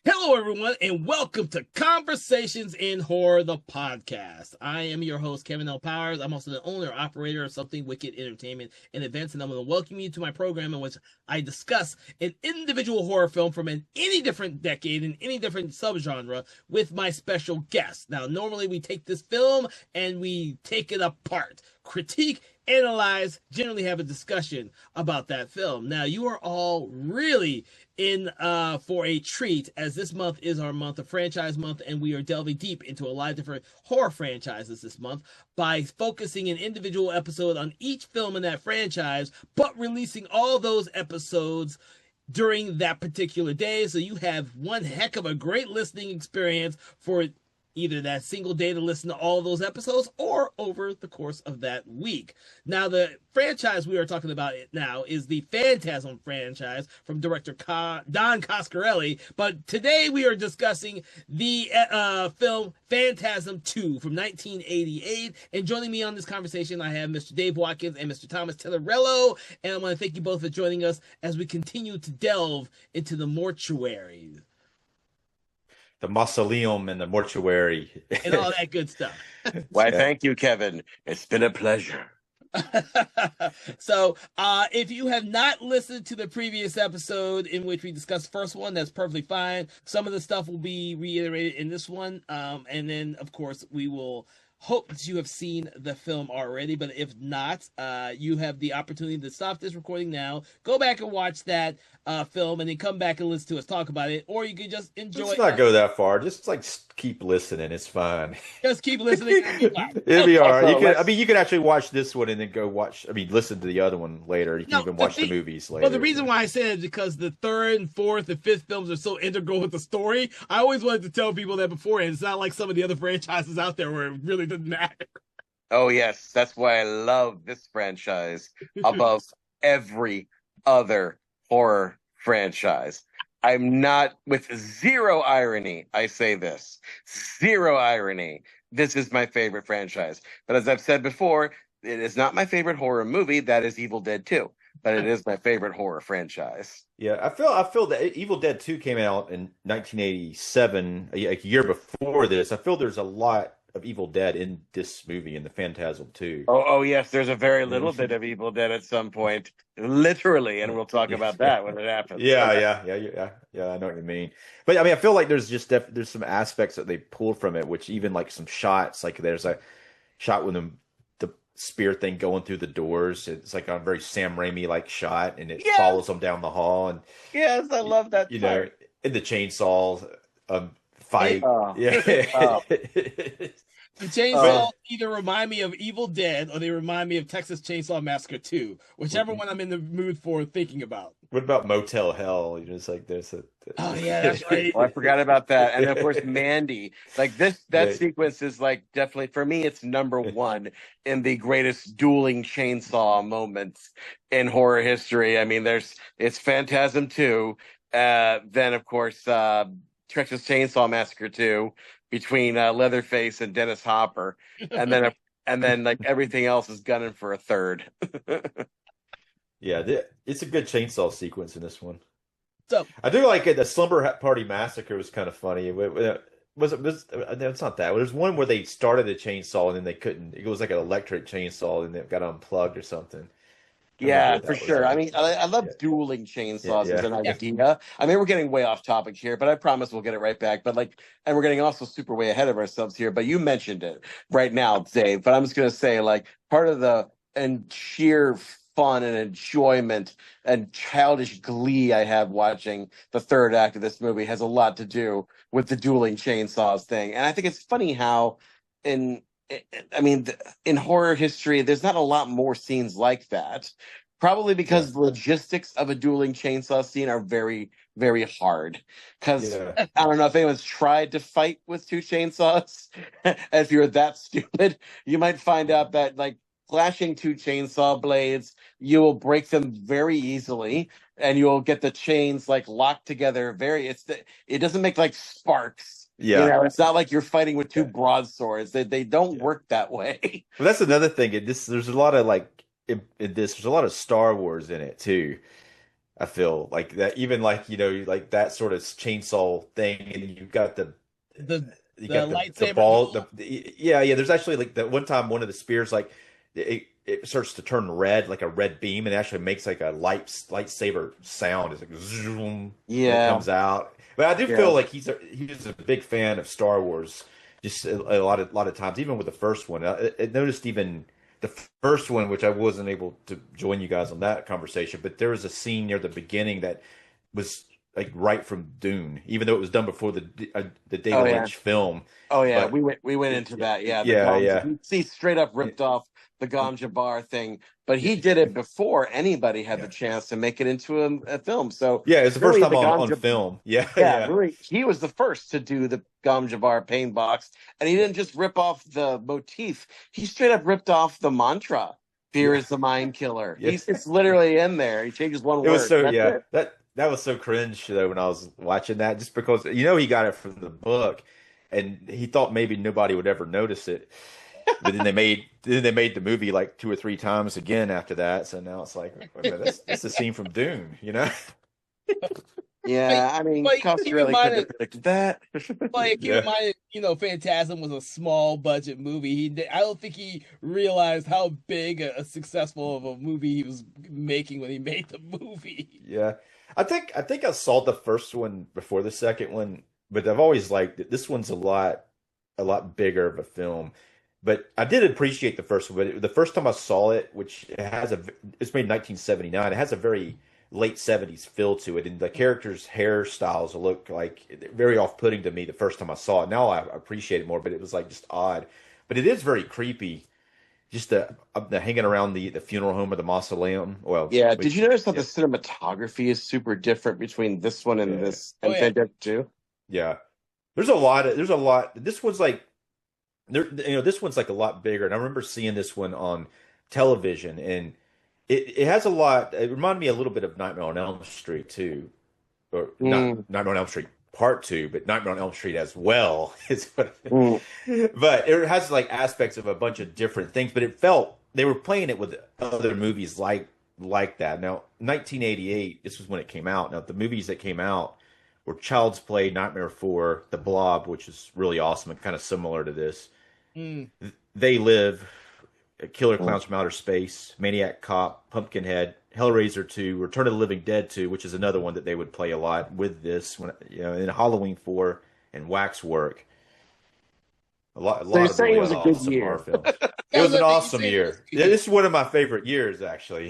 Hello, everyone, and welcome to Conversations in Horror, the podcast. I am your host, Kevin L. Powers. I'm also the owner and operator of Something Wicked Entertainment and Events, and I'm going to welcome you to my program in which I discuss an individual horror film from any different decade and any different subgenre with my special guests. Now, normally we take this film and we take it apart, critique, analyze, generally have a discussion about that film. Now, you are all really in for a treat, as this month is our month of franchise month, and we are delving deep into a lot of different horror franchises this month by focusing an individual episode on each film in that franchise, but releasing all those episodes during that particular day. So you have one heck of a great listening experience for either that single day to listen to all those episodes or over the course of that week. Now, the franchise we are talking about now is the Phantasm franchise from director Don Coscarelli, but today we are discussing the film Phantasm II from 1988, and joining me on this conversation I have Mr. Dave Watkins and Mr. Thomas Tellerello, and I want to thank you both for joining us as we continue to delve into the mortuary. The mausoleum and the mortuary. And all that good stuff. Why, thank you, Kevin. It's been a pleasure. So, if you have not listened to the previous episode in which we discussed the first one, that's perfectly fine. Some of the stuff will be reiterated in this one. And then, of course, we will hope that you have seen the film already, but if not, you have the opportunity to stop this recording now, go back and watch that film, and then come back and listen to us talk about it, or you can just enjoy. Let's not go that far. Just like keep listening. It's fine. Just keep listening. It'll be all right. You can actually watch this one and then go watch. Listen to the other one later. You can even watch the movies later. Well, the reason why I said it is because the third and fourth and fifth films are so integral with the story. I always wanted to tell people that beforehand. It's not like some of the other franchises out there where it really doesn't matter. Oh, yes. That's why I love this franchise above every other horror franchise. I'm not, with zero irony, I say this. Zero irony. This is my favorite franchise. But as I've said before, it is not my favorite horror movie. That is Evil Dead 2. But it is my favorite horror franchise. Yeah, I feel that Evil Dead 2 came out in 1987, a year before this. I feel there's a lot of Evil Dead in this movie, in the Phantasm 2. Oh, yes, there's a very little bit of Evil Dead at some point, literally, and we'll talk about that when it happens. Yeah, I know what you mean. But I feel like there's just there's some aspects that they pulled from it, which even like some shots, like there's a shot with the spear thing going through the doors. It's like a very Sam Raimi like shot, and it follows them down the hall. And yes, I love that. You know, in the chainsaw fight. The chainsaw either remind me of Evil Dead or they remind me of Texas Chainsaw Massacre 2, whichever one I'm in the mood for thinking about. What about Motel Hell? You know, it's like there's a. Oh yeah, that's right. Oh, I forgot about that. And of course, Mandy. Like that sequence is like definitely for me. It's number one in the greatest dueling chainsaw moments in horror history. It's Phantasm 2. Then of course, Texas Chainsaw Massacre 2. Between Leatherface and Dennis Hopper, and then like everything else is gunning for a third. Yeah, it's a good chainsaw sequence in this one. So I do like it. The Slumber Party Massacre was kind of funny. It's not that. There's one where they started a chainsaw and then they couldn't. It was like an electric chainsaw and it got unplugged or something. Yeah, for sure. I love dueling chainsaws as an idea. We're getting way off topic here, but I promise we'll get it right back. But and we're getting also super way ahead of ourselves here. But you mentioned it right now, Dave. But I'm just gonna say, part of the sheer fun and enjoyment and childish glee I have watching the third act of this movie has a lot to do with the dueling chainsaws thing. And I think it's funny how in horror history, there's not a lot more scenes like that. Probably because the logistics of a dueling chainsaw scene are very, very hard. Because I don't know if anyone's tried to fight with two chainsaws. If you're that stupid, you might find out that clashing two chainsaw blades, you will break them very easily, and you'll get the chains locked together. It doesn't make sparks. Yeah, it's not like you're fighting with two broadswords. They don't work that way. Well, that's another thing. There's a lot of in this. There's a lot of Star Wars in it too. I feel like that, even like, like that sort of chainsaw thing, and you've got The you got the lightsaber. ball, yeah. There's actually like that one time one of the spears like it starts to turn red, like a red beam, and it actually makes like a lightsaber sound. It's like zoom when it Yeah, comes out. But I do yeah. feel like he's a big fan of Star Wars. Just a lot of times, even with the first one, I noticed even the first one, which I wasn't able to join you guys on that conversation, but there was a scene near the beginning that was like right from Dune, even though it was done before the Oh David yeah. Lynch film. Oh yeah, But we went into yeah, that. Yeah, the yeah, Gom. yeah, You see, straight up ripped off the Gom Jabbar thing, but he did it before anybody had yeah, the chance to make it into a film. So yeah. It was the first really, time the Gom on Jabbar. film. Yeah, Yeah, yeah, really, he was the first to do the Gom Jabbar pain box, and he didn't just rip off the motif; he straight up ripped off the mantra. Fear yeah, is the mind killer. yeah. It's literally in there. He changes one It was word. so That's yeah. it. That was so cringe though when I was watching that, just because he got it from the book, and he thought maybe nobody would ever notice it. But then they made the movie like two or three times again after that. So now it's like, wait a minute, that's a scene from Dune, you know? But, Yeah, I mean, but Cost keep in really mind, couldn't have predicted that. keep in Yeah. mind, Phantasm was a small budget movie. I don't think he realized how big a successful of a movie he was making when he made the movie. Yeah. I think I saw the first one before the second one, but I've always liked it. This one's a lot bigger of a film. But I did appreciate the first one. But the first time I saw it, which it's made in 1979, it has a very late 70s feel to it, and the characters' hairstyles look like very off-putting to me the first time I saw it. Now I appreciate it more, but it was like just odd. But it is very creepy, just the hanging around the funeral home or the mausoleum. Well, Yeah, did you which notice that the yeah, cinematography is super different between this one and yeah, this Oh and yeah, Phantasm 2? yeah. There's a lot. This one's like this one's like a lot bigger, and I remember seeing this one on television, and it has a lot. It reminded me a little bit of Nightmare on Elm Street too, or not Mm, Nightmare on Elm Street Part Two, but Nightmare on Elm Street as well. mm. But it has like aspects of a bunch of different things. But it felt they were playing it with other movies like that. Now, 1988, this was when it came out. Now, the movies that came out were Child's Play, Nightmare 4, The Blob, which is really awesome and kind of similar to this. mm. They Live, Killer Mm. Clowns from Outer Space, Maniac Cop, Pumpkinhead, Hellraiser 2, Return of the Living Dead 2, which is another one that they would play a lot with this, and Halloween 4 and Waxwork. A lot, a So you're lot of saying really it was a good awesome horror year? films. It I was was an like, you awesome said it was year. a Yeah, good this is one of my favorite years, actually.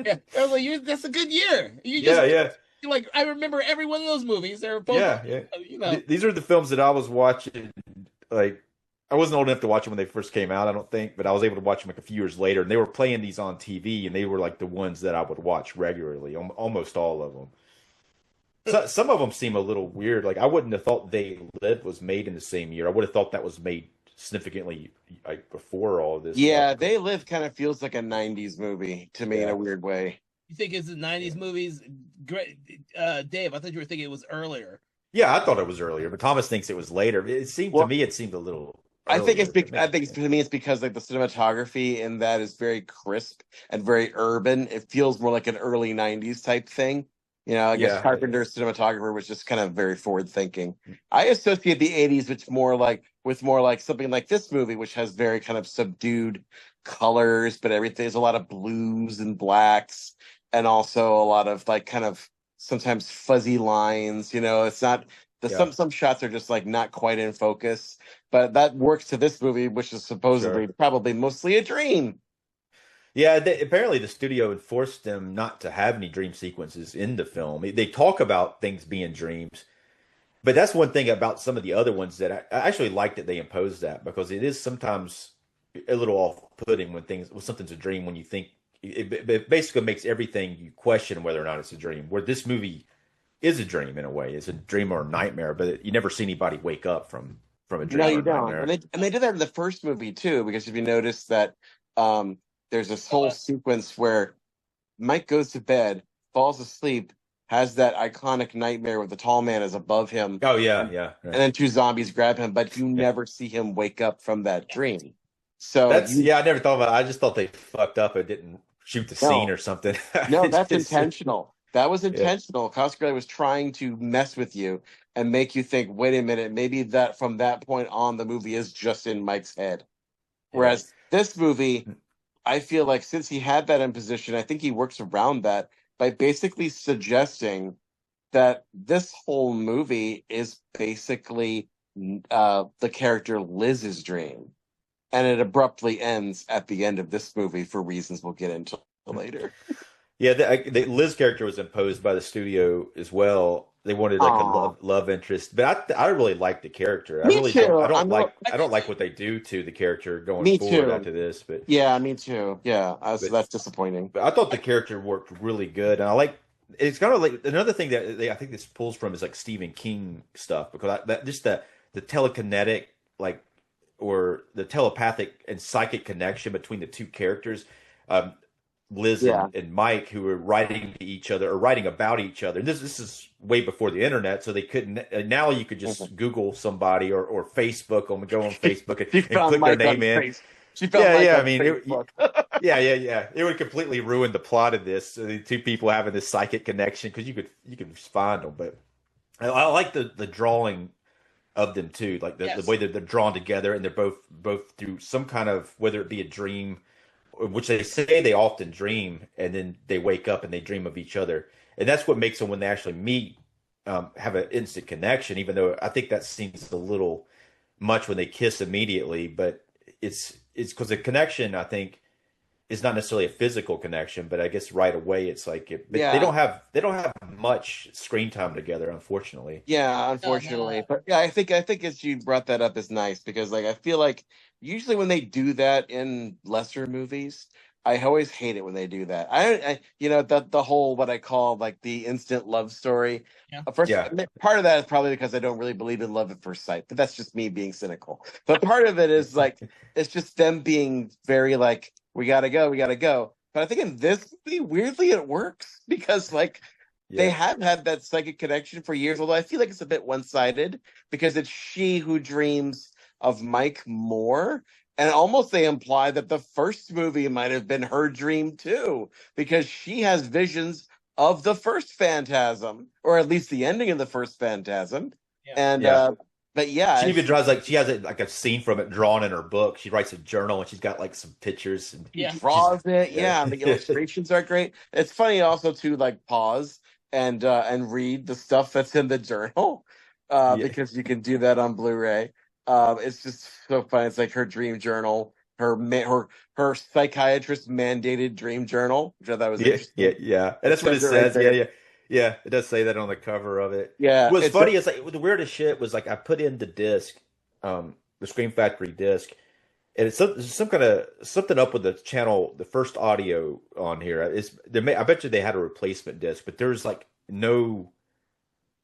yeah. I was like, that's a good year. You just Yeah, yeah, like I remember every one of those movies. They were both, yeah, yeah. you know. These are the films that I was watching. Like, I wasn't old enough to watch them when they first came out, I don't think, but I was able to watch them like a few years later, and they were playing these on TV, and they were like the ones that I would watch regularly, almost all of them. So, some of them seem a little weird. Like I wouldn't have thought They Live was made in the same year. I would have thought that was made significantly like before all of this stuff. Yeah, They Live kind of feels like a 90s movie to me in Yeah. a weird way. You think it's the '90s Yeah. movies? Great, Dave. I thought you were thinking it was earlier. Yeah, I thought it was earlier, but Thomas thinks it was later. It seemed to Well, me it seemed a little I think it's earlier, but I maybe. think to me it's because like the cinematography in that is very crisp and very urban. It feels more like an early 90s type thing. I guess Yeah, Carpenter's cinematographer was just kind of very forward thinking. I associate the 80s with more like something like this movie, which has very kind of subdued colors, but everything there's a lot of blues and blacks and also a lot of like kind of sometimes fuzzy lines. It's not the yeah, some shots are just like not quite in focus, but that works to this movie, which is supposedly sure. probably mostly a dream. Yeah, apparently the studio enforced them not to have any dream sequences in the film. They talk about things being dreams, but that's one thing about some of the other ones that I actually like that they imposed that, because it is sometimes a little off-putting when something's a dream when you think it basically makes everything you question whether or not it's a dream. Where this movie is a dream in a way, it's a dream or a nightmare, but you never see anybody wake up from a No, dream or you a don't. nightmare. And they did that in the first movie too, because if you notice that there's this whole sequence where Mike goes to bed, falls asleep, has that iconic nightmare where the tall man is above him, Oh yeah, and yeah, right. then two zombies grab him, but you Yeah. never see him wake up from that dream. So That's you yeah, I never thought about it. I just thought they fucked up and didn't shoot the scene No, or something. no, It's that's just, intentional. That was yeah, intentional. Coscarelli was trying to mess with you and make you think, wait a minute, maybe that from that point on, the movie is just in Mike's head. yeah. Whereas this movie, I feel like since he had that in position, I think he works around that by basically suggesting that this whole movie is basically the character Liz's dream. And it abruptly ends at the end of this movie for reasons we'll get into later. Yeah, the Liz character was imposed by the studio as well. They wanted like a Aw, love interest, but I really like the character. I me really don't. too. I don't like what they do to the character going Me forward too. after this. Yeah, me too. Yeah, so But that's disappointing. but I thought the character worked really good, and I like. It's kind of like another thing that I think this pulls from is like Stephen King stuff because that just the telekinetic like or the telepathic and psychic connection between the two characters. Um, Liz Yeah. and Mike, who were writing to each other or writing about each other. And this is way before the internet, so they couldn't. Now you could just Google somebody or Facebook them, go on Facebook and click their name in. She found Mike Yeah. I on mean, Facebook. yeah. It would completely ruin the plot of this. The two people having this psychic connection because you could find them. But I like the drawing of them too, like the way that they're drawn together, and they're both through some kind of whether it be a dream which they say they often dream, and then they wake up and they dream of each other, and that's what makes them when they actually meet have an instant connection. Even though I think that seems a little much when they kiss immediately, but it's because the connection I think is not necessarily a physical connection, but I guess right away it's like but Yeah. they don't have much screen time together, unfortunately. Yeah, unfortunately. But yeah, I think as you brought that up is nice because like I feel like usually when they do that in lesser movies, I always hate it when they do that. I the whole what I call like the instant love story. Yeah. First, Yeah. part of that is probably because I don't really believe in love at first sight, but that's just me being cynical. But part of it is like it's just them being very like we gotta go, we gotta go. But I think in this movie, weirdly, it works because like they Yeah. have had that psychic connection for years, although I feel like it's a bit one-sided because it's she who dreams of Mike more. And almost they imply that the first movie might have been her dream too, because she has visions of the first Phantasm, or at least the ending of the first Phantasm. Yeah. And Yeah. but yeah, She even draws like she has like a scene from it drawn in her book. She writes a journal and she's got like some pictures and Yeah. draws it. yeah. Yeah, the illustrations are great. It's funny also to like pause and read the stuff that's in the journal Yeah. because you can do that on Blu-ray. It's just so fun. It's like her dream journal, her psychiatrist mandated dream journal, which I thought was interesting. Yeah. And that's what it says it right says. there. Yeah. It does say that on the cover of it. Yeah, What's it's funny is like the weirdest shit was like I put in the disc, the Scream Factory disc, and it's some kind of something up with the channel, the first audio on here. I bet you they had a replacement disc, but there's like no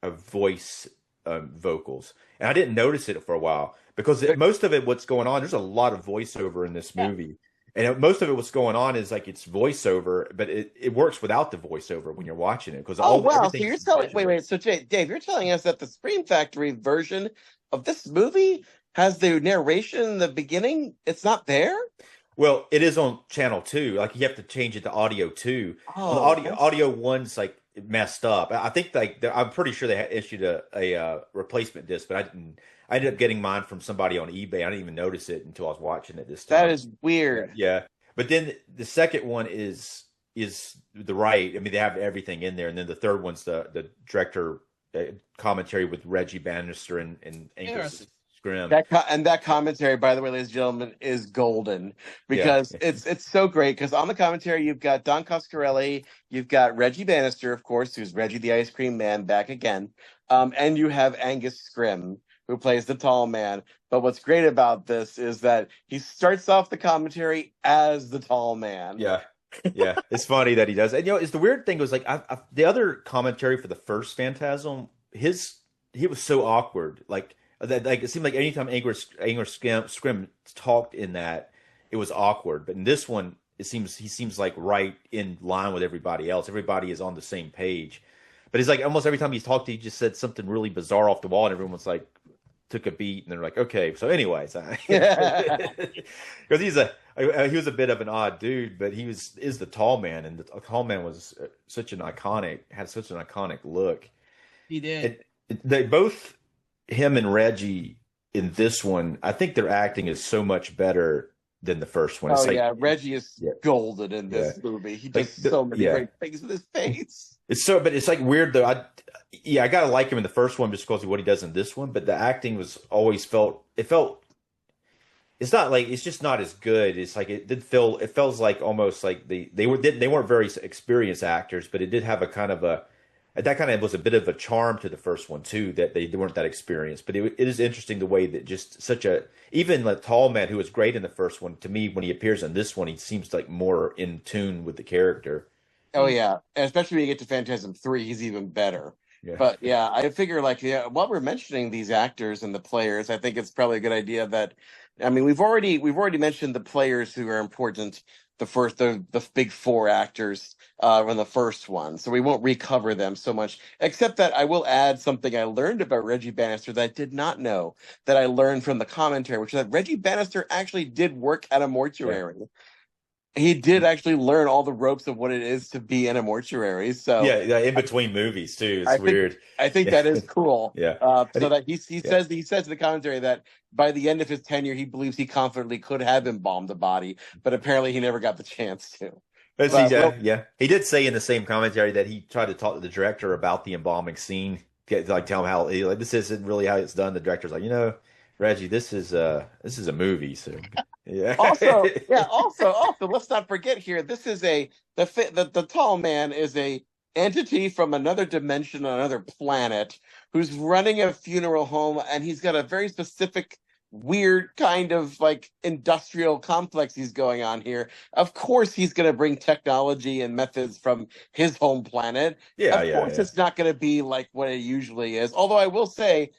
voice vocals, and I didn't notice it for a while because most of it, what's going on, there's a lot of voiceover in this movie, and most of it, what's going on is like it's voiceover, but it works without the voiceover when you're watching it because oh wow! So everything's you're telling visual. so Dave, you're telling us that the Scream Factory version of this movie has the narration in the beginning? It's not there. Well, it is on channel 2. Like you have to change it to audio 2. On the Oh, audio one's like messed up. I think like I'm pretty sure they had issued a replacement disc, but I ended up getting mine from somebody on eBay. I didn't even notice it until I was watching it this time. that is weird. Yeah. But then the second one is the right. I mean, they have everything in there, and then the third one's the director commentary with Reggie Bannister and Angus Scrim. That commentary, by the way, ladies and gentlemen, is golden because it's so great. Because on the commentary, you've got Don Coscarelli, you've got Reggie Bannister, of course, who's Reggie the Ice Cream Man back again, and you have Angus Scrim, who plays the tall man. But what's great about this is that he starts off the commentary as the tall man. Yeah. It's funny that he does. And it's the weird thing was like the other commentary for the first Phantasm, he was so awkward. Like it seemed like anytime Angus Scrim talked in that, it was awkward. But in this one, he seems like right in line with everybody else. Everybody is on the same page. But it's like almost every time he's talked, he just said something really bizarre off the wall, and everyone's like, took a beat, and they're like, okay. So, anyways, because he was a bit of an odd dude, but is the tall man, and the tall man was had such an iconic look. He did. They both, him and Reggie in this one, I think their acting is so much better than the first one. Reggie is golden in this movie. He does so many great things with his face. But it's like weird though. I gotta like him in the first one just because of what he does in this one. But the acting was always it's not like it's just not as good. It's like it feels like almost like they weren't very experienced actors, but it did have that kind of was a bit of a charm to the first one too, that they weren't that experienced. But it is interesting the way that just even the tall man who was great in the first one, to me, when he appears in this one, he seems like more in tune with the character. Oh yeah, and especially when you get to Phantasm III, he's even better. Yeah. But yeah, I figure while we're mentioning these actors and the players, I think it's probably a good idea that, I mean, we've already mentioned the players who are important. The big four actors from the first one, so we won't recover them so much. Except that I will add something I learned about Reggie Bannister that I did not know, that I learned from the commentary, which is that Reggie Bannister actually did work at a mortuary. Yeah. He did actually learn all the ropes of what it is to be in a mortuary. So in between movies too, it's weird. I think that is cool. Yeah. So that he says in the commentary that by the end of his tenure, he believes he confidently could have embalmed the body, but apparently he never got the chance to. He did say in the same commentary that he tried to talk to the director about the embalming scene, like tell him how this isn't really how it's done. The director's like, Reggie, this is a movie, so. Yeah. Also, let's not forget here. This is the tall man is a entity from another dimension, another planet, who's running a funeral home, and he's got a very specific, weird kind of like industrial complex he's going on here. Of course, he's going to bring technology and methods from his home planet. Of course, it's not going to be like what it usually is. Although I will say,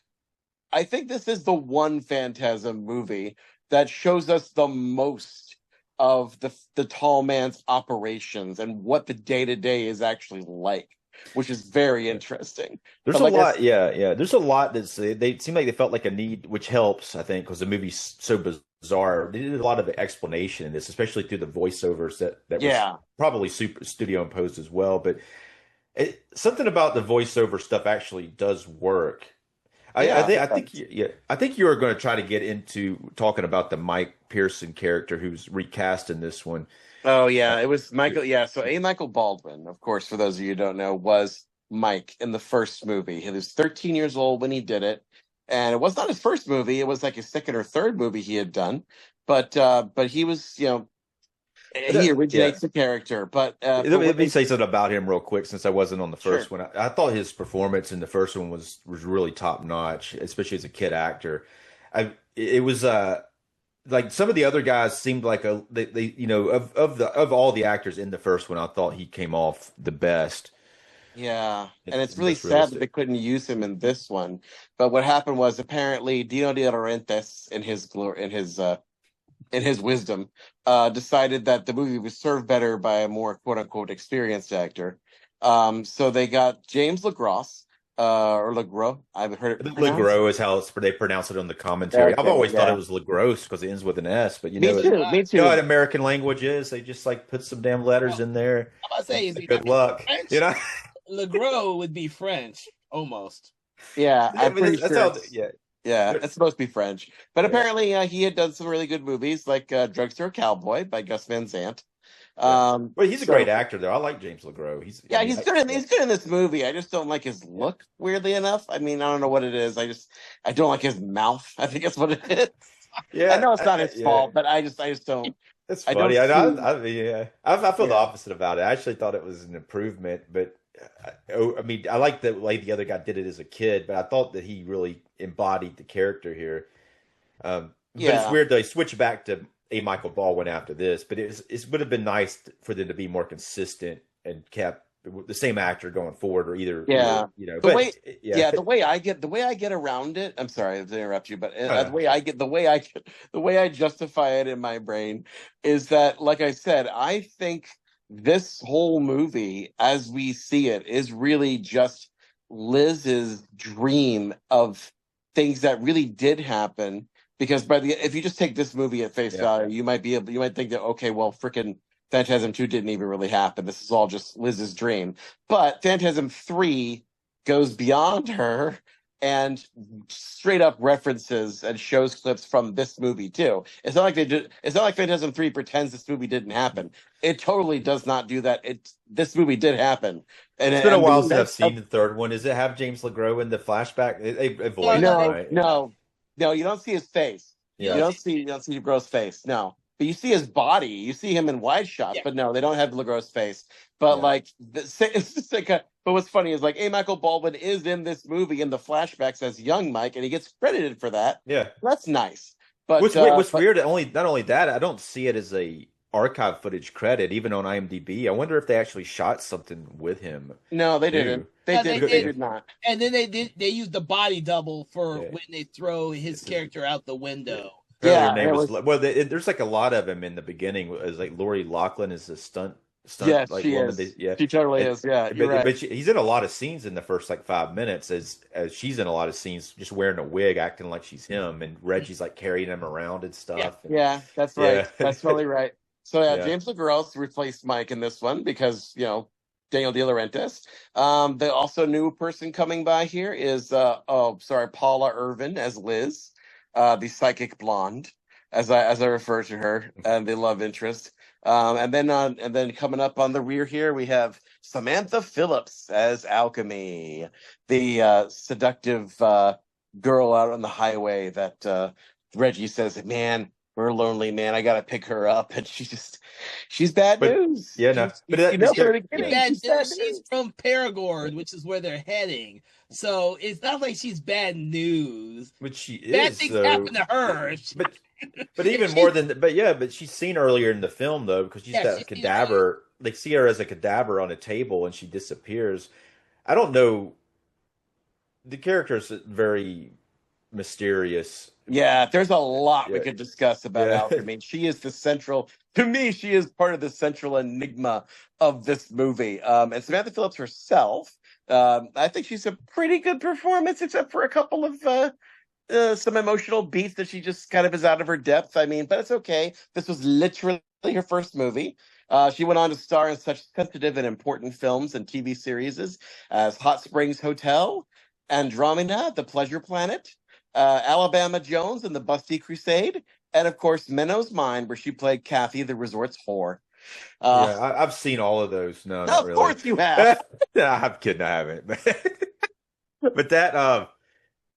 I think this is the one Phantasm movie that shows us the most of the tall man's operations and what the day-to-day is actually like, which is very interesting. There's a lot, There's a lot they seem like they felt like a need, which helps, I think, because the movie's so bizarre. They did a lot of explanation in this, especially through the voiceovers that was probably super studio imposed as well. But something about the voiceover stuff actually does work. I think you are going to try to get into talking about the Mike Pearson character who's recast in this one. Oh yeah, it was Michael. Yeah, so Michael Baldwin, of course, for those of you who don't know, was Mike in the first movie. He was 13 years old when he did it, and it was not his first movie. It was like his second or third movie he had done. But he was, he originates the character. But let me say something about him real quick, since I wasn't on the first one. I thought his performance in the first one was really top notch, especially as a kid actor. It was like some of the other guys seemed like of all the actors in the first one, I thought he came off the best. Yeah, and it's really sad that they couldn't use him in this one. But what happened was, apparently Dino De Laurentiis, in his wisdom, decided that the movie was served better by a more quote unquote experienced actor. So they got James LaGrosse, or LaGros. I've heard it. LaGros is how they pronounce it on the commentary. I've always thought it was LaGrosse because it ends with an S, but me too. You know what American language is? They just like put some damn letters in there. I'm about to say, good luck. French, LaGros would be French, almost. Yeah, I'm pretty sure. Yeah, it's supposed to be French. But apparently he had done some really good movies, like Drugstore Cowboy by Gus Van Sant. Well, he's a great actor, though. I like James LaGros. He's good in this movie. I just don't like his look, weirdly enough. I mean, I don't know what it is. I don't like his mouth. I think that's what it is. Yeah, I know it's not his fault, but I just don't. That's funny. I feel the opposite about it. I actually thought it was an improvement, but I mean, I like the way the other guy did it as a kid, but I thought that he really embodied the character here. But it's weird they switch back to Michael Baldwin after this, but it would have been nice for them to be more consistent and kept the same actor going forward, or either the way I get around it. I'm sorry to interrupt you, but the way I justify it in my brain is that, like I said, I think this whole movie, as we see it, is really just Liz's dream of things that really did happen. Because if you just take this movie at face value, you might think that, okay, well, freaking Phantasm 2 didn't even really happen. This is all just Liz's dream. But Phantasm 3 goes beyond her and straight up references and shows clips from this movie too. It's not like Phantasm 3 pretends this movie didn't happen. It totally does not do that. This movie did happen. It's been a while since I've seen the third one. Does it have James LeGros in the flashback? They avoid no, that, right? No, you don't see his face. Yeah. You don't see LeGros' face. No. But you see his body. You see him in wide shots, but no, they don't have LeGros' face. But it's just like but what's funny is like, Michael Baldwin is in this movie in the flashbacks as young Mike, and he gets credited for that. Yeah, that's nice. But what's weird? Not only that, I don't see it as a archive footage credit, even on IMDb. I wonder if they actually shot something with him. No, they didn't. They did not. And then they used the body double for when they throw his character out the window. Yeah, there's like a lot of him in the beginning. It was like Lori Loughlin is a stunt. Yes, like she is. She totally is. Yeah, but he's in a lot of scenes in the first like 5 minutes, as she's in a lot of scenes just wearing a wig, acting like she's him, and Reggie's like carrying him around and stuff. Yeah, that's right. Yeah. That's totally right. So James LeGros replaced Mike in this one because Daniel De Laurentiis. The also new person coming by here is Paula Irvin as Liz, the psychic blonde, as I refer to her, and the love interest. And then coming up on the rear here, we have Samantha Phillips as Alchemy, the seductive girl out on the highway that Reggie says, "Man, we're lonely, man. I gotta pick her up," and she's bad news. Yeah, no, she's from Perigord, which is where they're heading. So it's not like she's bad news. But she is. Bad things happen to her. But even more than but she's seen earlier in the film though, because she's that cadaver. They see her as a cadaver on a table and she disappears. I don't know. The character is very mysterious. Yeah, there's a lot we could discuss about Alchemy. She is she is part of the central enigma of this movie. And Samantha Phillips herself, I think she's a pretty good performance, except for a couple of some emotional beats that she just kind of is out of her depth. I mean, but it's okay. This was literally her first movie. She went on to star in such sensitive and important films and TV series as Hot Springs Hotel, Andromeda, The Pleasure Planet, Alabama Jones and the Busty Crusade, and of course Menno's Mind, where she played Kathy, the resort's whore. I've seen all of those. No, not really. Of course you have. I'm kidding. I haven't. But that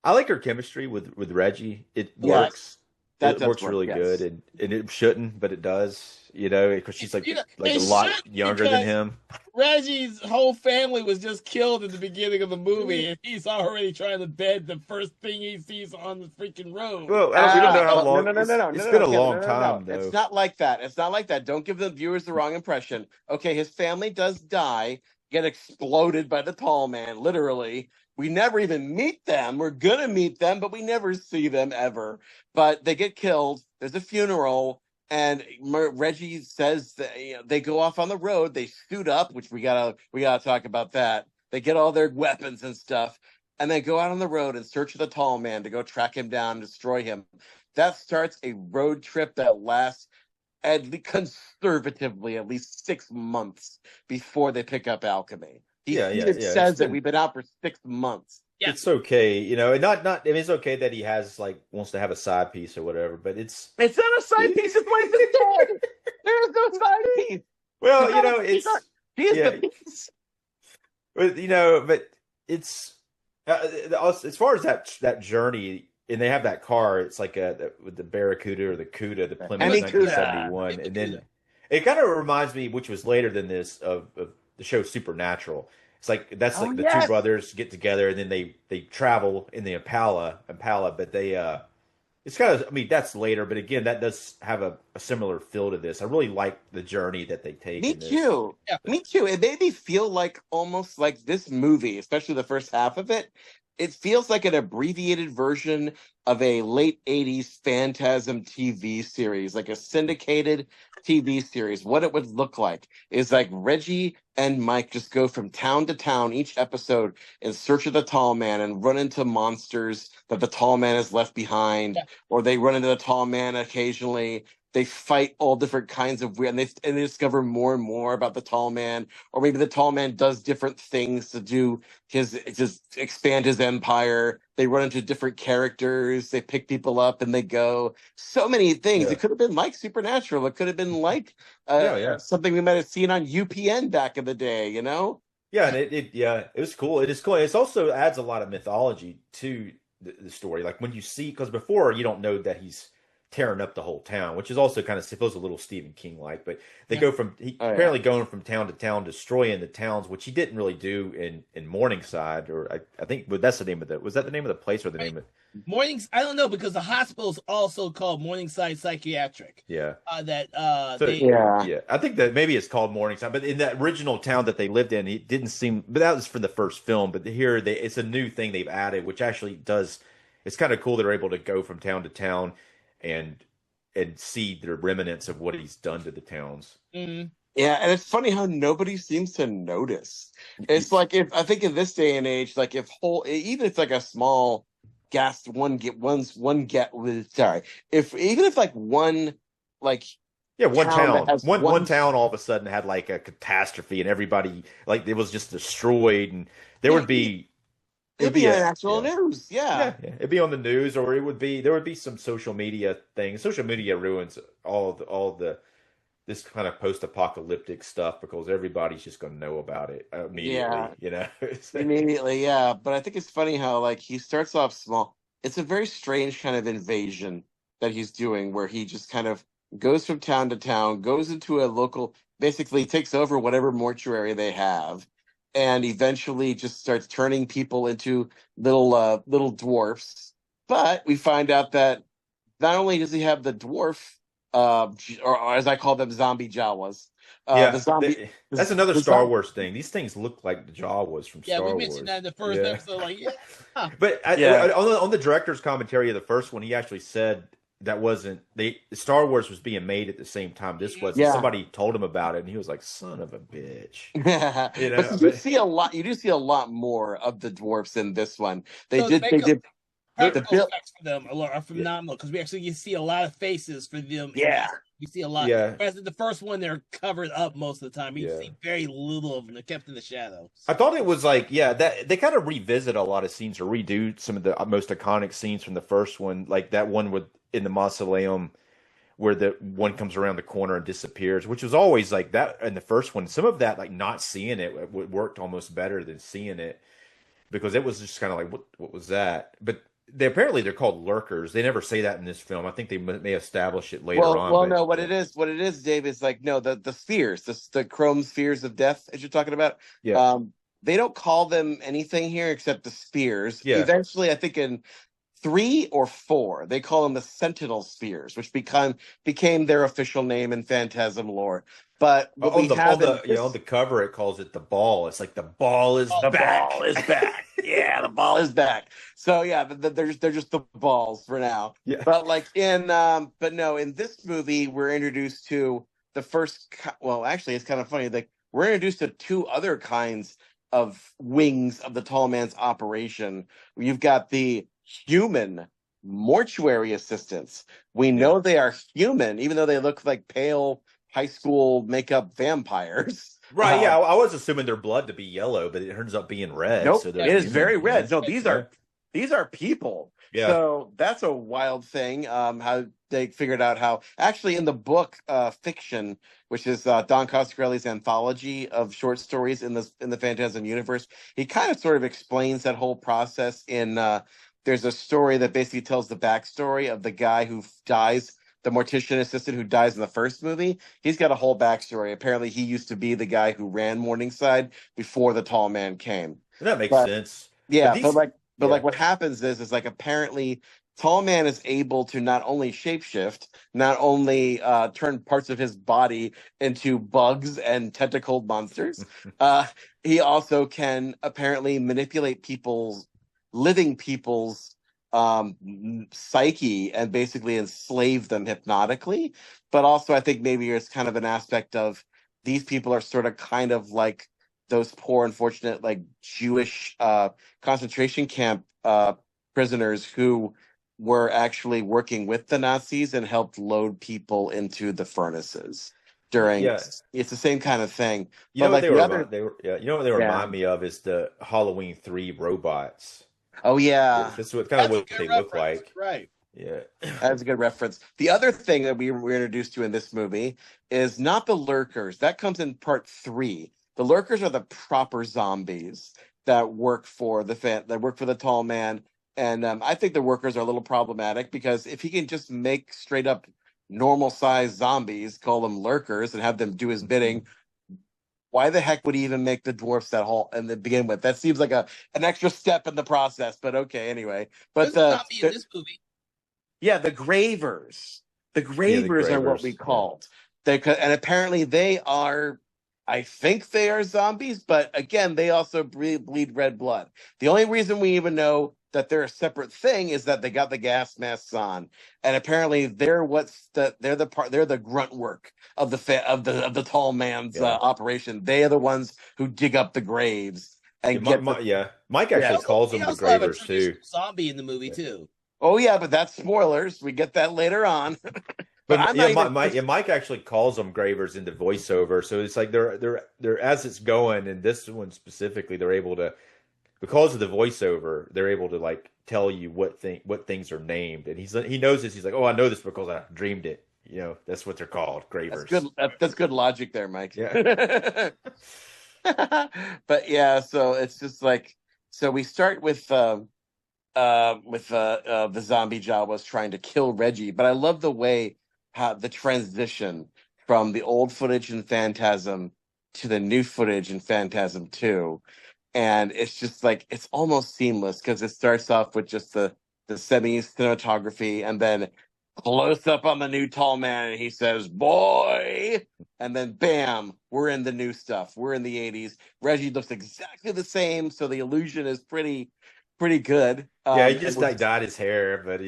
I like her chemistry with Reggie. It works. It works really good, and it shouldn't, but it does. Because she's like a lot younger than him. Reggie's whole family was just killed at the beginning of the movie, and he's already trying to bed the first thing he sees on the freaking road. Well, we don't know how long. No. It's been a long time, though. It's not like that. It's not like that. Don't give the viewers the wrong impression. Okay, his family does die, get exploded by the tall man, literally. We never even meet them. We're gonna meet them, but we never see them ever. But they get killed. There's a funeral. And Reggie says that they go off on the road. They suit up, which we gotta talk about that. They get all their weapons and stuff, and they go out on the road and search for the tall man to go track him down and destroy him. That starts a road trip that lasts conservatively at least 6 months before they pick up Alchemy. He says that we've been out for 6 months. Yeah. It's okay, and not. I mean, it's okay that he has wants to have a side piece or whatever, but it's not a side piece. His wife is dead. There is no side piece. Well, it's he is the piece. But it's as far as that journey, and they have that car. It's like with the Barracuda or the Cuda, the Plymouth 1971, and then it kind of reminds me, which was later than this, of the show Supernatural. It's like that's the two brothers get together and then they travel in the Impala, but they it's kind of, I mean, that's later, but again, that does have a similar feel to this. I really like the journey that they take. Me in this. too. Yeah. Me too. It made me feel like almost like this movie, especially the first half of it. It feels like an abbreviated version of a late 80s Phantasm TV series, like a syndicated TV series. What it would look like is like Reggie and Mike just go from town to town each episode in search of the tall man and run into monsters that the tall man has left behind, or they run into the tall man occasionally. They fight all different kinds of weird, and they discover more and more about the tall man, or maybe the tall man does different things to do just expand his empire. They run into different characters, they pick people up, and they go so many things. Yeah. It could have been like Supernatural. It could have been like Yeah. something we might have seen on UPN back in the day. You know? Yeah, and it was cool. It is cool. It also adds a lot of mythology to the story. Like when you see, because before you don't know that he's tearing up the whole town, which is also kind of feels a little Stephen King like. But they go from apparently going from town to town, destroying the towns, which he didn't really do in Morningside, or I think that's the name of was that the name of the place or the name of Mornings? I don't know, because the hospital is also called Morningside Psychiatric. Yeah. I think that maybe it's called Morningside, but in that original town that they lived in, it didn't seem. But that was from the first film. But here, it's a new thing they've added, which actually does. It's kind of cool. They're able to go from town to town and see the remnants of what he's done to the towns. Mm-hmm. Yeah, and it's funny how nobody seems to notice. It's like if I think in this day and age, like if even if like a small gas if even if like one like one town all of a sudden had like a catastrophe and everybody like it was just destroyed, and there would be. It'd be on actual news, It'd be on the news, or there would be some social media thing. Social media ruins all the this kind of post-apocalyptic stuff because everybody's just going to know about it immediately. Immediately, yeah. But I think it's funny how like he starts off small. It's a very strange kind of invasion that he's doing, where he just kind of goes from town to town, goes into a local, basically takes over whatever mortuary they have, and eventually just starts turning people into little dwarfs. But we find out that not only does he have the dwarf, or as I call them, zombie Jawas. That's another Star Wars thing. These things look like the Jawas from Star Wars. Yeah, we mentioned that in the first episode. But on the director's commentary of the first one, he actually said that wasn't Star Wars was being made at the same time. This was somebody told him about it, and he was like, "Son of a bitch." But you do see a lot. You do see a lot more of the dwarfs in this one. They did. Practical effects for them are phenomenal, because we actually see a lot of faces for them. Yeah, you see a lot. Whereas in the first one, they're covered up most of the time. You see very little of them. They're kept in the shadows. I thought it was like that they kind of revisit a lot of scenes or redo some of the most iconic scenes from the first one, like that one in the mausoleum where the one comes around the corner and disappears, which was always like that in the first one. Some of that, like not seeing it, worked almost better than seeing it, because it was just kind of like, what was that? But they're called lurkers. They never say that in this film. I think they may establish it later on. Well, no, what it is, Dave, is like, no, the spheres, the chrome spheres of death, as you're talking about. Yeah. They don't call them anything here except the spears. Yeah. Eventually, I think in 3 or 4, they call them the Sentinel Spears, which became their official name in Phantasm lore. But on the cover, it calls it the ball. It's like the ball is back. Ball is back. Yeah, the ball is back. So yeah, they're just the balls for now. Yeah. But like in this movie, we're introduced to the first. Well, actually, it's kind of funny. Like we're introduced to 2 other kinds of wings of the tall man's operation. You've got the human mortuary assistants. We know they are human, even though they look like pale high school makeup vampires. Right, I was assuming their blood to be yellow, but it turns out being red. Nope, so it is very red. No, these are people. Yeah. So that's a wild thing. How they figured out how actually in the book fiction, which is Don Coscarelli's anthology of short stories in the Phantasm universe, he kind of sort of explains that whole process in there's a story that basically tells the backstory of the guy who dies, the mortician assistant who dies in the first movie. He's got a whole backstory. Apparently, he used to be the guy who ran Morningside before the tall man came. That makes sense. Yeah, but what happens is like apparently Tall Man is able to not only shapeshift, not only turn parts of his body into bugs and tentacled monsters, uh, he also can apparently manipulate living people's psyche and basically enslave them hypnotically. But also, I think maybe it's kind of an aspect of these people are sort of kind of like those poor, unfortunate, like Jewish concentration camp prisoners who were actually working with the Nazis and helped load people into the furnaces during. Yeah, It's the same kind of thing. you But know what like they the were other, yeah, you know what they yeah. remind me of is the Halloween 3 robots. Oh yeah, This is what kind of what they look like. Right. Yeah. that's a good reference. The other thing that we were introduced to in this movie is not the lurkers. That comes in part 3. The lurkers are the proper zombies that work for the tall man. And I think the workers are a little problematic because if he can just make straight up normal sized zombies, call them lurkers, and have them do his bidding, why the heck would he even make the dwarfs that whole and to begin with? That seems like an extra step in the process. But okay, anyway. But There's a zombie in this movie. yeah, the Gravers. The Gravers are what we called. And apparently they are, I think they are zombies, but again, they also bleed red blood. The only reason we even know that they're a separate thing is that they got the gas masks on, and apparently they're the grunt work of the tall man's operation. They are the ones who dig up the graves and Mike actually calls them the Gravers too. Zombie in the movie too. Oh yeah, but that's spoilers. We get that later on. But Mike actually calls them Gravers in the voiceover, so it's like they're as it's going, and this one specifically, they're able to, because of the voiceover, they're able to like tell you what things are named, and he knows this. He's like, oh, I know this because I dreamed it. You know, that's what they're called, Gravers. That's good. That's good logic there, Mike. Yeah. But yeah, so it's just like, so we start with the zombie Jawas trying to kill Reggie, but I love the way how the transition from the old footage in Phantasm to the new footage in Phantasm II. And it's just like, it's almost seamless because it starts off with just the semi cinematography and then close up on the new tall man and he says, boy, and then bam, we're in the new stuff. We're in the 80s. Reggie looks exactly the same, so the illusion is pretty good. Yeah, he just like dyed his hair, but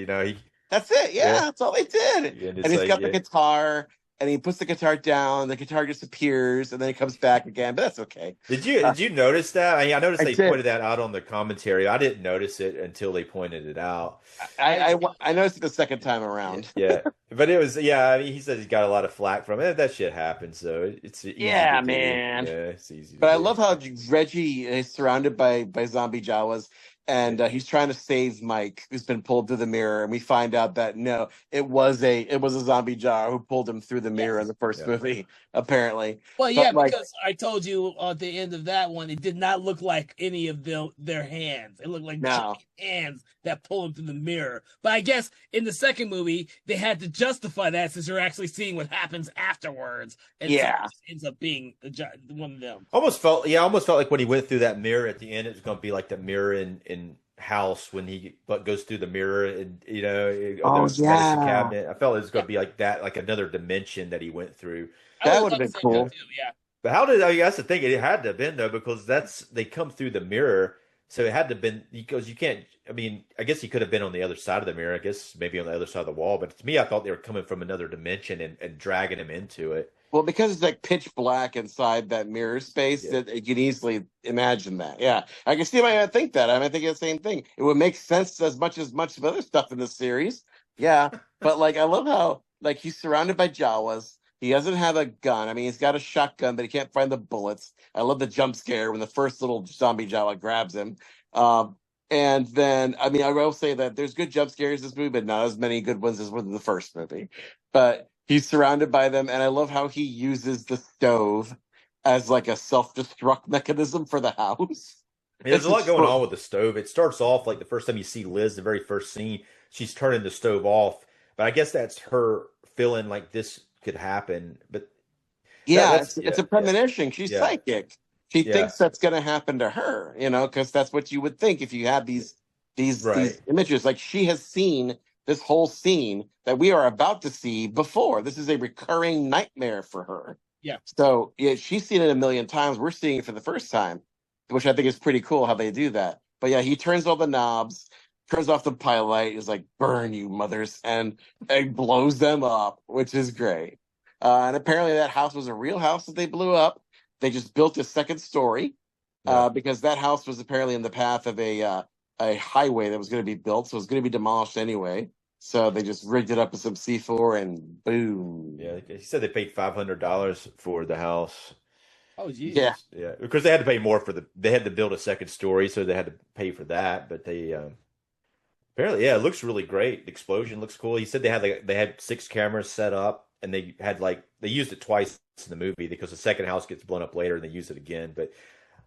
that's it. Yeah, that's all they did. Yeah, and he's got the guitar, and he puts the guitar down. The guitar disappears, and then it comes back again. But that's okay. Did you notice that? I noticed they pointed that out on the commentary. I didn't notice it until they pointed it out. I noticed it the second time around. Yeah, but it was I mean, he said he got a lot of flack from it. That shit happens, so it's easy to man. Do. Yeah, it's easy. But I love how Reggie is surrounded by zombie Jawas. And he's trying to save Mike, who's been pulled through the mirror, and we find out that no, it was a zombie Jawa who pulled him through the mirror in the first movie, apparently. Well, yeah, because I told you at the end of that one, it did not look like any of their hands. It looked like giant hands that pull him through the mirror. But I guess in the second movie, they had to justify that since you're actually seeing what happens afterwards. And so it ends up being one of them. Almost felt like when he went through that mirror at the end, it was going to be like the mirror in House when he goes through the mirror and medicine cabinet. I felt it was going to be like that, like another dimension that he went through. That would have been cool. Yeah. But how did that's the thing? It had to have been though, because they come through the mirror, so it had to have been, because you can't. I mean, I guess he could have been on the other side of the mirror. I guess maybe on the other side of the wall. But to me, I thought they were coming from another dimension and dragging him into it. Well, because it's like pitch black inside that mirror space, that you can easily imagine that. Yeah, I can see why I think that. I think the same thing. It would make sense as much of other stuff in the series. Yeah, but like I love how like he's surrounded by Jawas. He doesn't have a gun. I mean, he's got a shotgun, but he can't find the bullets. I love the jump scare when the first little zombie Jawa grabs him. And then, I mean, I will say that there's good jump scares in this movie, but not as many good ones as were in the first movie. But he's surrounded by them, and I love how he uses the stove as like a self-destruct mechanism for the house. There's a lot going on with the stove. It starts off like the first time you see Liz, the very first scene, she's turning the stove off. But I guess that's her feeling like this could happen. But it's a premonition. She's psychic. She thinks that's going to happen to her, because that's what you would think if you have these these images. Like, she has seen this whole scene that we are about to see before. This is a recurring nightmare for her. Yeah. So yeah, she's seen it a million times. We're seeing it for the first time, which I think is pretty cool how they do that. But yeah, he turns all the knobs, turns off the pilot, is like, burn you mothers, and blows them up, which is great. And apparently that house was a real house that they blew up. They just built a second story because that house was apparently in the path of a highway that was going to be built, so it was going to be demolished anyway. So they just rigged it up with some C4 and boom. Yeah, he said they paid $500 for the house. Oh, geez. Yeah, because they had to pay more they had to build a second story, so they had to pay for that. But they apparently, it looks really great. The explosion looks cool. He said they had 6 cameras set up, and they used it twice in the movie because the second house gets blown up later, and they use it again. But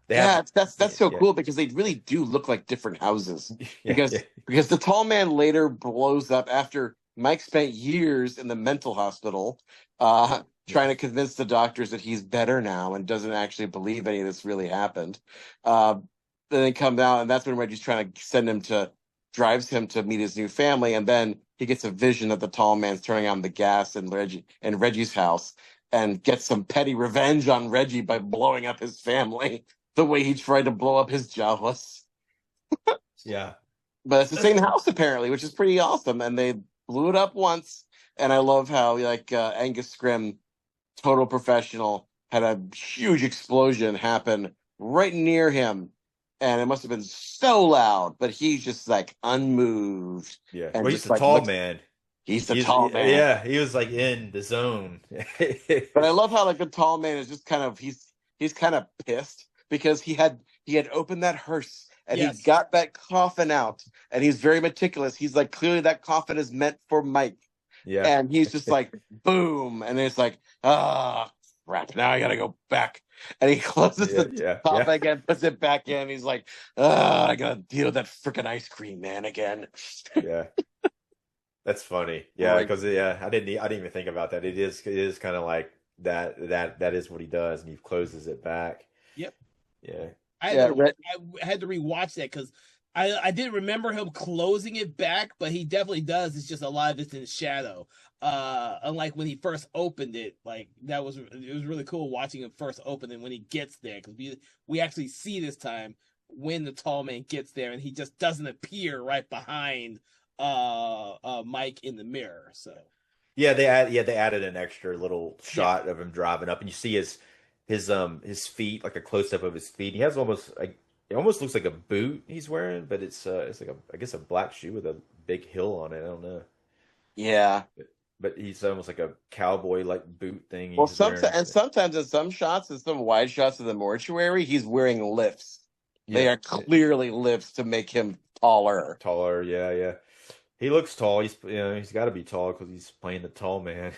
that's so cool because they really do look like different houses. Because the tall man later blows up after Mike spent years in the mental hospital trying to convince the doctors that he's better now and doesn't actually believe any of this really happened. Then they come out, and that's when Reggie's trying to drives him to meet his new family, and then he gets a vision that the tall man's turning on the gas in Reggie's house and gets some petty revenge on Reggie by blowing up his family the way he tried to blow up his Jawas. Yeah. But it's the same house apparently, which is pretty awesome. And they blew it up once. And I love how Angus Scrimm, total professional, had a huge explosion happen right near him. And it must have been so loud, but he's just like unmoved. Yeah. And well, he's the tall man. He's the tall man. Yeah, he was like in the zone. But I love how the tall man is just kind of he's kind of pissed because he had opened that hearse and he got that coffin out, and he's very meticulous. He's like, clearly that coffin is meant for Mike. Yeah. And he's just like, boom, and it's like, crap, now I gotta go back. And he closes the top again, puts it back in. He's like, I gotta deal with that freaking ice cream man again. Yeah. That's funny. Yeah, because I didn't even think about that. It is kind of like that is what he does, and he closes it back. Yep. Yeah. I had to rewatch that because I didn't remember him closing it back, but he definitely does. It's just a lot of it's in shadow. Unlike when he first opened it, like it was really cool watching him first open and when he gets there, because we actually see this time when the tall man gets there and he just doesn't appear right behind Mike in the mirror. So they added an extra little shot of him driving up, and you see his feet, like a close up of his feet. He has it almost looks like a boot he's wearing, but it's like I guess a black shoe with a big hill on it. I don't know. Yeah. But he's almost like a cowboy like boot thing. Well, sometimes in some shots, in some wide shots of the mortuary, he's wearing lifts. They are clearly lifts to make him taller. Taller, yeah. He looks tall. He's got to be tall because he's playing the tall man.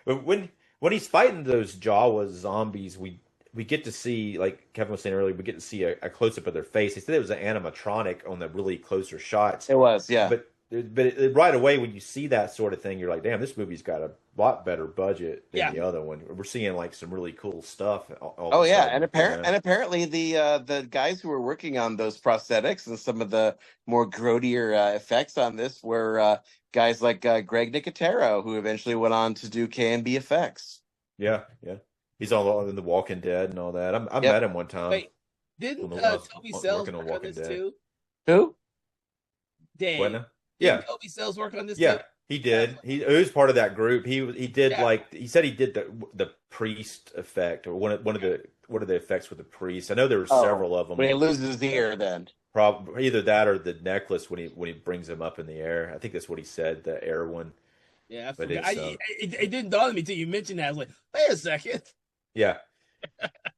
But when he's fighting those Jawa zombies, we get to see, like Kevin was saying earlier, we get to see a close up of their face. They said it was an animatronic on the really closer shots. It was, yeah. But right away when you see that sort of thing, you're like, damn, this movie's got a lot better budget than the other one. We're seeing like some really cool stuff. And apparently the guys who were working on those prosthetics and some of the more grodier effects on this were guys like Greg Nicotero, who eventually went on to do K&B effects. Yeah. He's all in The Walking Dead and all that. I met him one time. Wait, didn't Toby Sells work on this too? Who? Dave. What now? Yeah. Toby Sells work on this too? Yeah, he did. He was part of that group. He did he said he did the priest effect, or one of the effects with the priest. I know there were several of them. When he loses his ear, then probably either that or the necklace when he brings him up in the air. I think that's what he said, the air one. Yeah, I forgot. It didn't dawn on me until you mentioned that. I was like, wait a second. Yeah.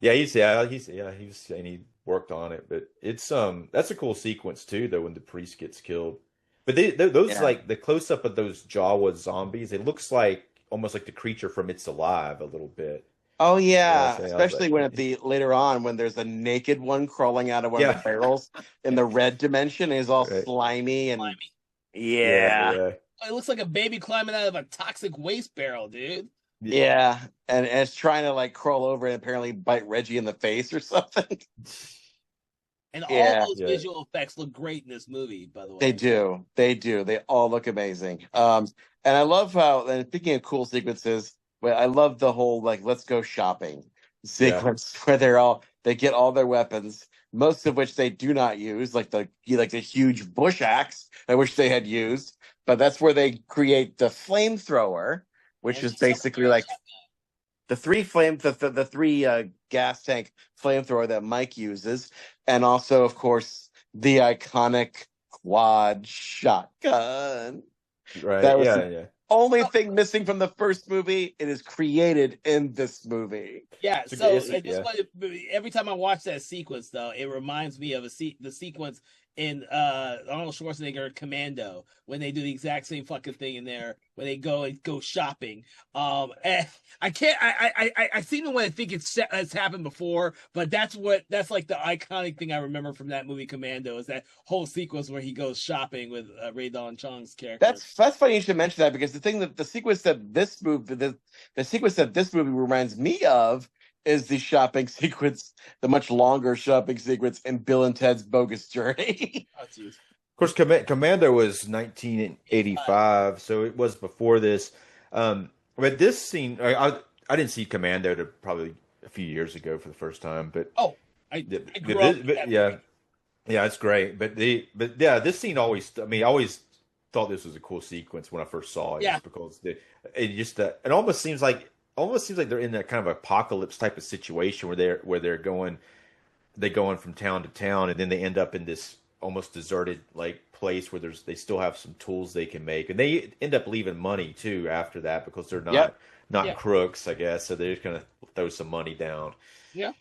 He was saying he worked on it, but it's that's a cool sequence too, though, when the priest gets killed. But those like the close up of those Jawa zombies, it looks like almost like the creature from It's Alive a little bit. Oh yeah, especially when later on when there's a naked one crawling out of one of the barrels in the red dimension, is all slimy and yeah. It looks like a baby climbing out of a toxic waste barrel, dude. Yeah, and it's trying to like crawl over and apparently bite Reggie in the face or something. And all Yeah, those visual effects look great in this movie, by the way. they do. They do. They all look amazing. And I love how, and speaking of cool sequences, well, I love the whole like let's go shopping sequence where they get all their weapons, most of which they do not use, like the huge bush axe I wish they had used. But that's where they create the flamethrower, which is basically like the three gas tank flamethrower that Mike uses, and also, of course, the iconic quad shotgun. Right. That was Yeah. only thing missing from the first movie. It is created in this movie. Yeah. So every time I watch that sequence, though, it reminds me of the sequence in Arnold Schwarzenegger Commando when they do the exact same fucking thing in there when they go shopping. And I seem to want to think it's happened before, but that's like the iconic thing I remember from that movie Commando is that whole sequence where he goes shopping with Ray Don Chong's character. That's funny you should mention that, because the sequence that this movie reminds me of is the shopping sequence, the much longer shopping sequence in Bill and Ted's Bogus Journey. Oh, geez. Of course, Commando was 1985, so it was before this. But this scene, I didn't see Commando to probably a few years ago for the first time. But I grew up with that movie. Yeah, it's great. But this scene always, I always thought this was a cool sequence when I first saw it. Yeah. Just because it almost seems like they're in that kind of apocalypse type of situation where they're going from town to town, and then they end up in this almost deserted like place where they still have some tools they can make, and they end up leaving money too after that because they're not crooks, I guess. So they're just gonna throw some money down. Yeah.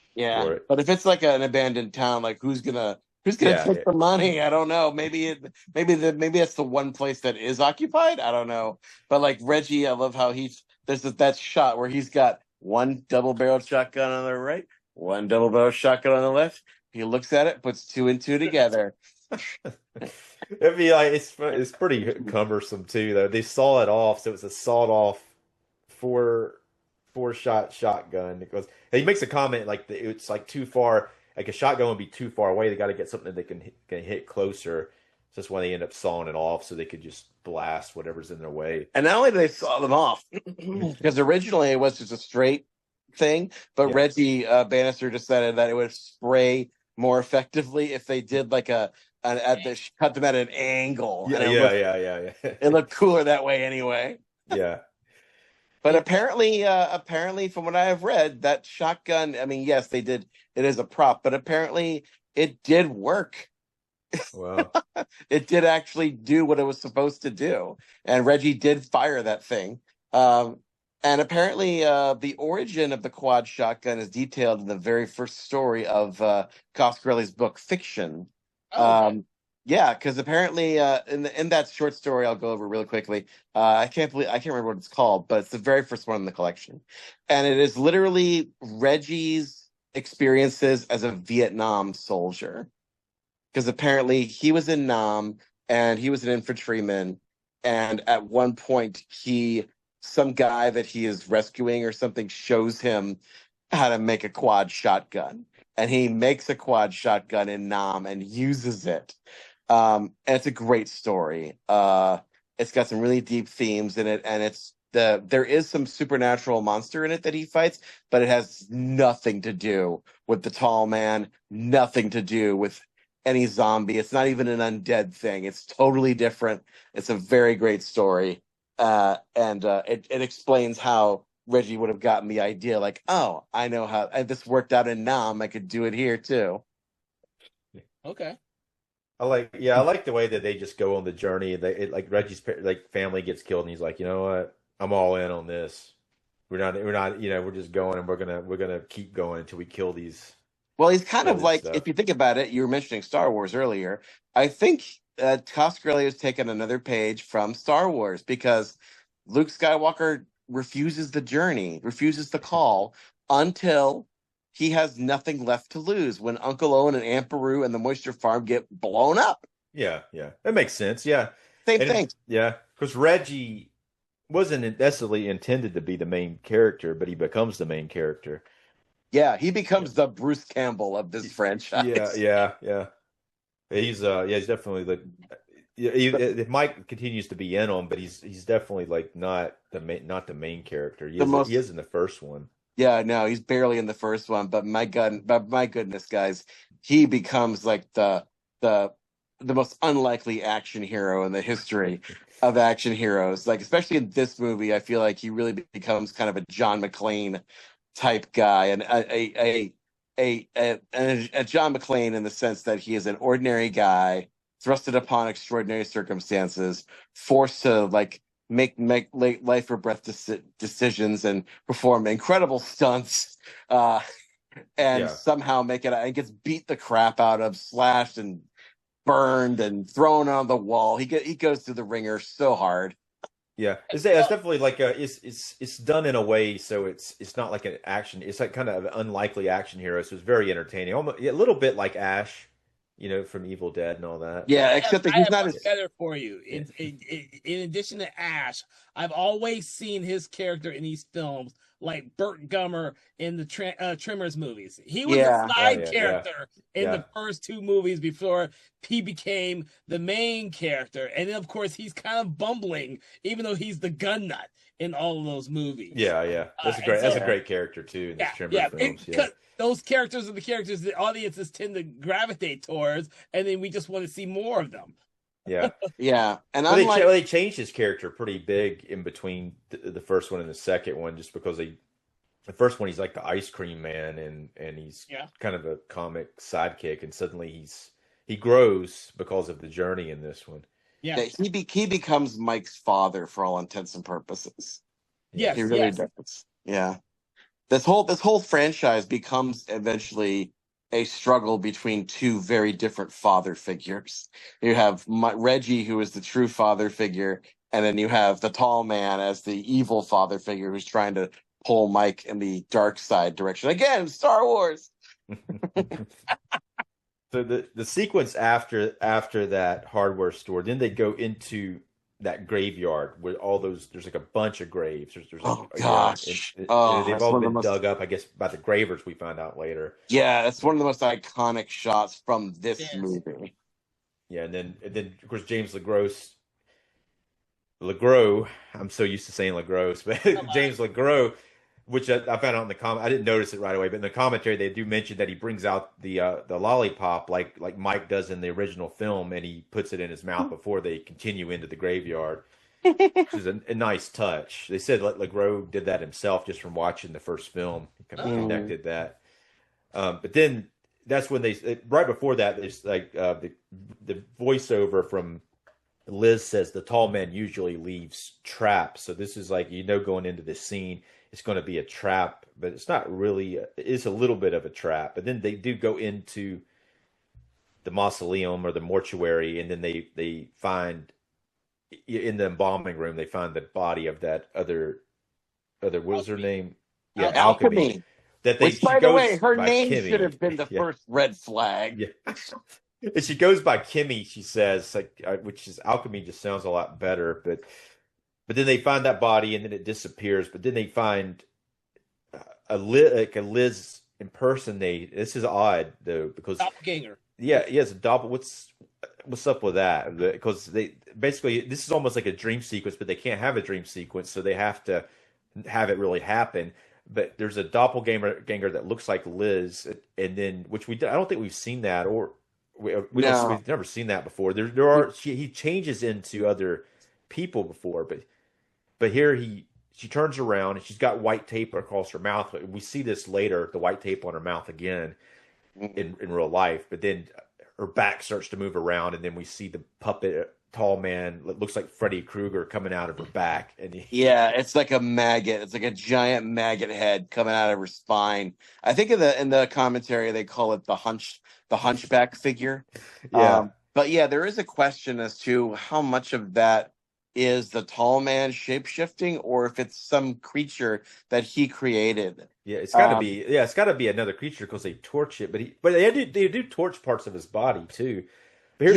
But if it's like an abandoned town, like who's gonna take the money? I don't know. Maybe that's the one place that is occupied. I don't know. But like Reggie, I love how there's that shot where he's got one double-barreled shotgun on the right, one double-barreled shotgun on the left. He looks at it, puts two and two together. It'd be like it's pretty cumbersome too, though. They saw it off, so it's a sawed-off four-shot shotgun. Because he makes a comment like it's like too far. Like a shotgun would be too far away. They got to get something that they can hit closer. So that's why they end up sawing it off, so they could just blast whatever's in their way. And not only do they saw them off, because originally it was just a straight thing, but Reggie Bannister decided that it would spray more effectively if they did like cut them at an angle. Yeah. It looked cooler that way anyway. Yeah. But apparently, from what I have read, that shotgun, yes, they did. It is a prop, but apparently it did work. Wow. It did actually do what it was supposed to do. And Reggie did fire that thing. And apparently the origin of the quad shotgun is detailed in the very first story of Coscarelli's book Fiction. Okay. Yeah, because apparently in that short story, I'll go over really quickly. I can't remember what it's called, but it's the very first one in the collection, and it is literally Reggie's experiences as a Vietnam soldier. Because apparently he was in Nam and he was an infantryman, and at one point some guy that he is rescuing or something shows him how to make a quad shotgun, and he makes a quad shotgun in Nam and uses it. And it's a great story. It's got some really deep themes in it, and there is some supernatural monster in it that he fights, but it has nothing to do with the tall man, nothing to do with any zombie. It's not even an undead thing. It's totally different. It's a very great story. And it explains how Reggie would have gotten the idea, like, oh, I know how this worked out in Nam. I could do it here too. Okay. I like the way that they just go on the journey. Like Reggie's family gets killed, and he's like, you know what? I'm all in on this. We're not, we're just going, and we're gonna keep going until we kill these. Well, he's kind of like, if you think about it, you were mentioning Star Wars earlier. I think Coscarelli has taken another page from Star Wars, because Luke Skywalker refuses the journey, refuses the call until he has nothing left to lose, when Uncle Owen and Aunt Beru and the Moisture Farm get blown up. Yeah. That makes sense. Yeah. Same thing. Yeah. Because Reggie wasn't necessarily intended to be the main character, but he becomes the main character. Yeah, he becomes the Bruce Campbell of this franchise. Yeah. He's definitely like Mike continues to be in him, but he's definitely like not the main character. He is in the first one. Yeah, no, he's barely in the first one, but my goodness, guys, he becomes like the most unlikely action hero in the history of action heroes. Like, especially in this movie, I feel like he really becomes kind of a John McClane type guy, and a John McClane in the sense that he is an ordinary guy thrusted upon extraordinary circumstances, forced to like make life or breath decisions and perform incredible stunts, and somehow make it. And gets beat the crap out of, slashed and burned and thrown on the wall. He goes through the ringer so hard. Yeah, it's definitely like it's done in a way so it's not like an action. It's like kind of an unlikely action hero. So it's very entertaining, almost a little bit like Ash, from Evil Dead and all that. Yeah, except that he's not as better for you. In addition to Ash, I've always seen his character in these films like Burt Gummer in the Tremors movies. He was a side character in the first two movies before he became the main character. And then, of course, he's kind of bumbling, even though he's the gun nut in all of those movies. Yeah. That's a great character, too, in the Tremors films. Those characters are the characters the audiences tend to gravitate towards, and then we just want to see more of them. Yeah. And they changed his character pretty big in between the first one and the second one, just because the first one he's like the ice cream man, and he's kind of a comic sidekick, and suddenly he grows because of the journey in this one. Yeah, he becomes Mike's father for all intents and purposes. Yes, he really does. Yeah, this whole franchise becomes eventually a struggle between two very different father figures. You have Reggie, who is the true father figure, and then you have the tall man as the evil father figure who's trying to pull Mike in the dark side direction. Again, Star Wars. So the sequence after that hardware store, then they go into that graveyard with all those. There's like a bunch of graves. There's gosh, they've all been dug up. I guess by the gravers. We find out later. Yeah, it's one of the most iconic shots from this movie. Yeah, and then of course James LeGros. I'm so used to saying LeGros, but James LeGros, which I found out in the comment. I didn't notice it right away, but in the commentary they do mention that he brings out the lollipop like Mike does in the original film, and he puts it in his mouth before they continue into the graveyard, which is a nice touch. They said LeGros did that himself just from watching the first film. He kind of connected that. But then that's when right before that, there's like the voiceover from Liz says the tall man usually leaves traps. So this is like, going into this scene, it's going to be a trap, but it's not really. It's a little bit of a trap. But then they do go into the mausoleum or the mortuary, and then they find in the embalming room they find the body of that other what was her name? Yeah, Alchemy. Which, by the way, her name Kimmy. Should have been the first red flag. Yeah. And she goes by Kimmy, she says, which is Alchemy just sounds a lot better, but then they find that body and then it disappears. But then they find a Liz impersonate. This is odd though, because doppelganger. Yeah, it's a doppel. What's up with that? Because they basically, this is almost like a dream sequence, but they can't have a dream sequence, so they have to have it really happen. But there's a doppelganger that looks like Liz, and then I don't think we've seen that, or we've never seen that before. He changes into other people before, but here she turns around and she's got white tape across her mouth. We see this later, the white tape on her mouth again in real life. But then her back starts to move around, and then we see the puppet tall man that looks like Freddy Krueger coming out of her back. And it's like a maggot. It's like a giant maggot head coming out of her spine. I think in the commentary they call it the hunchback figure. Yeah. But yeah, there is a question as to how much of that is the tall man shape-shifting, or if it's some creature that he created. Yeah, it's got to be. Yeah, it's got to be another creature because they torch it. But they do torch parts of his body too. But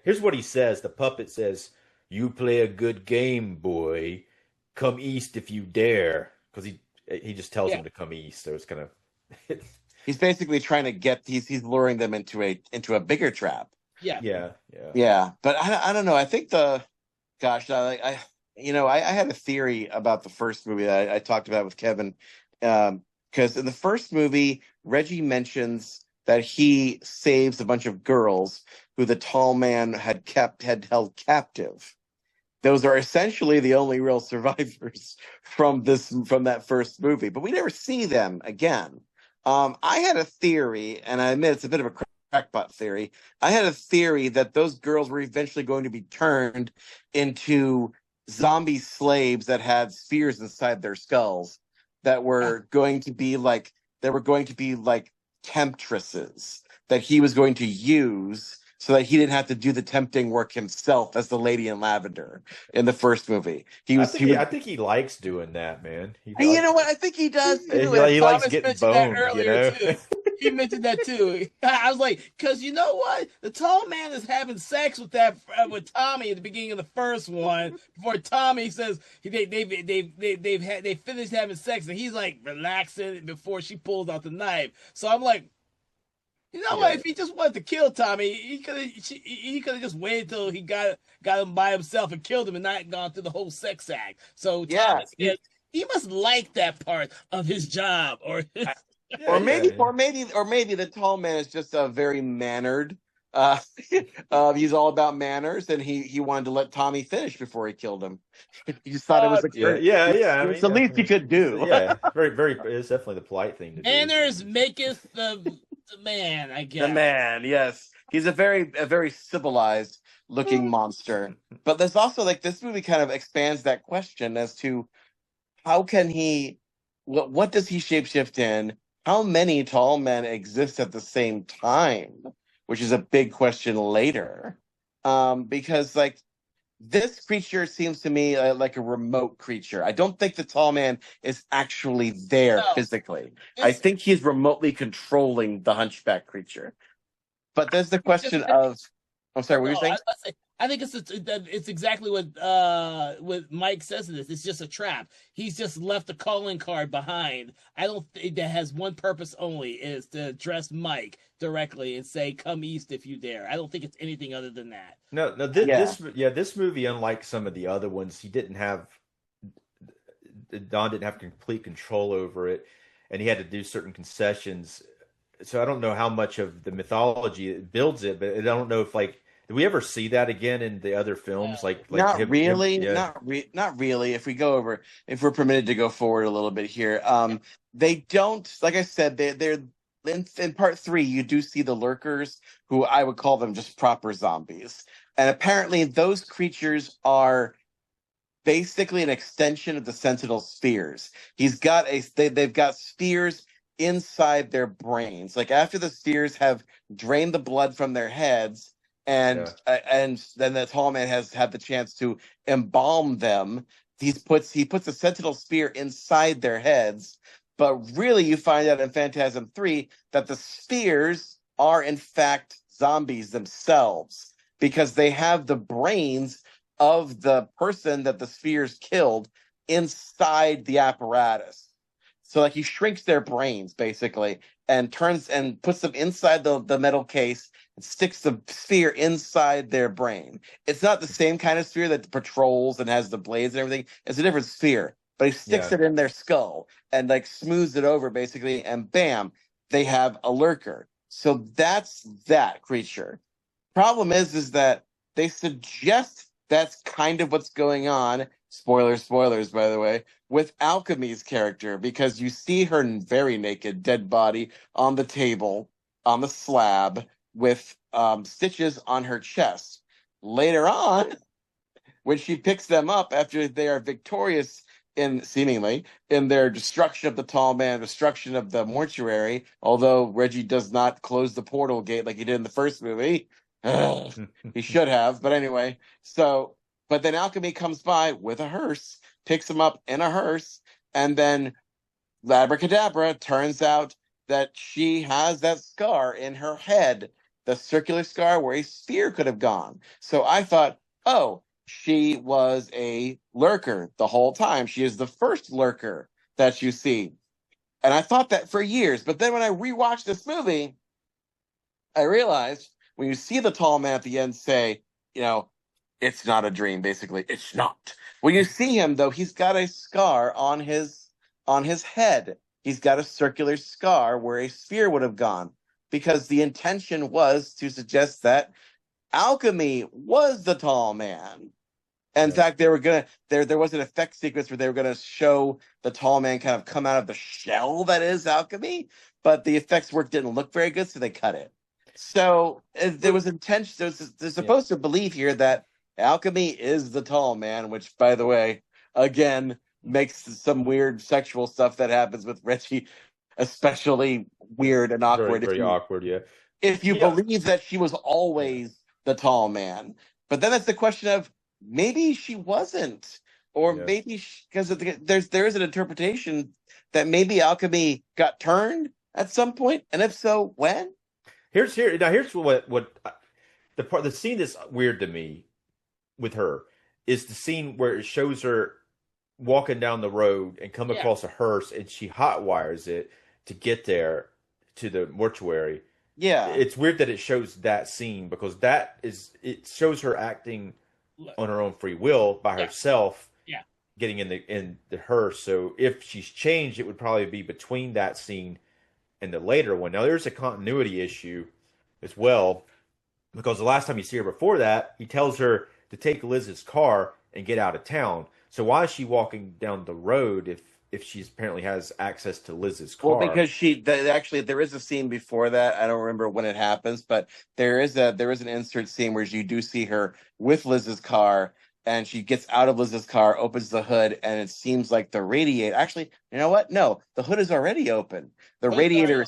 here's what he says. The puppet says, "You play a good game, boy. Come east if you dare." Because he just tells him to come east. So it's kind of He's basically trying to get he's luring them into a bigger trap. Yeah. But I don't know. I think I had a theory about the first movie that I talked about with Kevin, because in the first movie, Reggie mentions that he saves a bunch of girls who the tall man had held captive. Those are essentially the only real survivors from that first movie, but we never see them again. I had a theory, and I admit it's a bit of a crackpot theory. I had a theory that those girls were eventually going to be turned into zombie slaves that had spears inside their skulls that were going to be like temptresses that he was going to use so that he didn't have to do the tempting work himself as the lady in lavender in the first movie. I think he likes doing that, man. You know what? I think he does too. He likes getting boned, you know? Too. He mentioned that too. I was like, because you know what? The tall man is having sex with with Tommy at the beginning of the first one. Before Tommy says they finished having sex, and he's like relaxing before she pulls out the knife. So I'm like, you know what? If he just wanted to kill Tommy, he could have just waited till he got him by himself and killed him, and not gone through the whole sex act. So Thomas, he must like that part of his job, or maybe the tall man is just a very mannered. He's all about manners, and he wanted to let Tommy finish before he killed him. He just thought it was it's the least he could do. Very, very. It's definitely the polite thing to do. Manners maketh the man, I guess. The man, yes, he's a very civilized looking monster. But there's also this movie kind of expands that question as to how can he, what does he shapeshift in? How many tall men exist at the same time? Which is a big question later, because this creature seems to me like a remote creature. I don't think the tall man is actually there physically. I think he's remotely controlling the hunchback creature. But there's the question of, I'm sorry, what were you saying? I think it's exactly what Mike says in this. It's just a trap. He's just left a calling card behind. I don't think that has one purpose only, is to address Mike directly and say, "Come east if you dare." I don't think it's anything other than that. No, this movie, unlike some of the other ones, Don didn't have complete control over it, and he had to do certain concessions. So I don't know how much of the mythology builds it, but I don't know if did we ever see that again in the other films? Not really. If we're permitted to go forward a little bit here, they don't. Like I said, they're in part 3. You do see the lurkers, who I would call them just proper zombies, and apparently those creatures are basically an extension of the Sentinel spheres. They've got spheres inside their brains. After the spheres have drained the blood from their heads. And then the tall man has had the chance to embalm them. He puts a sentinel spear inside their heads, but really you find out in Phantasm 3 that the spheres are in fact zombies themselves, because they have the brains of the person that the spheres killed inside the apparatus. So he shrinks their brains basically and puts them inside the metal case, sticks the sphere inside their brain. It's not the same kind of sphere that patrols and has the blades and everything. It's a different sphere, but he sticks it in their skull and smooths it over basically, and bam, they have a lurker. So that's that creature. Problem is that they suggest that's kind of what's going on. Spoilers, by the way, with Alchemy's character, because you see her very naked, dead body on the table, on the slab, with stitches on her chest. Later on, when she picks them up after they are victorious seemingly in their destruction of the tall man, destruction of the mortuary, although Reggie does not close the portal gate like he did in the first movie. He should have, but anyway. But then Alchemy comes by with a hearse, picks him up in a hearse, and then Abracadabra, turns out that she has that scar in her head, the circular scar where a spear could have gone. So I thought, oh, she was a lurker the whole time. She is the first lurker that you see. And I thought that for years. But then when I rewatched this movie, I realized when you see the tall man at the end say, it's not a dream, basically. It's not. When you see him, though, he's got a scar on his head. He's got a circular scar where a sphere would have gone. Because the intention was to suggest that alchemy was the tall man. In fact, they were gonna there was an effect sequence where they were gonna show the tall man kind of come out of the shell that is alchemy, but the effects work didn't look very good, so they cut it. So there was intention. They're supposed to believe here that alchemy is the tall man, which, by the way, again makes some weird sexual stuff that happens with Reggie especially weird and awkward. Very awkward, yeah. If you believe that she was always the tall man, but then it's the question of maybe she wasn't, or maybe because there is an interpretation that maybe alchemy got turned at some point, and if so, when? Here's what the scene that's weird to me with her is the scene where it shows her walking down the road and come across a hearse, and she hot wires it to get there to the mortuary. Yeah, it's weird that it shows that scene because it shows her acting on her own free will by herself. Yeah, getting in the hearse. So if she's changed, it would probably be between that scene and the later one. Now there's a continuity issue as well because the last time you see her before that, he tells her to take Liz's car and get out of town. So why is she walking down the road if she apparently has access to Liz's car? Well, because actually there is a scene before that. I don't remember when it happens, but there is an insert scene where you do see her with Liz's car, and she gets out of Liz's car, opens the hood, and it seems like the radiator. Actually, you know what? No, the hood is already open. The radiator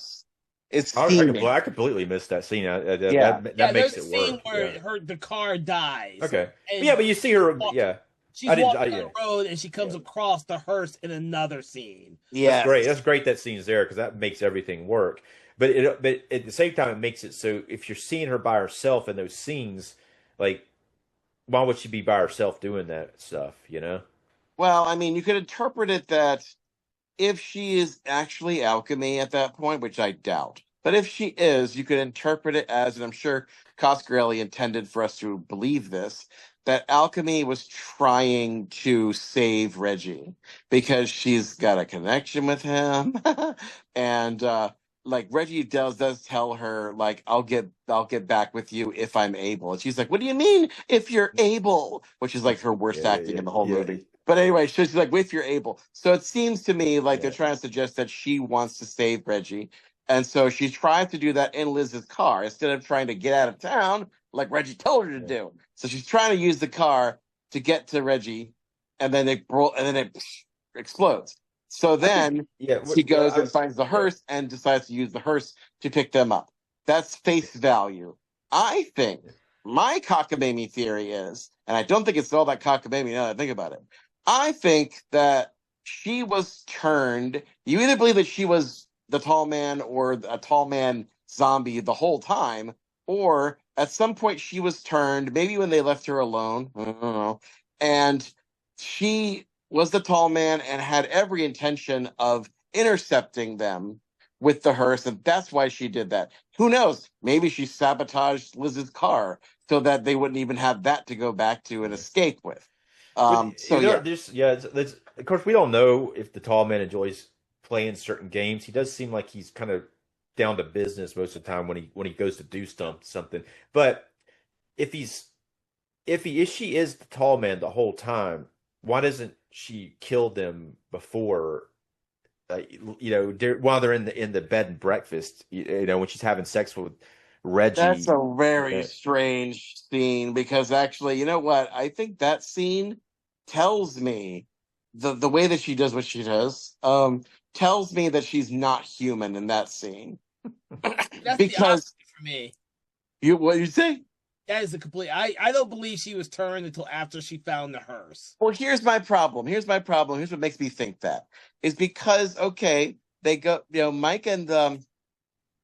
is steaming. I completely missed that scene. That makes it work. There's a scene where the car dies. Okay. But you see her. She's walking down the road and she comes across the hearse in another scene. Yeah, that's great. That scene's there because that makes everything work. But at the same time, it makes it so if you're seeing her by herself in those scenes, like, why would she be by herself doing that stuff? Well, I mean, you could interpret it that if she is actually alchemy at that point, which I doubt, but if she is, you could interpret it as, and I'm sure Coscarelli intended for us to believe this, that alchemy was trying to save Reggie because she's got a connection with him. And like Reggie does tell her, like, I'll get back with you if I'm able. And she's like, what do you mean if you're able? Which is like her worst acting in the whole movie. But anyway, she's like, if you're able. So it seems to me like they're trying to suggest that she wants to save Reggie. And so she tries to do that in Liz's car instead of trying to get out of town like Reggie told her to do. So she's trying to use the car to get to Reggie, and then it explodes. So then she goes and finds the hearse and decides to use the hearse to pick them up. That's face value. I think my cockamamie theory is, and I don't think it's all that cockamamie now that I think about it, I think that she was turned. You either believe that she was the tall man or a tall man zombie the whole time, or at some point she was turned, maybe when they left her alone, I don't know, and she was the tall man and had every intention of intercepting them with the hearse, and that's why she did that. Who knows? Maybe she sabotaged Liz's car so that they wouldn't even have that to go back to and escape with. Of course, we don't know if the tall man enjoys playing certain games. He does seem like he's kind of down to business most of the time when he goes to do something. But if she is the tall man the whole time, why doesn't she kill them before? While they're in the bed and breakfast, when she's having sex with Reggie. That's a very strange scene because actually, you know what? I think that scene tells me the way that she does what she does tells me that she's not human in that scene. That's because for me. What you say? That is a complete. I don't believe she was turned until after she found the hearse. Well, here's my problem. Here's what makes me think that is because they go. Mike and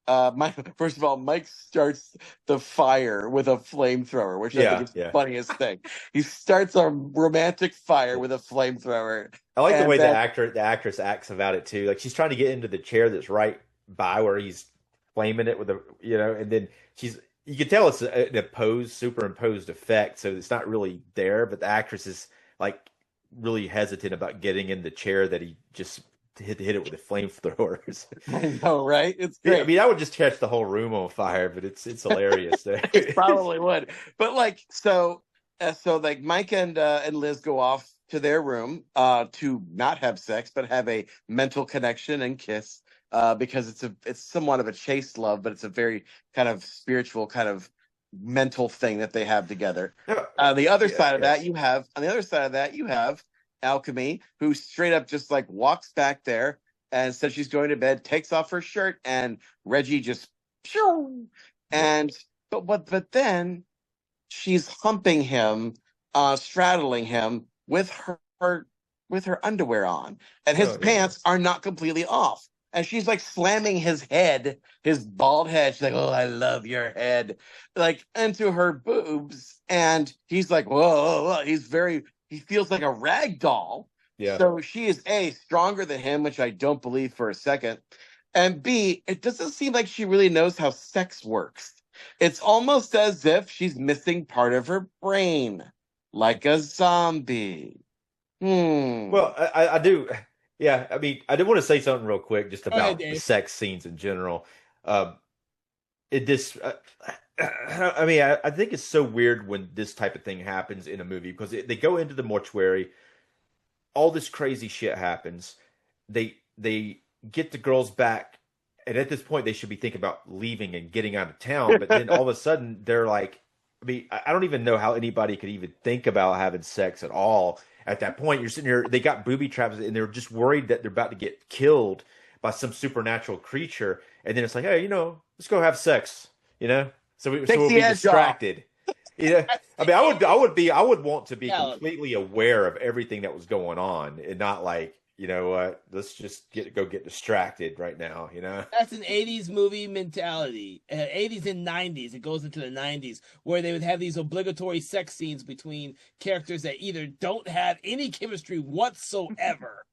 First of all, Mike starts the fire with a flamethrower, which I think is the funniest thing. He starts a romantic fire with a flamethrower. I like the way the actress acts about it too. Like she's trying to get into the chair that's right by where he's flaming it with and then you can tell it's an superimposed effect, so it's not really there. But the actress is like really hesitant about getting in the chair that he just hit it with the flamethrowers. I know, right? It's great. I mean, I would just catch the whole room on fire, but it's hilarious. It probably would. But like so like Mike and Liz go off to their room to not have sex, but have a mental connection and kiss. Because it's somewhat of a chaste love, but it's a very kind of spiritual, kind of mental thing that they have together. On the other side of that, you have Alchemy, who straight up just like walks back there and says she's going to bed, takes off her shirt, and Reggie just but then she's humping him, straddling him with her underwear on, and his pants are not completely off. And she's like slamming his bald head. She's like, "Oh, I love your head," like into her boobs. And he's like, "Whoa!" He feels like a rag doll. Yeah. So she is A, stronger than him, which I don't believe for a second. And B, it doesn't seem like she really knows how sex works. It's almost as if she's missing part of her brain, like a zombie. Well, I do. Yeah, I mean, I did want to say something real quick just about the sex scenes in general. I mean, I think it's so weird when this type of thing happens in a movie because they go into the mortuary, all this crazy shit happens. They get the girls back, and at this point, they should be thinking about leaving and getting out of town. But then all of a sudden, they're like, I mean, I don't even know how anybody could even think about having sex at all. At that point, you're sitting here, they got booby traps, and they're just worried that they're about to get killed by some supernatural creature. And then it's like, hey, let's go have sex, So we'll be distracted. I mean, I would want to be completely aware of everything that was going on and not like, you know what, let's just go get distracted right now, That's an 80s movie mentality. 80s and 90s. It goes into the 90s where they would have these obligatory sex scenes between characters that either don't have any chemistry whatsoever,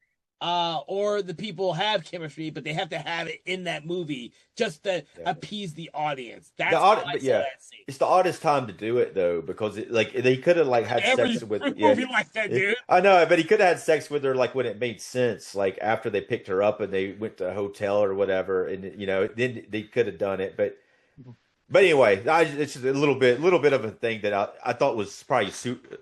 or the people have chemistry, but they have to have it in that movie just to appease the audience. That's it's the oddest time to do it though, because they could have had sex with movie like that, dude. I know, but he could have had sex with her like when it made sense, like after they picked her up and they went to a hotel or whatever, and then they could have done it, but anyway, it's just a little bit of a thing that I thought was probably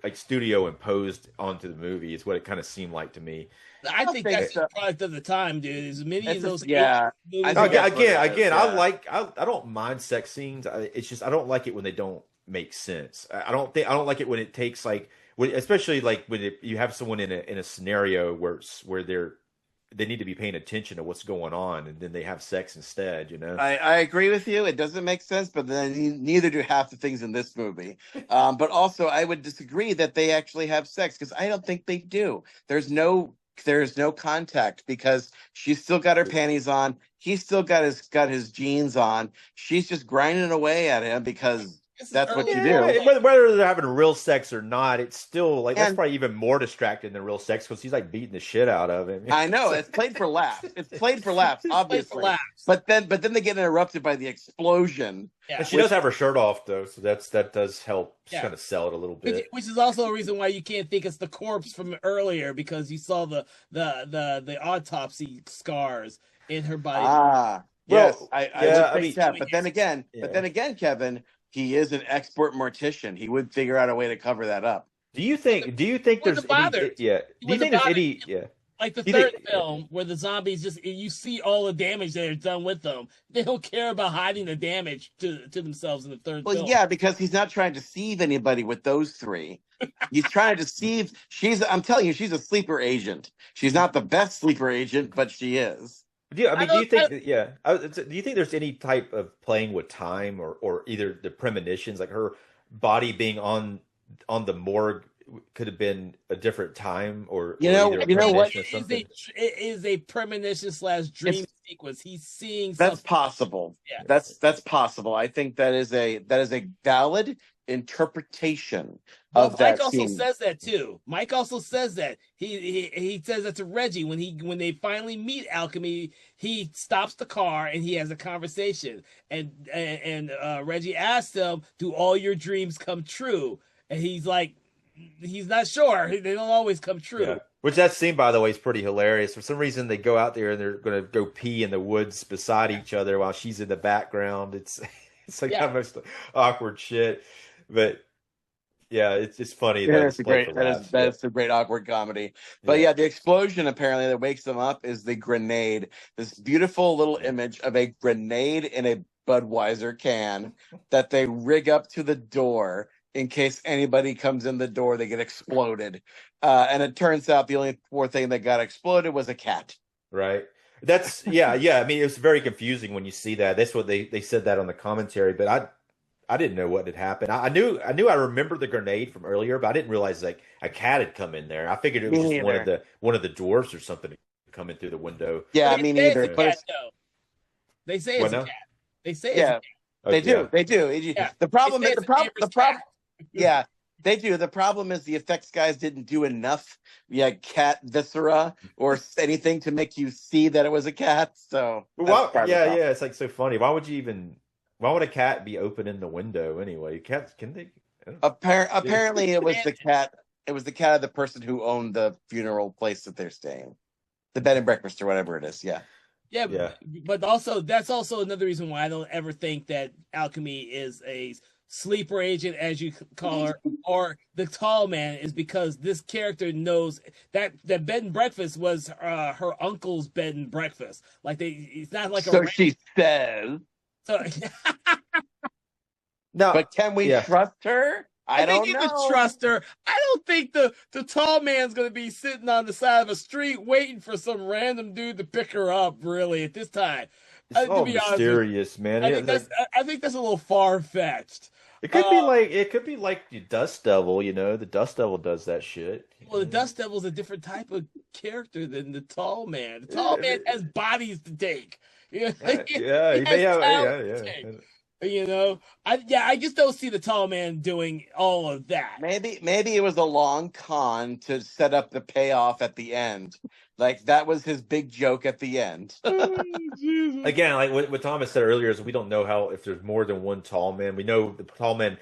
like studio imposed onto the movie. Is what it kind of seemed like to me. I think that's the product of the time, dude. As many of those, again, I don't mind sex scenes. It's just I don't like it when they don't make sense. I don't like it when it takes especially like when you have someone in a scenario where they need to be paying attention to what's going on, and then they have sex instead. I agree with you. It doesn't make sense, but then neither do half the things in this movie. But also, I would disagree that they actually have sex because I don't think they do. There's no contact because she's still got her panties on. He's still got his jeans on. She's just grinding away at him because that's what you do. Whether they're having real sex or not, it's still that's probably even more distracting than real sex because he's like beating the shit out of him. I know it's played for laughs. Obviously. But then they get interrupted by the explosion. Yeah. And she does have her shirt off though, so that does help kind of sell it a little bit. Which is also a reason why you can't think it's the corpse from earlier because you saw the autopsy scars in her body. Yes, I would think that. But then again, Kevin, he is an expert mortician. He would figure out a way to cover that up. Do you think there's any? Yeah. Do you think there's any? Yeah. Like the third film where the zombies you see all the damage that is done with them. They don't care about hiding the damage to themselves in the third film. Well, yeah, because he's not trying to deceive anybody with those three. He's trying to deceive. I'm telling you, she's a sleeper agent. She's not the best sleeper agent, but she is. Do you think there's any type of playing with time or either the premonitions, like her body being on the morgue could have been a different time or you know what it is a premonition / dream sequence. He's seeing That's something. possible. Yeah. That's possible. I think that is a valid interpretation Well, of Mike that also scene. says that too. Mike also says that he says that to Reggie when they finally meet Alchemy. He stops the car and he has a conversation. And Reggie asks him, "Do all your dreams come true?" And he's like, he's not sure. They don't always come true. Yeah. Which that scene, by the way, is pretty hilarious. For some reason, they go out there and they're going to go pee in the woods beside each other while she's in the background. It's like the most awkward shit. But yeah, it's just funny. Yeah, that's a great awkward comedy. But yeah, the explosion apparently that wakes them up is the grenade. This beautiful little image of a grenade in a Budweiser can that they rig up to the door in case anybody comes in the door, they get exploded. And it turns out the only poor thing that got exploded was a cat. Right. That's yeah. I mean, it was very confusing when you see that. That's what they said that on the commentary, but I didn't know what had happened. I knew I remembered the grenade from earlier, but I didn't realize like a cat had come in there. I figured it was just one of the dwarves or something coming through the window. Yeah, me neither. They say it's a cat. They say it's a cat. They do. They do. Yeah. The problem is the problem. Yeah, they do. The problem is the effects guys didn't do enough. Cat viscera or anything to make you see that it was a cat. So it's like so funny. Why would a cat be opening the window anyway? Cats can they? Apparently, it was the cat. It was the cat of the person who owned the funeral place that they're staying, the bed and breakfast or whatever it is. Yeah. Yeah. But also that's also another reason why I don't ever think that Alchemy is a sleeper agent, as you call her, or the tall man, is because this character knows that bed and breakfast was her uncle's bed and breakfast. Like it's not like so she says. So no, but can we trust her? I don't think know. You can trust her. I don't think the tall man's going to be sitting on the side of a street waiting for some random dude to pick her up. Really, at this time, it's all mysterious, man. I think that's a little far fetched. It could be like the Dust Devil, the Dust Devil does that shit. Well, the Dust Devil's a different type of character than the tall man. The tall man has bodies to take. He may have. I just don't see the tall man doing all of that. Maybe it was a long con to set up the payoff at the end. Like that was his big joke at the end. Again, like what Thomas said earlier, is we don't know if there's more than one tall man. We know the tall man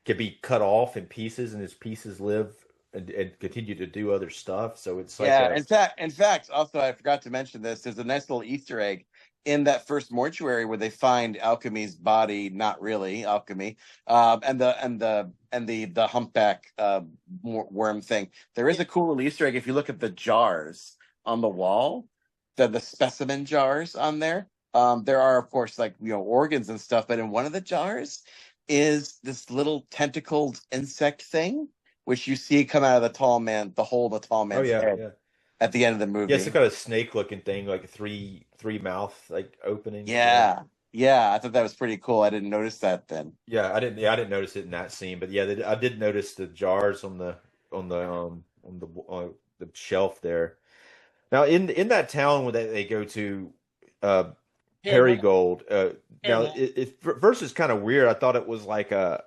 can be cut off in pieces, and his pieces live and continue to do other stuff. So it's like in fact, also I forgot to mention this. There's a nice little Easter egg in that first mortuary where they find Alchemy's body, not really Alchemy, and the humpback worm thing. There is a cool little Easter egg if you look at the jars on the wall, the specimen jars on there. There are of course organs and stuff, but in one of the jars is this little tentacled insect thing, which you see come out of the tall man, the hole of the tall man's head. At the end of the movie. Yeah, it's kind of a snake-looking thing, like a three mouth opening. Yeah, I thought that was pretty cool. I didn't notice that then. Yeah, I didn't notice it in that scene, but yeah, I did notice the jars on the shelf there. Now, in that town where they go to, Perigold. Now, first it's kind of weird. I thought it was like a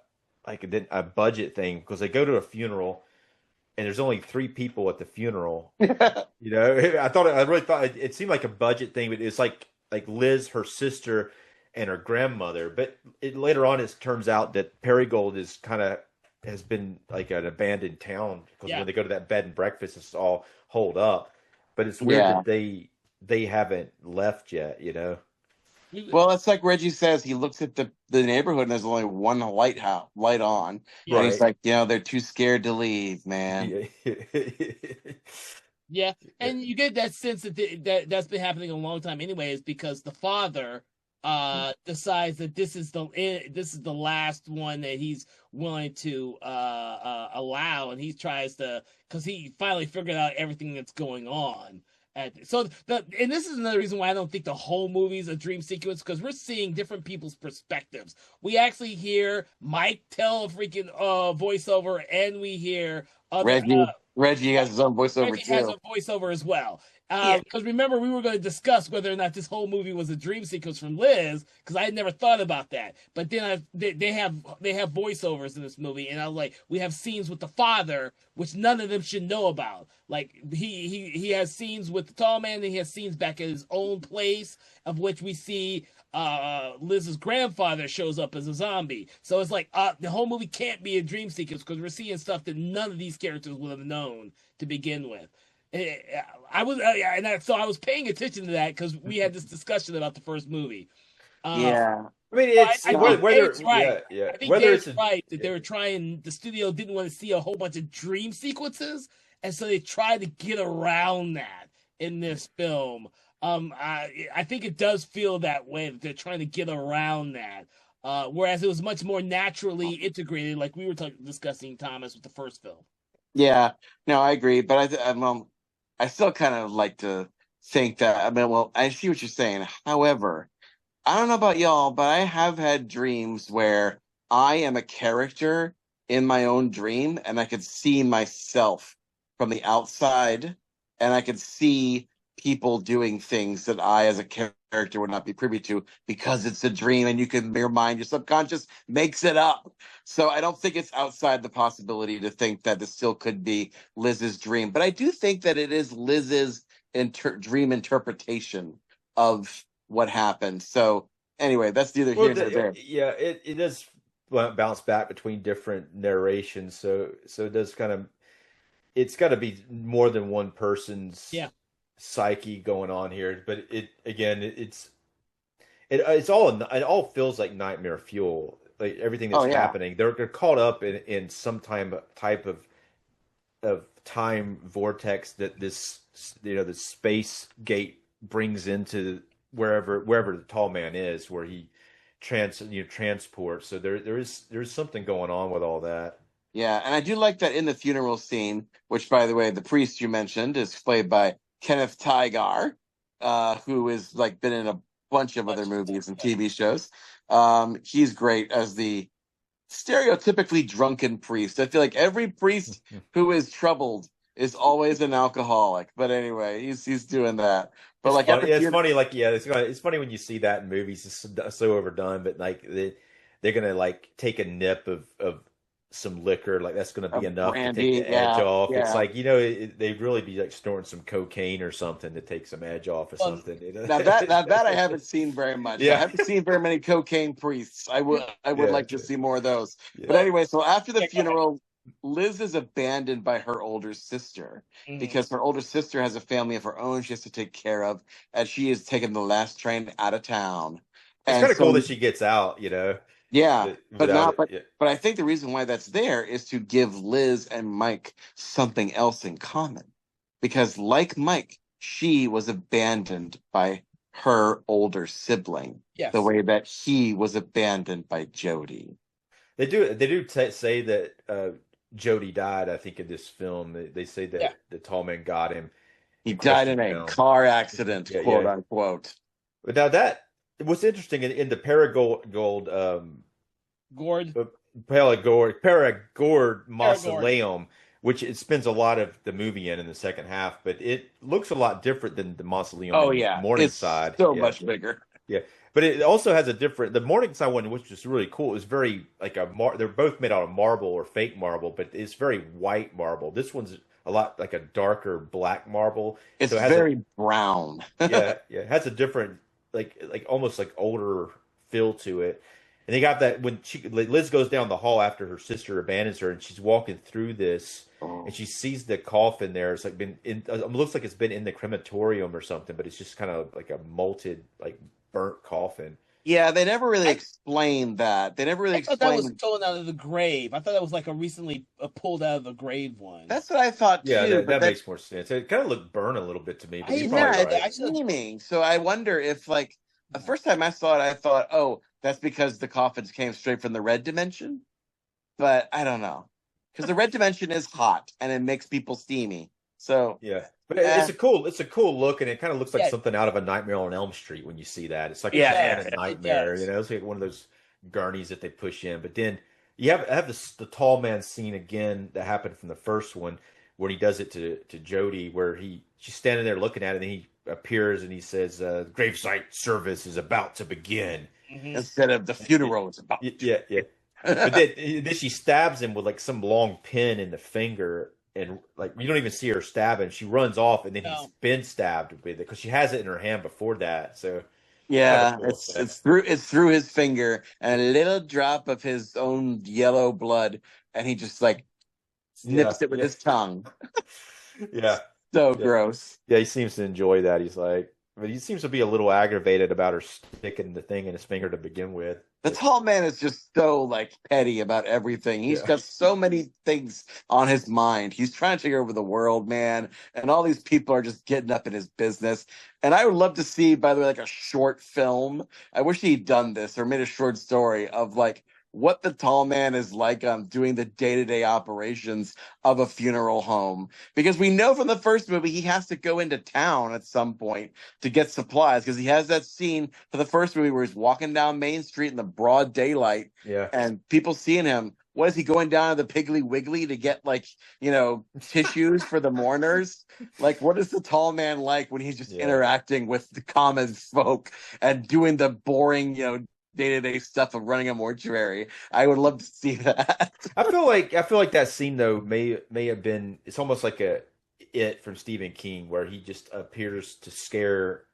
budget thing because they go to a funeral. And there's only 3 people at the funeral. I really thought it seemed like a budget thing, but it's like Liz, her sister, and her grandmother. But later on, it turns out that Perigold has been like an abandoned town because when they go to that bed and breakfast, it's all holed up. But it's weird that they haven't left yet. Well, it's like Reggie says. He looks at the neighborhood and there's only one light on. And he's like, they're too scared to leave, man. Yeah, and you get that sense that's been happening a long time, anyways, because the father decides that this is the last one that he's willing to allow, and he tries to, because he finally figured out everything that's going on. And this is another reason why I don't think the whole movie is a dream sequence, because we're seeing different people's perspectives. We actually hear Mike tell a freaking voiceover, and we hear Reggie has his own voiceover too. Has a voiceover as well. Because remember, we were going to discuss whether or not this whole movie was a dream sequence from Liz, because I had never thought about that. But then they have voiceovers in this movie, and I was like, we have scenes with the father, which none of them should know about. Like he has scenes with the tall man, and he has scenes back at his own place, of which we see Liz's grandfather shows up as a zombie. So it's like the whole movie can't be a dream sequence because we're seeing stuff that none of these characters would have known to begin with. I was paying attention to that because we had this discussion about the first movie. Yeah, I mean, it's I whether Dave's right. yeah. I think Whether Dave's it's right that they were trying. The studio didn't want to see a whole bunch of dream sequences, and so they tried to get around that in this film. I think it does feel that way that they're trying to get around that. Whereas it was much more naturally integrated, like we were discussing, Thomas, with the first film. Yeah, no, I agree, but I still kind of like to think that. I mean, well, I see what you're saying. However, I don't know about y'all, but I have had dreams where I am a character in my own dream, and I could see myself from the outside, and I could see people doing things that I, as a character, would not be privy to because it's a dream, and your mind, your subconscious makes it up. So I don't think it's outside the possibility to think that this still could be Liz's dream, but I do think that it is Liz's dream interpretation of what happened. So anyway, that's neither here nor there. Yeah, it does bounce back between different narrations, so it does kind of. It's got to be more than one person's psyche going on here, but it all feels like nightmare fuel. Like everything that's happening, they're caught up in some type of time vortex that this the space gate brings into wherever the tall man is, where he transports. So there's something going on with all that. Yeah, and I do like that in the funeral scene, which, by the way, the priest you mentioned is played by Kenneth Tygar, who is like been in a bunch of other movies and TV shows. He's great as the stereotypically drunken priest. I feel like every priest who is troubled is always an alcoholic. But anyway, he's doing that. But it's funny. It's funny. Like, it's funny when you see that in movies. It's so overdone, but like they're gonna like take a nip of some liquor, like that's going to be enough brandy, to take the edge off. It's like, they'd really be like snorting some cocaine or something to take some edge off or something. Now that I haven't seen very much. I haven't seen very many cocaine priests. I would like to see more of those. But anyway, so after the funeral, Liz is abandoned by her older sister because her older sister has a family of her own she has to take care of, and she is taking the last train out of town. It's kind of cool that she gets out, Yeah, but I think the reason why that's there is to give Liz and Mike something else in common, because like Mike, she was abandoned by her older sibling, the way that he was abandoned by Jody. They do say that Jody died. I think in this film, they say that the tall man got him. He died in a car accident, quote unquote. But now what's interesting in the Paragord mausoleum, which it spends a lot of the movie in the second half, but it looks a lot different than the mausoleum Morningside. It's so much bigger. Yeah, but it also has the Morningside one, which is really cool. Is very like they're both made out of marble or fake marble, but it's very white marble. This one's a lot like a darker black marble. It's very brown. It has a different like almost like older feel to it. And they got that when Liz goes down the hall after her sister abandons her, and she's walking through this, and she sees the coffin there. It's like it looks like it's been in the crematorium or something, but it's just kind of like a molted, like burnt coffin. Yeah, they never really explained that. They never really explained that was stolen out of the grave. I thought that was like a recently pulled out of the grave one. That's what I thought too. Yeah, that makes more sense. It kind of looked burnt a little bit to me. But it's so I wonder if like the first time I saw it, I thought, oh, that's because the coffins came straight from the red dimension. But I don't know, because the red dimension is hot and it makes people steamy. So yeah. But it's a cool look, and it kind of looks like something out of A Nightmare on Elm Street when you see that. It's like a nightmare, it's like one of those gurneys that they push in. But then you have the tall man scene again that happened from the first one, when he does it to Jody, where she's standing there looking at it, and he appears and he says, "Gravesite service is about to begin." Instead of the funeral is about. Yeah, yeah. But then she stabs him with like some long pin in the finger, and like you don't even see her stab him. She runs off, and then he's been stabbed with it because she has it in her hand before that. So yeah, it's through his finger, and a little drop of his own yellow blood, and he just like nips it with his tongue. Yeah. So gross. Yeah, he seems to enjoy that. But he seems to be a little aggravated about her sticking the thing in his finger to begin with. The tall man is just so like petty about everything. He's got so many things on his mind. He's trying to take over the world, man, and all these people are just getting up in his business. And I would love to see, by the way, like a short film. I wish he'd done this or made a short story of like what the tall man is like on doing the day-to-day operations of a funeral home. Because we know from the first movie he has to go into town at some point to get supplies, because he has that scene for the first movie where he's walking down Main Street in the broad daylight, and people seeing him. What is he going down to the Piggly Wiggly to get, like, tissues for the mourners? Like, what is the tall man like when he's just interacting with the common folk and doing the boring, day-to-day stuff of running a mortuary? I would love to see that. I feel like that scene though may have been, it's almost like It from Stephen King, where he just appears to scare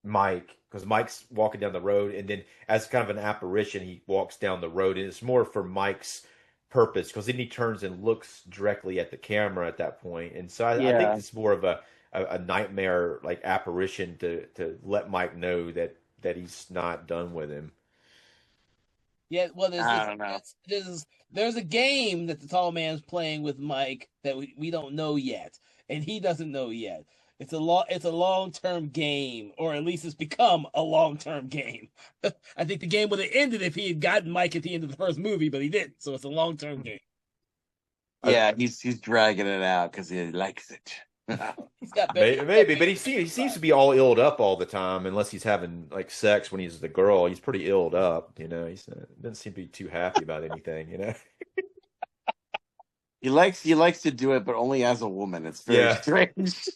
Mike because Mike's walking down the road, and then as kind of an apparition he walks down the road, and it's more for Mike's purpose because then he turns and looks directly at the camera at that point. And so I think it's more of a nightmare like apparition to let Mike know that he's not done with him. Yeah, well, I don't know. There's a game that the tall man's playing with Mike that we don't know yet, and he doesn't know yet. It's a long-term game, or at least it's become a long-term game. I think the game would have ended if he had gotten Mike at the end of the first movie, but he didn't. So it's a long-term game. Yeah, he's dragging it out because he likes it. He's got maybe, but he seems to be all illed up all the time, unless he's having like sex when he's the girl. He's pretty illed up, He doesn't seem to be too happy about anything, He likes to do it, but only as a woman. It's very strange.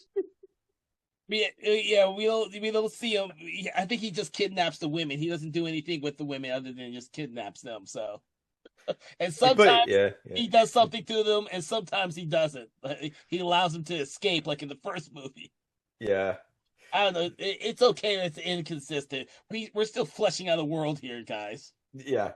Yeah, we don't see him. I think he just kidnaps the women. He doesn't do anything with the women other than just kidnaps them. So, and sometimes he does something to them, and sometimes he doesn't. He allows them to escape, like in the first movie. Yeah, I don't know. It's okay. It's inconsistent. We're still fleshing out a world here, guys. Yeah.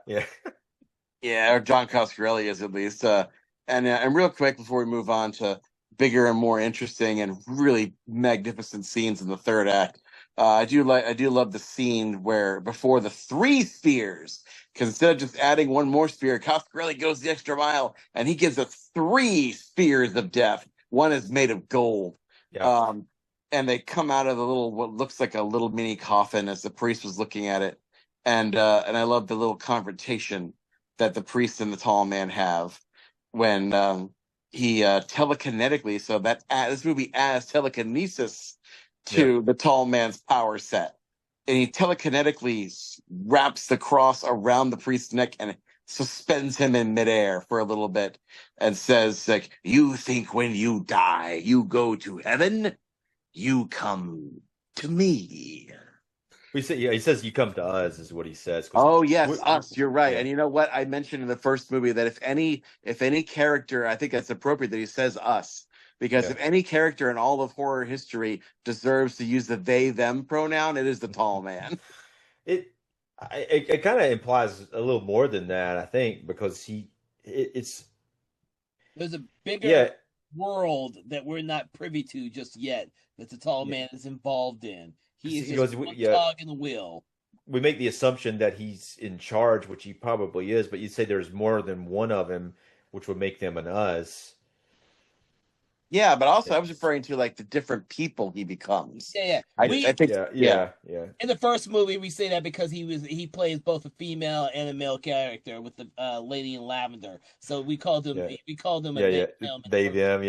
Yeah, or John Coscarelli is at least. And real quick before we move on to bigger and more interesting and really magnificent scenes in the third act, I do love the scene where before the 3 spheres, because instead of just adding one more sphere, Coscarelli goes the extra mile and he gives us 3 spheres of death. One is made of gold. Yeah. And they come out of what looks like a little mini coffin as the priest was looking at it. And I love the little confrontation that the priest and the tall man have when he telekinetically, so that this movie adds telekinesis to the tall man's power set, and he telekinetically wraps the cross around the priest's neck and suspends him in midair for a little bit and says, like, "You think when you die you go to heaven? You come to me." He says you come to us is what he says. Oh yes, us. You're right. Yeah. And you know what? I mentioned in the first movie that if any character, I think it's appropriate that he says us, because if any character in all of horror history deserves to use the they them pronoun, it is the tall man. It kind of implies a little more than that, I think, because there's a bigger world that we're not privy to just yet that the tall man is involved in. He is just one cog in the wheel. We make the assumption that he's in charge, which he probably is, but you'd say there's more than one of him, which would make them an us. Yeah, but also I was referring to like the different people he becomes. Yeah. I think yeah. In the first movie, we say that because he plays both a female and a male character with the lady in lavender. So we called him a they them.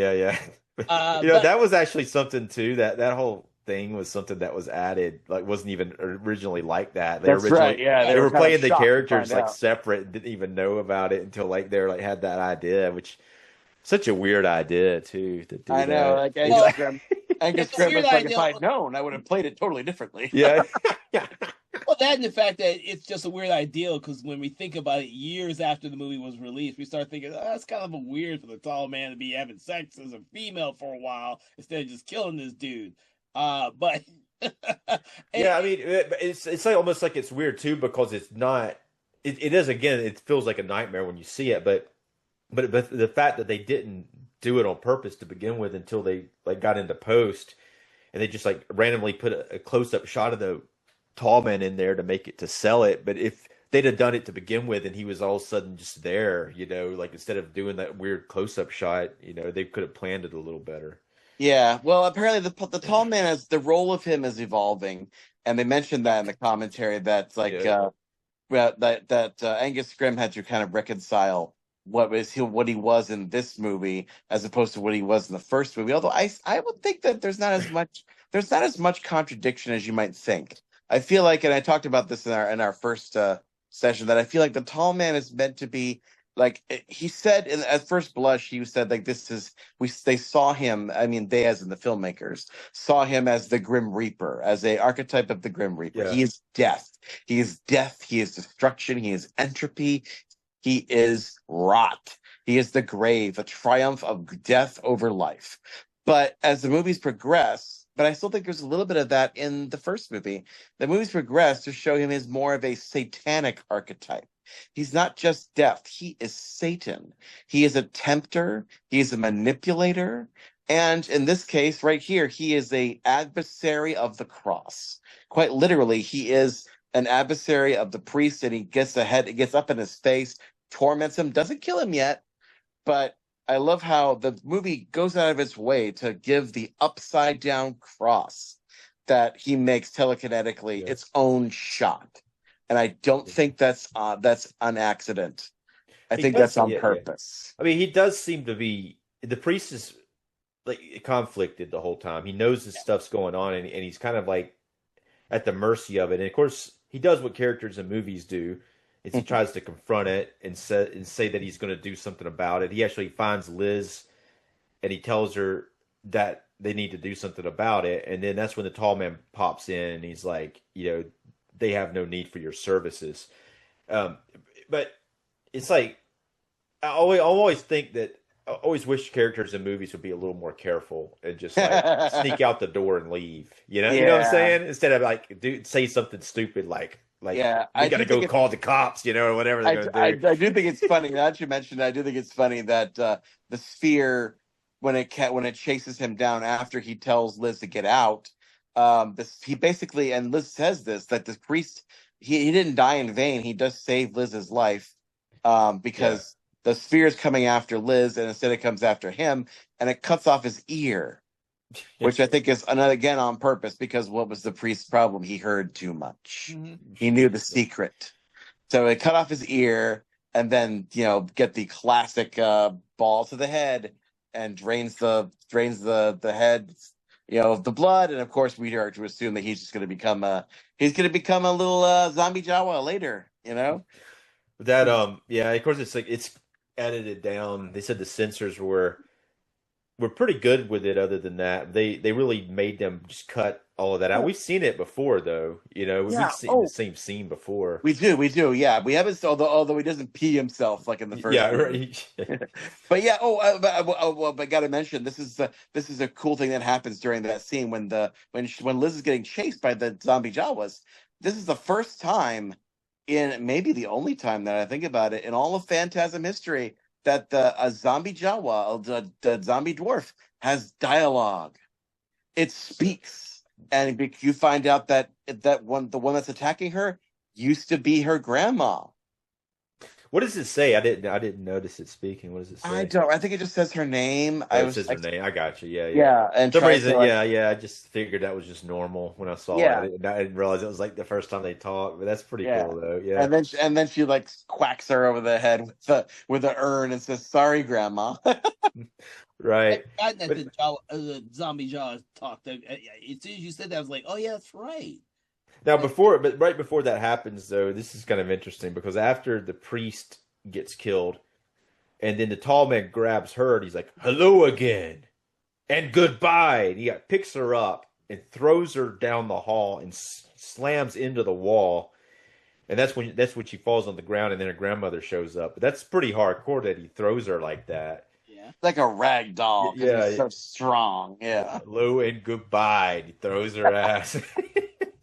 That was actually something too. That whole thing was something that was added, like wasn't even originally like that. They were playing the characters like separate and didn't even know about it until like they're like had that idea, which Such a weird idea too to do I know, that. like Well, Angus it's a Scrimm weird was like, if idea. I'd known, I would have played it totally differently. Yeah. Yeah. Well, that and the fact that it's just a weird idea, because when we think about it years after the movie was released, we start thinking, oh, that's kind of a weird for the tall man to be having sex as a female for a while instead of just killing this dude. But Yeah, I mean, it's like almost like it's weird too because it's not. It is again. It feels like a nightmare when you see it, but the fact that they didn't do it on purpose to begin with until they like got into post, and they just like randomly put a close up shot of the tall man in there to make it to sell it. But if they'd have done it to begin with and he was all of a sudden just there, like instead of doing that weird close up shot, they could have planned it a little better. Yeah, well, apparently the tall man is the role of him is evolving, and they mentioned that in the commentary that's like Yeah. Angus Scrimm had to kind of reconcile what he was in this movie as opposed to what he was in the first movie. Although I would think that there's not as much contradiction as you might think. I feel like, and I talked about this in our first session, that I feel like the tall man is meant to be like he said at first blush. He said like they saw him. I mean, they as in the filmmakers saw him as the Grim Reaper, as a archetype of the Grim Reaper. Yeah. He is death. He is death. He is destruction. He is entropy. He is rot. He is the grave, a triumph of death over life. But as the movies progress, but I still think there's a little bit of that in the first movie. The movies progress to show him as more of a satanic archetype. He's not just death, he is Satan. He is a tempter, he is a manipulator, and in this case, right here, he is a adversary of the cross. Quite literally, he is an adversary of the priest, and he gets up in his face, torments him, doesn't kill him yet, but I love how the movie goes out of its way to give the upside down cross that he makes telekinetically its own shot. And I don't think that's an accident. I think that's on purpose. I mean, he does seem to be the priest is like conflicted the whole time. He knows this stuff's going on, and he's kind of like at the mercy of it. And of course, he does what characters in movies do. Is he tries to confront it and say that he's going to do something about it. He actually finds Liz, and he tells her that they need to do something about it. And then that's when the tall man pops in, and he's like, they have no need for your services. But it's like I always think that I always wish characters in movies would be a little more careful and just like sneak out the door and leave. You know what I'm saying? Instead of like say something stupid like we got to go call the cops, or whatever they're going to do. I do think it's funny. Now that you mentioned it, I do think it's funny that the sphere when it chases him down after he tells Liz to get out. He basically, and Liz says this, that the priest he didn't die in vain. He does save Liz's life because the sphere is coming after Liz, and instead it comes after him, and it cuts off his ear, which I think is again on purpose, because what was the priest's problem? He heard too much. Mm-hmm. He knew the secret, so it cut off his ear, and then get the classic ball to the head and drains the head. Of the blood, and of course we are to assume that he's going to become a little zombie Jawa later. That of course it's like it's edited down. They said the censors were pretty good with it. Other than that, they really made them just cut all of that out. We've seen it before, though. We've seen the same scene before. We do. Yeah, we haven't. Although he doesn't pee himself like in the first. Yeah, right. But yeah. But I got to mention this is a cool thing that happens during that scene when Liz is getting chased by the zombie Jawas. This is the first time, in maybe the only time that I think about it in all of Phantasm history, that a zombie Jawa, the zombie dwarf, has dialogue. It speaks, and you find out that the one that's attacking her used to be her grandma. What does it say? I didn't notice it speaking. What does it say? I think it just says her name. It says her name. I got you. Yeah. Yeah, and some reason, I just figured that was just normal when I saw it. I didn't realize it was like the first time they talked. But that's pretty cool, though. Yeah. And then she like quacks her over the head with the urn and says, "Sorry, Grandma." Right. I that the zombie jaws talked. As soon as you said that, I was like, "Oh yeah, that's right." Now, right before that happens, though, this is kind of interesting because after the priest gets killed, And then the tall man grabs her and he's like, "Hello again and goodbye." And he picks her up and throws her down the hall and slams into the wall. And that's when she falls on the ground, and then her grandmother shows up. But that's pretty hardcore that he throws her like that. Yeah, like a rag doll because Yeah, he's so strong. Yeah, hello and goodbye. And he throws her ass.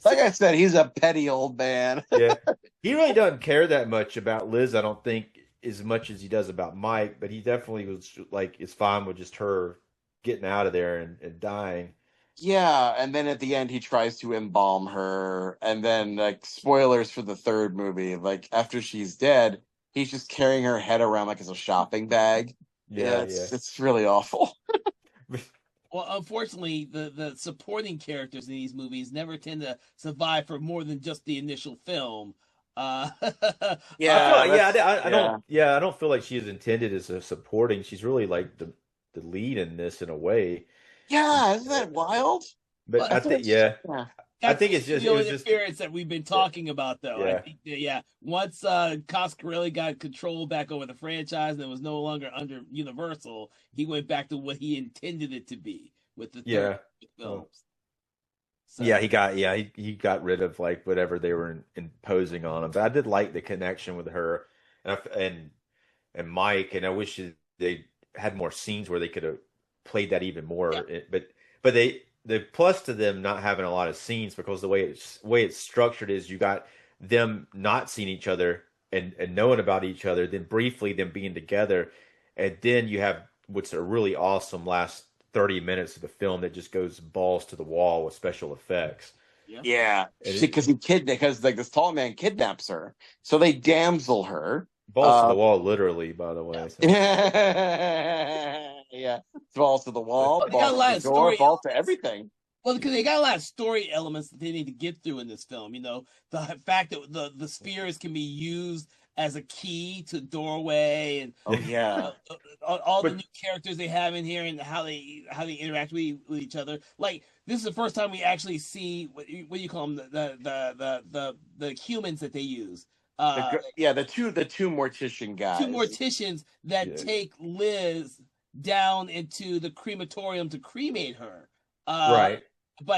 Like I said, he's a petty old man. Yeah, he really doesn't care that much about Liz. I don't think as much as he does about Mike. But he definitely was like is fine with just her getting out of there and dying. Yeah, and then at the end he tries to embalm her, and then like spoilers for the third movie, like after she's dead, he's just carrying her head around like it's a shopping bag. Yeah, it's really awful. Well, unfortunately, the supporting characters in these movies never tend to survive for more than just the initial film. I don't feel like she is intended as a supporting. She's really like the lead in this in a way. Yeah, isn't that wild? But I think, I think it's just the interference that we've been talking about, though. Yeah. I think that, once Coscarelli got control back over the franchise and it was no longer under Universal, he went back to what he intended it to be with the third films. So. Yeah, he got rid of like whatever they were imposing on him. But I did like the connection with her and Mike, and I wish they had more scenes where they could have played that even more. Yeah. But the plus to them not having a lot of scenes, because the way it's structured is you got them not seeing each other and knowing about each other, then briefly them being together, and then you have what's a really awesome last 30 minutes of the film that just goes balls to the wall with special effects. Yeah, because like this tall man kidnaps her, so they damsel her. Balls to the wall, literally, by the way. So. Yeah, balls to the wall, balls to the door, balls to everything. Well, because they got a lot of story elements that they need to get through in this film. You know, the fact that the spheres can be used as a key to doorway, and all the new characters they have in here and how they interact with each other. Like, this is the first time we actually see what do you call them, the humans that they use. The two mortician guys. Two morticians that take Liz down into the crematorium to cremate her. Right.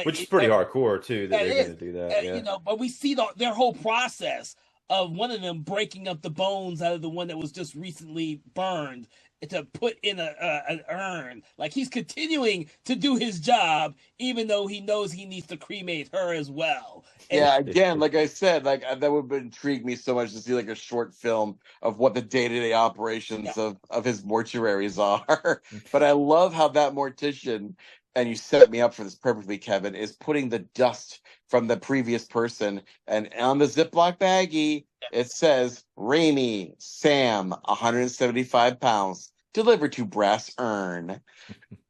Which is pretty hardcore too, that they're going to do that. You know, but we see their whole process of one of them breaking up the bones out of the one that was just recently burned to put in an urn. Like, he's continuing to do his job, even though he knows he needs to cremate her as well. And again, like I said, like that would intrigue me so much to see like a short film of what the day-to-day operations of his mortuaries are. But I love how that mortician, and you set me up for this perfectly, Kevin, is putting the dust from the previous person, and on the Ziploc baggie, it says, Raimi, Sam, 175 pounds, delivered to brass urn.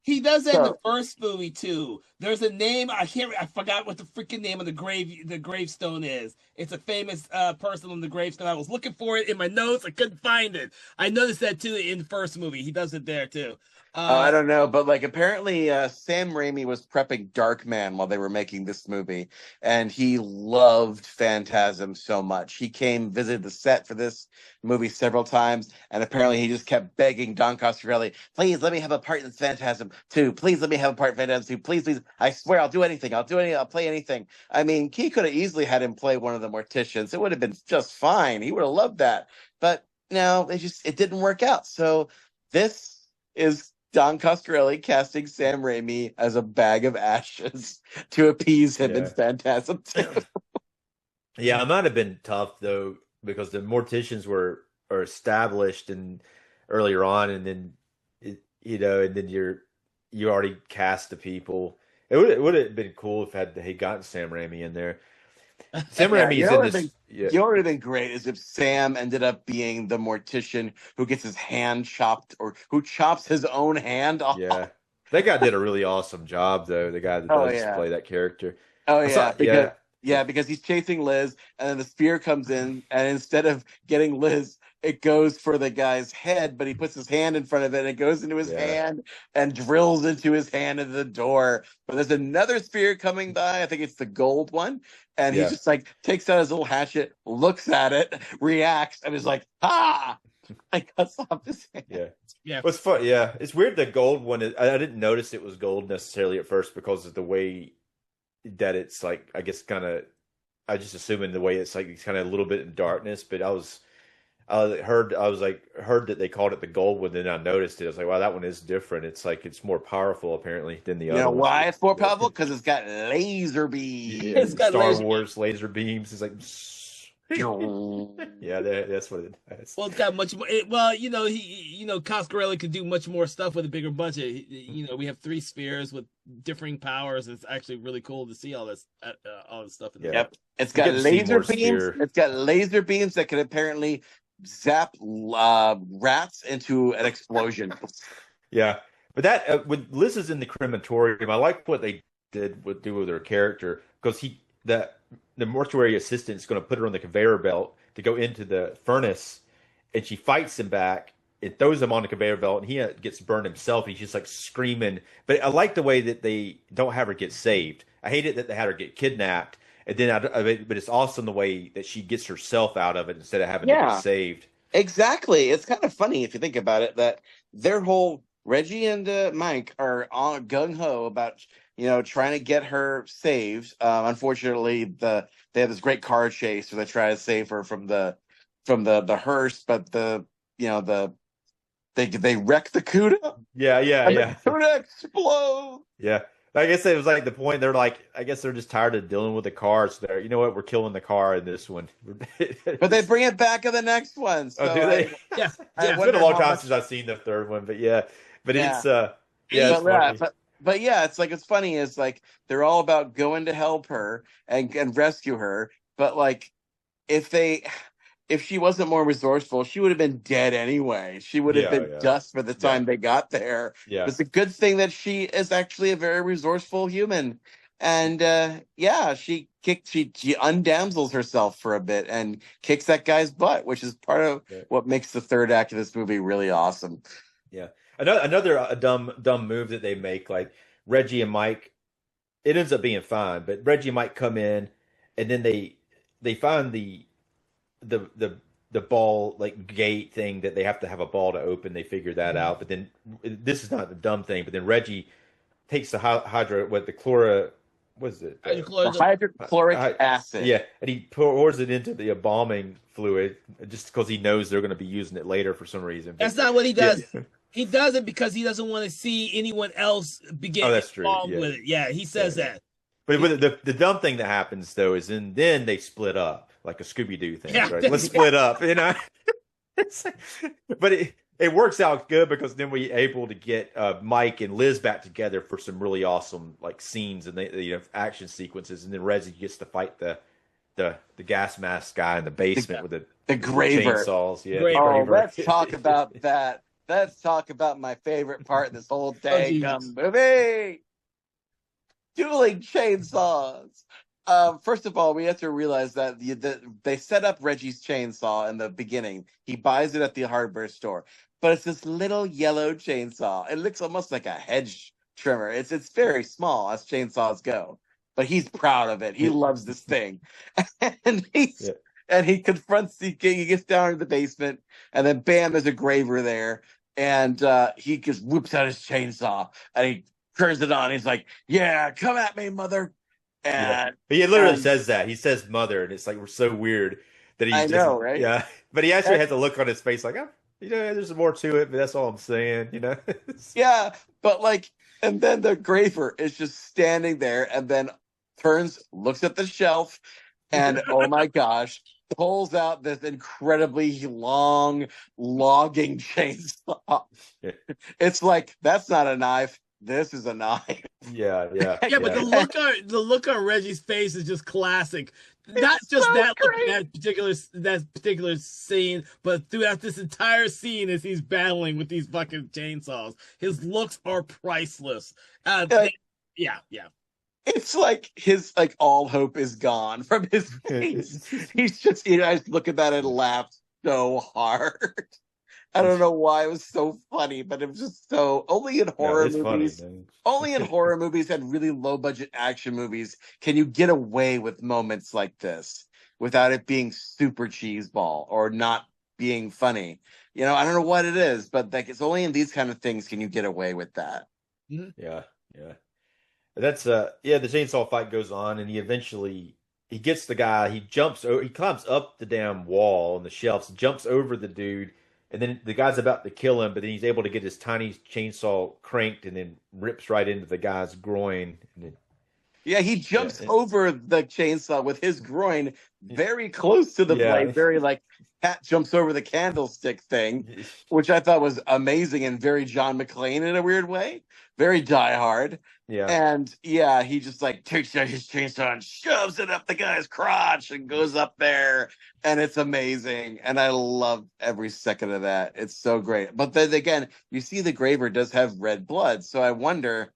He does that in the first movie too. There's a name I forgot what the freaking name of the gravestone is. It's a famous person on the gravestone. I was looking for it in my notes. I couldn't find it. I noticed that too in the first movie. He does it there too. I don't know, but like apparently Sam Raimi was prepping Darkman while they were making this movie, and he loved Phantasm so much. He came visited the set for this movie several times, and apparently he just kept begging Don Coscarelli, please let me have a part in Phantasm 2. Please let me have a part in Phantasm 2. Please. I swear I'll do anything. I'll play anything. I mean, he could have easily had him play one of the morticians. It would have been just fine. He would have loved that. But no, it didn't work out. So this is Don Coscarelli casting Sam Raimi as a bag of ashes to appease him in Phantasm 2. Yeah, it might have been tough though, because the morticians were established and earlier on, and then and then you already cast the people. It would have been cool if he gotten Sam Raimi in there. Sam Raimi's in this. You know what would have been great is if Sam ended up being the mortician who gets his hand chopped, or who chops his own hand off. Yeah, that guy did a really awesome job, though. The guy that does play that character. Because he's chasing Liz, and then the spear comes in, and instead of getting Liz, it goes for the guy's head, but he puts his hand in front of it, and it goes into his hand and drills into his hand into the door. But there's another spear coming by. I think it's the gold one. And he just like takes out his little hatchet, looks at it, reacts, and is like, "Ha!" I cuts off his hand. Yeah. What's fun? Yeah, it's weird. The gold one. I didn't notice it was gold necessarily at first because of the way that it's like. I guess kind of. I just assuming the way it's like it's kind of a little bit in darkness. But heard that they called it the gold one. Then I noticed it. I was like, wow, that one is different. It's like it's more powerful apparently than the other. You know ones. why it's more powerful? Because it's got laser beams. Yeah, It's got Star Wars laser beams. It's like. Yeah, that's what it is. Well, it's got much more. Coscarelli could do much more stuff with a bigger budget. We have 3 spheres with differing powers. It's actually really cool to see all this stuff. Yep, it's got laser beams. It's got laser beams that can apparently zap rats into an explosion. Yeah, but that when Liz is in the crematorium, I like what they do with her character because the mortuary assistant is going to put her on the conveyor belt to go into the furnace, and she fights him back and throws him on the conveyor belt, and he gets burned himself. And he's just like screaming. But I like the way that they don't have her get saved. I hate it that they had her get kidnapped, and then but it's awesome the way that she gets herself out of it instead of having to get saved. Exactly. It's kind of funny if you think about it that their whole Reggie and Mike are on gung ho about trying to get her saved. Unfortunately, they have this great car chase where they try to save her from the hearse, but they wreck the CUDA. Yeah. The CUDA explodes. Yeah. I guess it was like the point. They're like, I guess they're just tired of dealing with the cars. There, you know what? We're killing the car in this one. But they bring it back in the next one. So do they? Yeah. It's been a long time since I've seen the third one, but yeah. But it's it's funny. But yeah, it's funny. It's like they're all about going to help her and rescue her. But like, if she wasn't more resourceful, she would have been dead anyway. She would have been dust by the time they got there. Yeah. It's a good thing that she is actually a very resourceful human. And she undamsels herself for a bit and kicks that guy's butt, which is part of what makes the third act of this movie really awesome. Yeah. Another dumb move that they make, like Reggie and Mike, it ends up being fine, but Reggie and Mike come in and then they find the ball like gate thing that they have to have a ball to open. They figure that out, but then this is not the dumb thing. But then Reggie takes the hydrochloric acid. Yeah, and he pours it into the embalming fluid just because he knows they're going to be using it later for some reason. That's not what he does. Yeah. He does it because he doesn't want to see anyone else begin involved with it. Yeah, he says that. But the dumb thing that happens though is then they split up like a Scooby-Doo thing. Yeah. Right? Let's split up, But it works out good because then we're able to get Mike and Liz back together for some really awesome like scenes and action sequences, and then Reggie gets to fight the gas mask guy in the basement with the graver chainsaws. Yeah. Graver. Let's talk about that. Let's talk about my favorite part of this whole dang movie. Dueling chainsaws. First of all, we have to realize that they set up Reggie's chainsaw in the beginning. He buys it at the hardware store, but it's this little yellow chainsaw. It looks almost like a hedge trimmer. It's very small as chainsaws go, but he's proud of it. He loves this thing, and he confronts. He gets down to the basement, and then bam, there's a graver there, and he just whips out his chainsaw and he turns it on. He's like, "Yeah, come at me, mother." And he literally says that. He says "mother," and it's like we're so weird that he. Know, right? Yeah, but he actually has a look on his face like, there's more to it, but that's all I'm saying, Yeah, but like, and then the graver is just standing there, and then turns, looks at the shelf, and oh my gosh, pulls out this incredibly long logging chainsaw. It's like, that's not a knife. This is a knife. Yeah. But the look on Reggie's face is just classic. Not just so that look, that particular scene, but throughout this entire scene as he's battling with these fucking chainsaws, his looks are priceless. Yeah. It's like his all hope is gone from his face. He's just I just look at that and laugh so hard. I don't know why it was so funny, but it was just so only in horror movies. Only in horror movies and really low budget action movies can you get away with moments like this without it being super cheeseball or not being funny. I don't know what it is, but like it's only in these kind of things can you get away with that. Yeah, yeah. That's the chainsaw fight goes on, and he gets the guy. He climbs up the damn wall on the shelves, jumps over the dude, and then the guy's about to kill him, but then he's able to get his tiny chainsaw cranked, and then rips right into the guy's groin. And then, yeah, he jumps over the chainsaw with his groin very close to the blade, very like Pat jumps over the candlestick thing, which I thought was amazing and very John McClane in a weird way, very Die Hard. Yeah. And yeah, he just like takes out his chainsaw and shoves it up the guy's crotch and goes up there. And it's amazing. And I love every second of that. It's so great. But then again, you see the Graver does have red blood. So I wonder,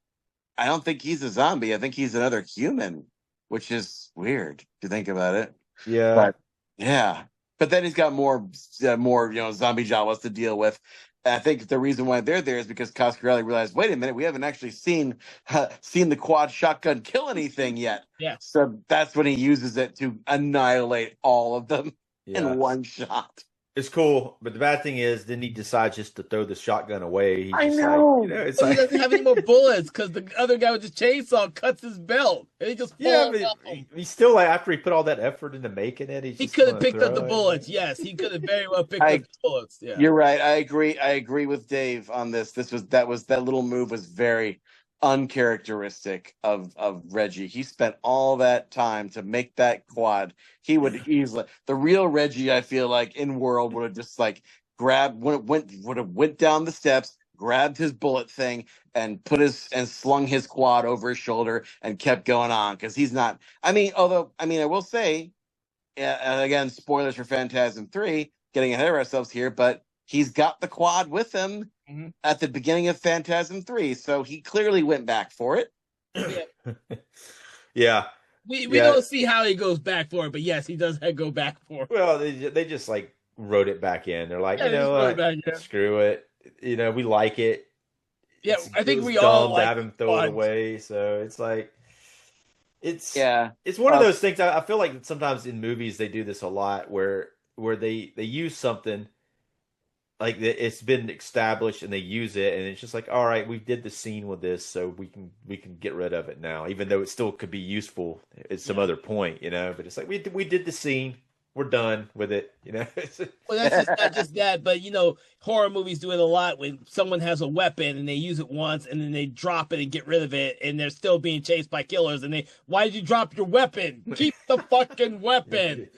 I don't think he's a zombie. I think he's another human, which is weird to think about it. Yeah. But yeah. But then he's got more zombie Jawas to deal with. And I think the reason why they're there is because Coscarelli realized, wait a minute, we haven't actually seen the quad shotgun kill anything yet. Yeah. So that's when he uses it to annihilate all of them in one shot. It's cool, but the bad thing is, then he decides just to throw the shotgun away. I know. He doesn't have any more bullets because the other guy with the chainsaw cuts his belt, and he just falls off. He's still like, after he put all that effort into making it, he could have picked up the bullets. Yes, he could have very well picked up the bullets. Yeah, you're right. I agree with Dave on this. That little move was very uncharacteristic of Reggie. He spent all that time to make that quad. He would easily, the real Reggie, I feel like in world would have just like went down the steps, grabbed his bullet thing and slung his quad over his shoulder and kept going on. Cause he's not, I will say, again, spoilers for Phantasm 3, getting ahead of ourselves here, but he's got the quad with him at the beginning of Phantasm 3, so he clearly went back for it. Yeah. We don't see how he goes back for it, but yes, he does go back for it. Well, they just like wrote it back in. They're like, screw it. We like it. Yeah, I think we all like to have him throw it away. So it's like, it's one of those things. I feel like sometimes in movies they do this a lot, where they use something. Like it's been established and they use it, and it's just like, all right, we did the scene with this, so we can get rid of it now, even though it still could be useful at some other point, But it's like we did the scene, we're done with it, Well, that's not just that, but horror movies do it a lot when someone has a weapon and they use it once and then they drop it and get rid of it, and they're still being chased by killers, and why did you drop your weapon? Keep the fucking weapon.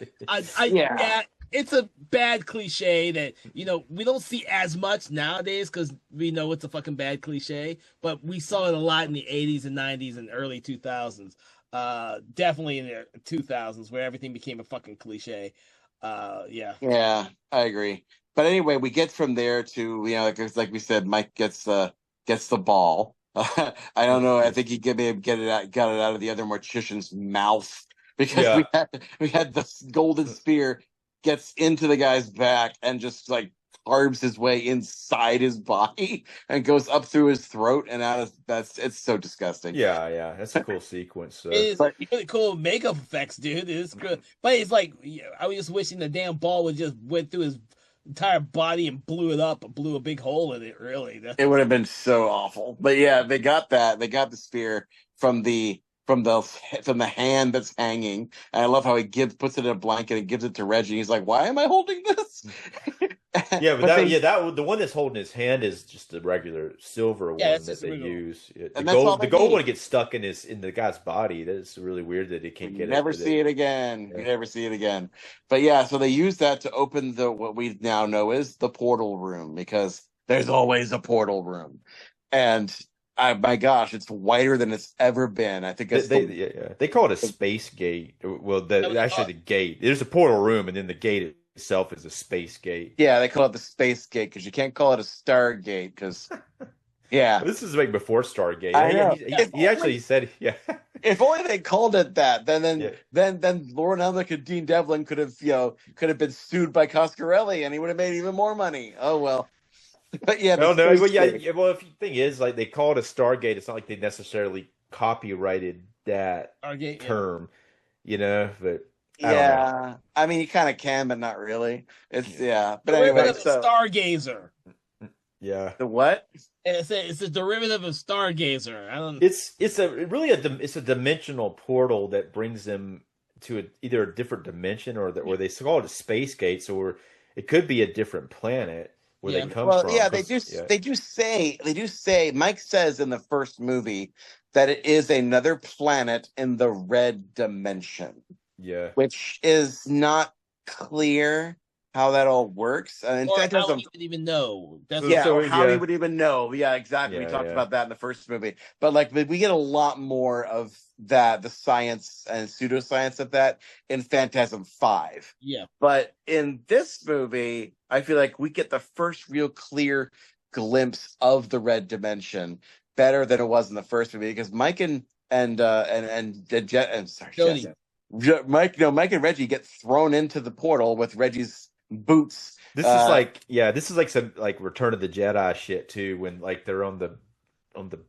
It's a bad cliche that, we don't see as much nowadays because we know it's a fucking bad cliche, but we saw it a lot in the 80s and 90s and early 2000s. Definitely in the 2000s where everything became a fucking cliche. Yeah, I agree. But anyway, we get from there to, like we said, Mike gets the ball. I don't know. I think he got it out of the other mortician's mouth because we had the golden spear gets into the guy's back and just like carves his way inside his body and goes up through his throat and out of it's so disgusting. Yeah, that's a cool sequence. So. It's really cool makeup effects, dude. It's good, but it's like I was just wishing the damn ball would just went through his entire body and blew it up, and blew a big hole in it. Really, it would have been so awful. But yeah, they got that. They got the spear from the hand that's hanging. And I love how he puts it in a blanket and gives it to Reggie. He's like, "Why am I holding this?" the one that's holding his hand is just the regular silver one that they use. The gold one gets stuck in the guy's body. That's really weird that he can't get it. Never see it again. You never see it again. But yeah, so they use that to open what we now know is the portal room, because there's always a portal room. And my gosh, it's whiter than it's ever been. I think they call it a space gate. Well, the gate. There's a portal room, and then the gate itself is a space gate. Yeah, they call it the space gate because you can't call it a star gate because. Yeah, this is like before Stargate. I know. He actually said, "Yeah." If only they called it that, then Lauren Elnick and Dean Devlin could have been sued by Coscarelli, and he would have made even more money. Oh well. But yeah, well, the thing is, like, they call it a Stargate. It's not like they necessarily copyrighted that term, but Yeah, I mean, you kind of can, but not really. It's but anyway, Derivative of Stargazer. Yeah. The what? It's a derivative of Stargazer. I don't. It's a dimensional portal that brings them to either a different dimension or they call it a space gate, or it could be a different planet where they come from. Yeah, they do say Mike says in the first movie that it is another planet in the red dimension. Yeah. Which is not clear how that all works. In Or fact, how we would even know. How he would even know. Yeah, exactly. We talked about that in the first movie. But we get a lot more of that, the science and pseudoscience of that in Phantasm 5. Yeah. But in this movie, I feel like we get the first real clear glimpse of the red dimension better than it was in the first movie because Mike and Jody. Mike and Reggie get thrown into the portal with Reggie's boots. This is like some like Return of the Jedi shit too, when like they're on the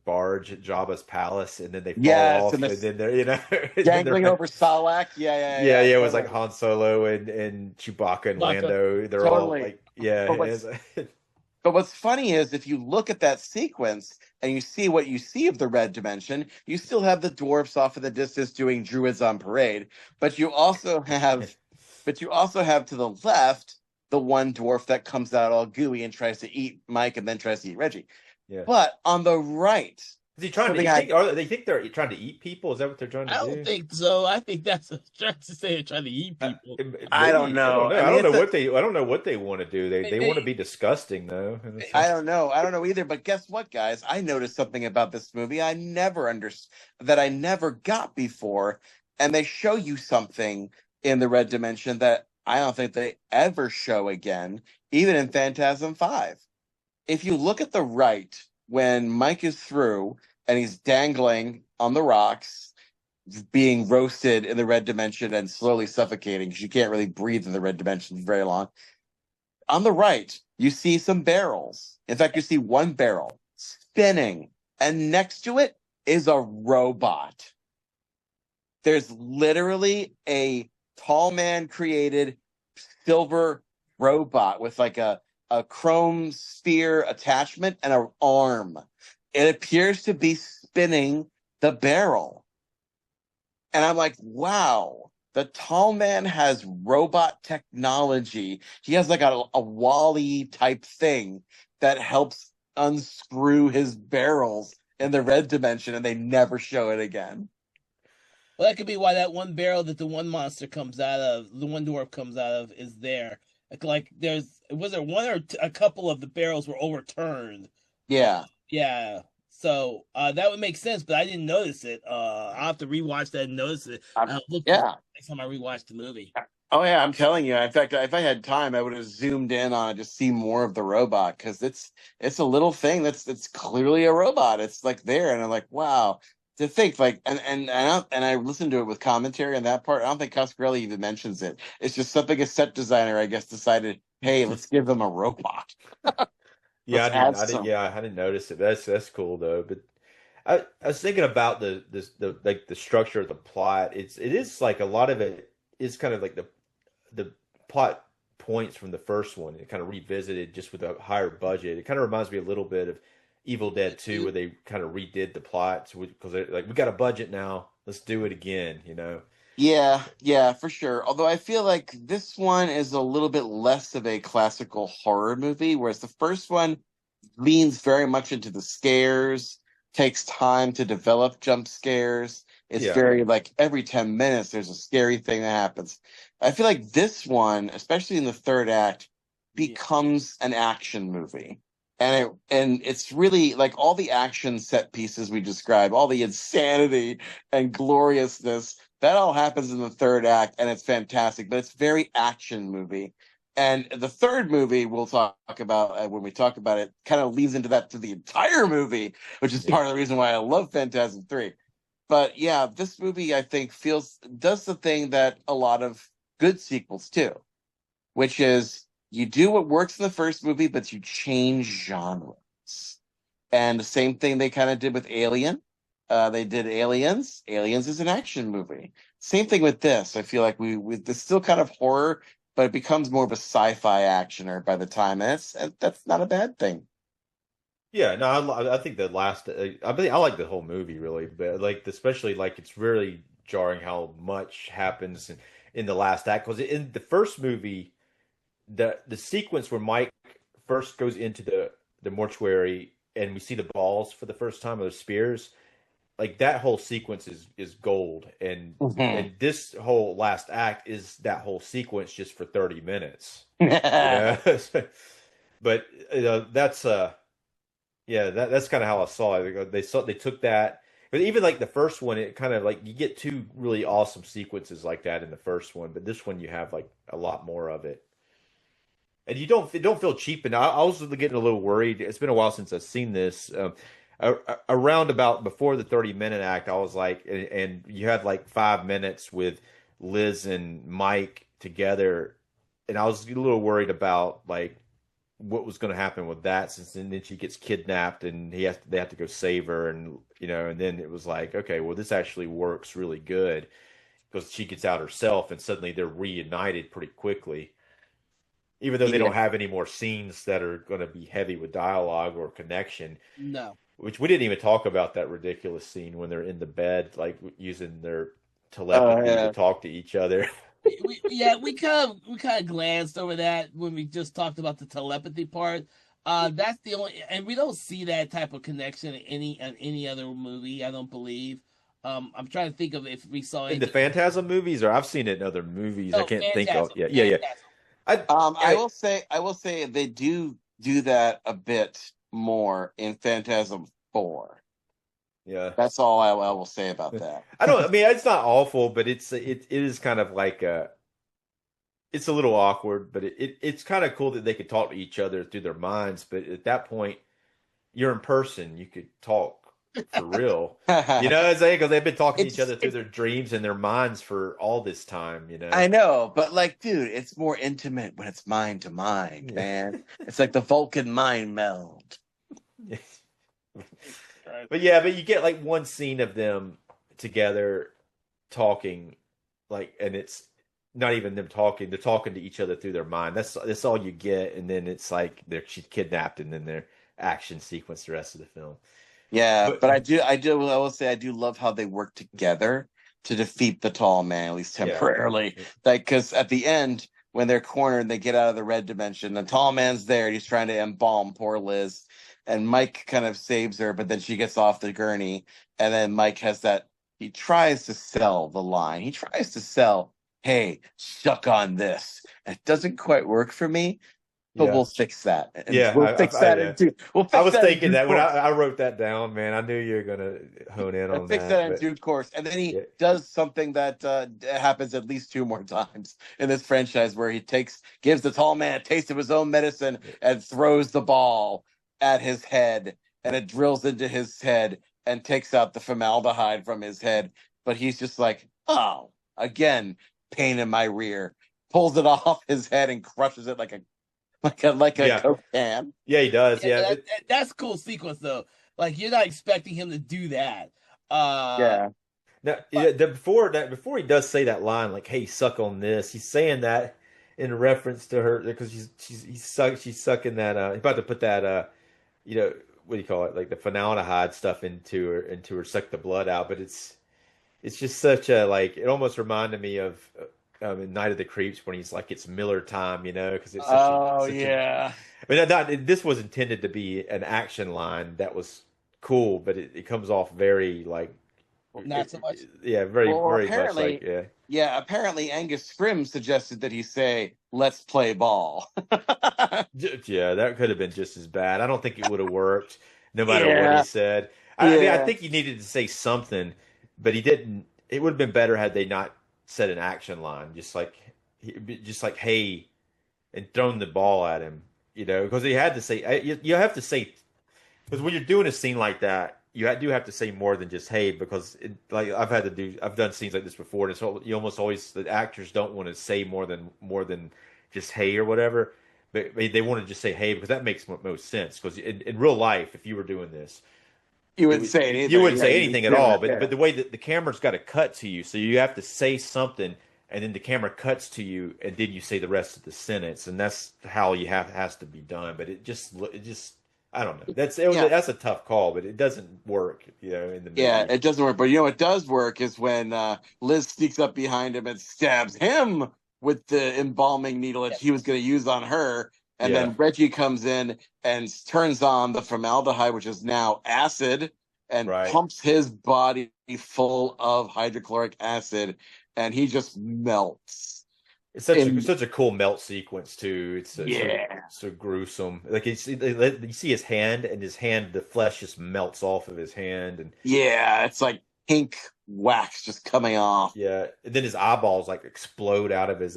barge at Jabba's palace and then they fall off and then they're dangling over Salak. Yeah. It was like Han Solo and Chewbacca and Lando. They're all like But what's funny is if you look at that sequence and you see what you see of the red dimension, you still have the dwarfs off in the distance doing druids on parade, but you also have to the left the one dwarf that comes out all gooey and tries to eat Mike and then tries to eat Reggie. Yeah. But on the right, is he trying they think they're trying to eat people? Is that what they're trying to do? I don't think so. I think that's trying to say they're trying to eat people. I don't know. I don't know what they want to do. They want to be disgusting though. I don't know either. But guess what, guys? I noticed something about this movie I never got before, and they show you something in the red dimension that I don't think they ever show again, even in Phantasm 5. If you look at the right, when Mike is through and he's dangling on the rocks, being roasted in the red dimension and slowly suffocating because you can't really breathe in the red dimension for very long. On the right, you see some barrels. In fact, you see one barrel spinning, and next to it is a robot. There's literally a tall man created silver robot with like a chrome sphere attachment and an arm. It appears to be spinning the barrel. And I'm like, wow, the tall man has robot technology. He has like a Wall-E type thing that helps unscrew his barrels in the red dimension, and they never show it again. Well, that could be why that one barrel that the one monster comes out of, the one dwarf comes out of, is there. Like was there one or a couple of the barrels were overturned? Yeah. Yeah. So that would make sense, but I didn't notice it. I'll have to rewatch that and notice it. Next time I rewatch the movie. Oh yeah, I'm telling you. In fact, if I had time, I would have zoomed in on it to see more of the robot because it's a little thing that's clearly a robot. It's like there, and I'm like, wow. To think like, and I listened to it with commentary on that part. I don't think Coscarelli even mentions it. It's just something a set designer, I guess, decided, hey, let's give them a robot. Yeah, I didn't notice it. That's cool though. But I was thinking about the structure of the plot. It is like a lot of it is kind of like the plot points from the first one. It kind of revisited just with a higher budget. It kind of reminds me a little bit of Evil Dead 2, where they kind of redid the plots because they're like, we got a budget now, let's do it again, Yeah, for sure. Although I feel like this one is a little bit less of a classical horror movie, whereas the first one leans very much into the scares, takes time to develop jump scares. It's very like every 10 minutes there's a scary thing that happens. I feel like this one, especially in the third act, becomes an action movie. And it's really like all the action set pieces we describe, all the insanity and gloriousness, that all happens in the third act, and it's fantastic. But it's very action movie. And the third movie we'll talk about when we talk about it kind of leads into that to the entire movie, which is part of the reason why I love Phantasm 3. But yeah, this movie I think does the thing that a lot of good sequels do, which is you do what works in the first movie, but you change genres. And the same thing they kind of did with Alien. They did Aliens. Aliens is an action movie. Same thing with this. I feel like we it's still kind of horror, but it becomes more of a sci-fi actioner by the time, and that's not a bad thing. Yeah, no, I think the last, I like the whole movie really, but like especially like it's really jarring how much happens in the last act because in the first movie, the sequence where Mike first goes into the mortuary and we see the balls for the first time, or the spears, like that whole sequence is gold, Mhm. and this whole last act is that whole sequence just for 30 minutes, you know. But that's yeah, that's kind of how I saw it. They took that, but even like the first one, it kind of like you get two really awesome sequences like that in the first one, but this one you have like a lot more of it, and you don't feel cheap. And I was getting a little worried. It's been a while since I've seen this. Around about before the 30-minute act, I was like, and you had like 5 minutes with Liz and Mike together, and I was a little worried about like what was going to happen with that, since then she gets kidnapped and they have to go save her, and and then it was like, okay, well this actually works really good because she gets out herself and suddenly they're reunited pretty quickly, even though they Yeah. don't have any more scenes that are going to be heavy with dialogue or connection. No. Which we didn't even talk about that ridiculous scene when they're in the bed, like using their Oh telepathy to yeah. talk to each other. We kind of glanced over that when we just talked about the telepathy part. That's the only, and we don't see that type of connection in any other movie. I don't believe. I'm trying to think of if we saw In the anything. Phantasm movies, or I've seen it in other movies. I Oh, can't think of. Phantasm, Yeah, yeah, yeah. Phantasm. I, I I will say they do that a bit more in Phantasm 4. yeah. That's all I will say about that. I don't. I mean, it's not awful, but it is kind of like it's a little awkward, but it's kind of cool that they could talk to each other through their minds. But at that point, you're in person, you could talk for real. You know what I'm saying? Because they've been talking to each it's other through their dreams and their minds for all this time. You know? I know, but like, dude, it's more intimate when it's mind to mind, Yeah. man. It's like the Vulcan mind meld. Right. But yeah, but you get like one scene of them together talking, like, and it's not even them talking; they're talking to each other through their mind. That's all you get, and then it's like she's kidnapped, and then their action sequence the rest of the film. Yeah, But but I will say I do love how they work together to defeat the tall man, at least yeah, temporarily. Like, because at the end, when they're cornered and they get out of the red dimension, the tall man's there and he's trying to embalm poor Liz. And Mike kind of saves her, but then she gets off the gurney. And then Mike has that, he tries to sell the line. He tries to sell, hey, suck on this. It doesn't quite work for me, but yeah, we'll fix that. And yeah. we'll fix that Yeah. in due. We'll I fix was that in thinking due that when course. I wrote that down, man. I knew you were gonna hone in He'll on fix that, that in but due course. And then he yeah, does something that happens at least two more times in this franchise where he gives the tall man a taste of his own medicine and throws the ball at his head and it drills into his head and takes out the formaldehyde from his head. But he's just like, oh, again, pain in my rear. Pulls it off his head and crushes it like a yeah, Coke can. yeah. He does. Yeah, Yeah, that's a cool sequence though. Like you're not expecting him to do that. Uh, Yeah. now, but yeah, before he does say that line, like, "Hey, suck on this," he's saying that in reference to her because she's sucking that. He's about to put that what do you call it, like the formaldehyde stuff into her, suck the blood out. But it's just such a like it almost reminded me of in Night of the Creeps when he's like it's Miller time, because it's Oh such a. yeah. I mean, this was intended to be an action line that was cool, but it comes off very like not so much. yeah, very Well, very much like apparently, yeah, apparently Angus Scrimm suggested that he say, "Let's play ball." yeah, that could have been just as bad. I don't think it would have worked no matter what he Yeah, said. I mean, I yeah. think he needed to say something, but he didn't. It would have been better had they not said an action line, just like hey, and thrown the ball at him, because he had to say you have to say because when you're doing a scene like that, do have to say more than just hey, because like I've done scenes like this before, and so you almost always the actors don't want to say more than just hey or whatever, but they want to just say hey because that makes most sense. Because in real life, if you were doing this, You wouldn't say anything. You wouldn't say anything at all. But the way that the camera's got to cut to you, so you have to say something, and then the camera cuts to you, and then you say the rest of the sentence, and that's how has to be done. But it just I don't know. That's a tough call, but it doesn't work, in the movie. Yeah, it doesn't work. But what does work is when Liz sneaks up behind him and stabs him with the embalming needle that he was going to use on her. And then Reggie comes in and turns on the formaldehyde, which is now acid, and pumps his body full of hydrochloric acid, and he just melts. It's such a cool melt sequence too. It's so gruesome. Like you see his hand, and the flesh just melts off of his hand, and it's like pink wax just coming off. Yeah, and then his eyeballs like explode out of his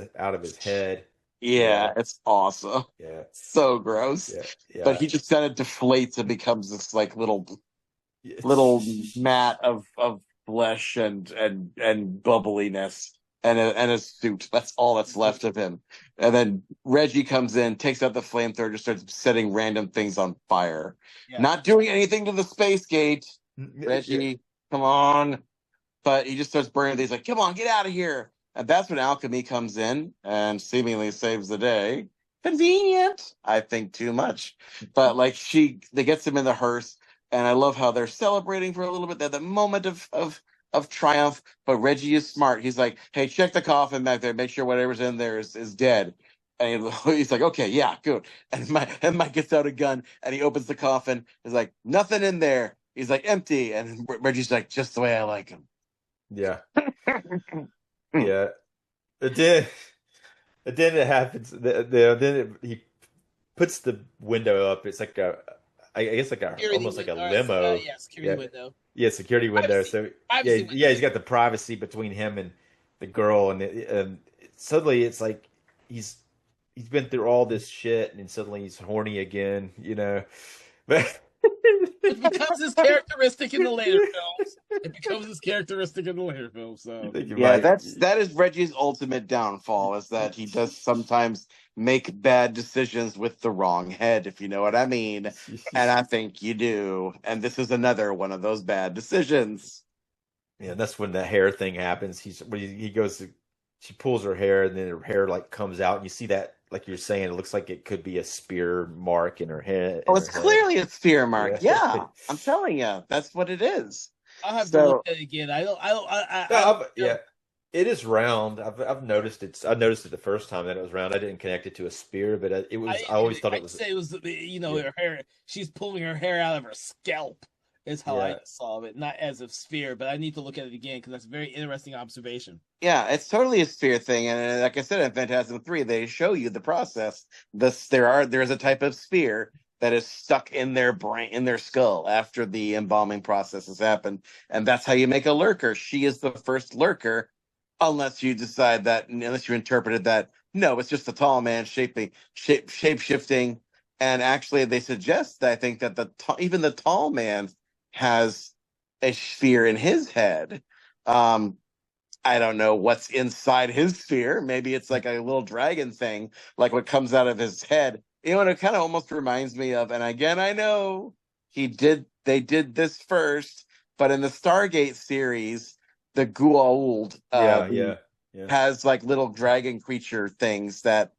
head. Yeah, it's awesome. Yeah, so gross. Yeah. But he just kind of deflates and becomes this like little mat of flesh and bubbliness and a suit. That's all that's left of him. And then Reggie comes in, takes out the flamethrower, just starts setting random things on fire. Yeah. Not doing anything to the space gate. Reggie, come on. But he just starts burning things like, come on, get out of here. And that's when Alchemy comes in and seemingly saves the day. Convenient. I think too much. But like they gets him in the hearse, and I love how they're celebrating for a little bit. They're the moment of triumph. But Reggie is smart. He's like, hey, check the coffin back there, make sure whatever's in there is dead. And he's like, okay, yeah, good. And Mike gets out a gun and he opens the coffin. He's like, nothing in there. He's like, empty. And Reggie's like, just the way I like him. Yeah. Yeah, it happens. He puts the window up. It's like I guess almost like a limo. Security window. Yeah, security window. Privacy. So he's got the privacy between him and the girl, and suddenly it's like he's been through all this shit, and suddenly he's horny again. But it becomes his characteristic in the later films. So that is Reggie's ultimate downfall, is that he does sometimes make bad decisions with the wrong head, if you know what I mean. And I think you do. And this is another one of those bad decisions. Yeah, that's when the hair thing happens. She pulls her hair, and then her hair like comes out, and you see that, like you're saying, it looks like it could be a spear mark in her head. Oh, it's clearly a spear mark. Yeah, I'm telling you, that's what it is. I'll have to look at it again. It is round. I've noticed it. I noticed it the first time that it was round. I didn't connect it to a spear, but it was. I always thought it was. Say it was. Her hair. She's pulling her hair out of her scalp. Is how I saw it, not as a sphere, but I need to look at it again because that's a very interesting observation. Yeah, it's totally a sphere thing, and like I said, in Phantasm III, they show you the process. There's a type of sphere that is stuck in their brain, in their skull, after the embalming process has happened, and that's how you make a lurker. She is the first lurker, unless you interpreted that no, it's just a tall man shape shifting, and actually they suggest that I think that even the tall man has a sphere in his head. I don't know what's inside his sphere. Maybe it's like a little dragon thing, like what comes out of his head. It kind of almost reminds me of, and again, I know they did this first, but in the Stargate series, the Goa'uld has like little dragon creature things that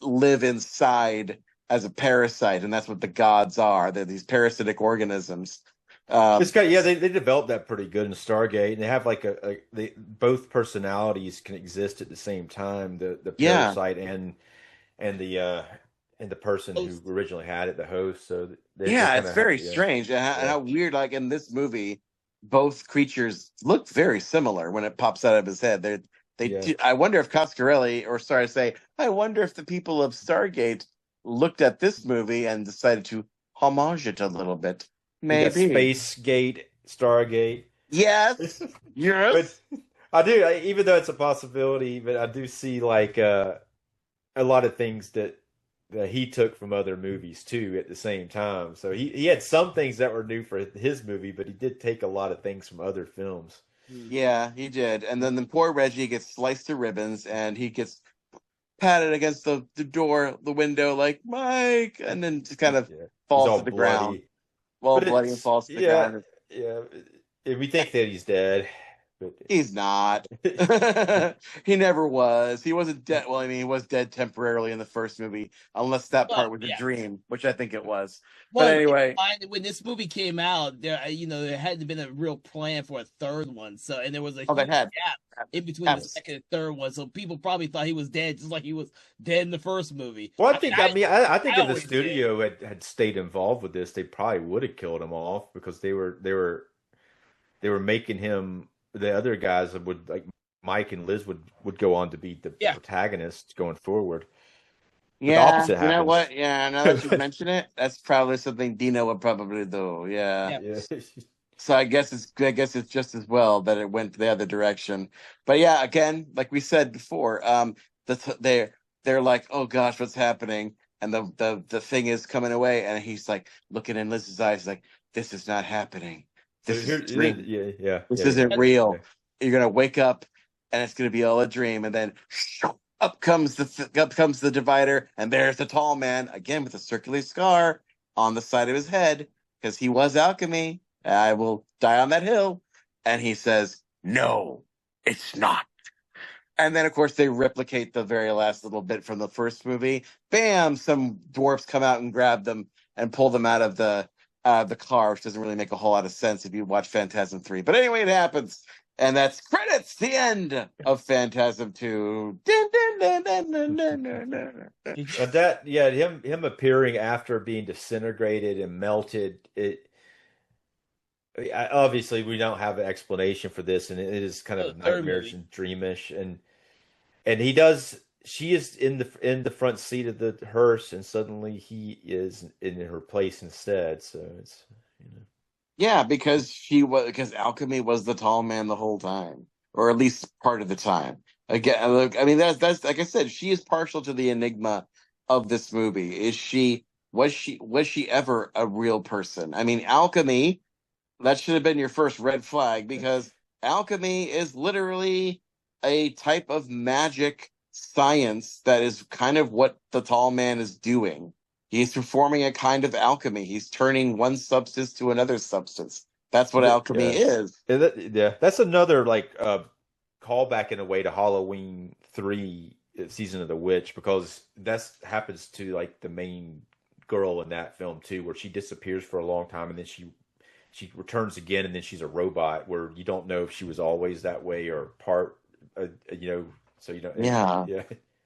live inside as a parasite, and that's what the gods are. They're these parasitic organisms. They developed that pretty good in Stargate, and they have like both personalities can exist at the same time. The parasite and the person who originally had it, the host. So it's very strange and how weird. Like in this movie, both creatures look very similar when it pops out of his head. I wonder if I wonder if the people of Stargate looked at this movie and decided to homage it a little bit. Maybe Space Gate, Stargate. Yes. But I do, even though it's a possibility, but I do see like a lot of things that he took from other movies too at the same time. So he had some things that were new for his movie, but he did take a lot of things from other films. Yeah, he did. And then the poor Reggie gets sliced to ribbons, and he gets patted against the window, like Mike, and then just kind of falls to the ground. Well, bloody and falls to the ground. Yeah, we think that he's dead, but He's not. He never was. He wasn't dead. Well, I mean, he was dead temporarily in the first movie, unless that part was a dream, which I think it was. But Well, anyway, when this movie came out, there hadn't been a real plan for a third one. So, and there was a oh, huge that had gap in between the second and third one. So people probably thought he was dead, just like he was dead in the first movie. well, I think if the always studio had stayed involved with this, they probably would have killed him off because they were making him. The other guys would like Mike and Liz would go on to be the protagonists going forward. But the opposite happens. You know what? Yeah, now that you mention it, that's probably something Dino would probably do. Yeah. So I guess it's just as well that it went the other direction. But yeah, again, like we said before, they're like, oh gosh, what's happening? And the thing is coming away, and he's like looking in Liz's eyes, like, this is not happening. This is dream. This isn't real. You're gonna wake up, and it's gonna be all a dream, and then up comes the divider, and there's the tall man again with a circular scar on the side of his head because he was alchemy. I will die on that hill. And he says, no, it's not. And then, of course, they replicate the very last little bit from the first movie. Bam! Some dwarfs come out and grab them and pull them out of the car, which doesn't really make a whole lot of sense if you watch Phantasm 3. But anyway, it happens. And that's credits, the end of Phantasm 2. Him appearing after being disintegrated and melted, obviously we don't have an explanation for this, and it is kind of nightmarish and dreamish, and she is in the front seat of the hearse, and suddenly he is in her place instead. So it's yeah, because alchemy was the tall man the whole time, or at least part of the time. Again, look, I mean that's like I said, she is partial to the enigma of this movie. Was she ever a real person? I mean, alchemy, that should have been your first red flag, because alchemy is literally a type of magic science that is kind of what the tall man is doing. He's performing a kind of alchemy. He's turning one substance to another substance. That's what alchemy is. That's another callback in a way to Halloween 3, Season of the Witch, because that happens to like the main girl in that film too, where she disappears for a long time and then she returns again, and then she's a robot where you don't know if she was always that way or part, so you don't. Yeah.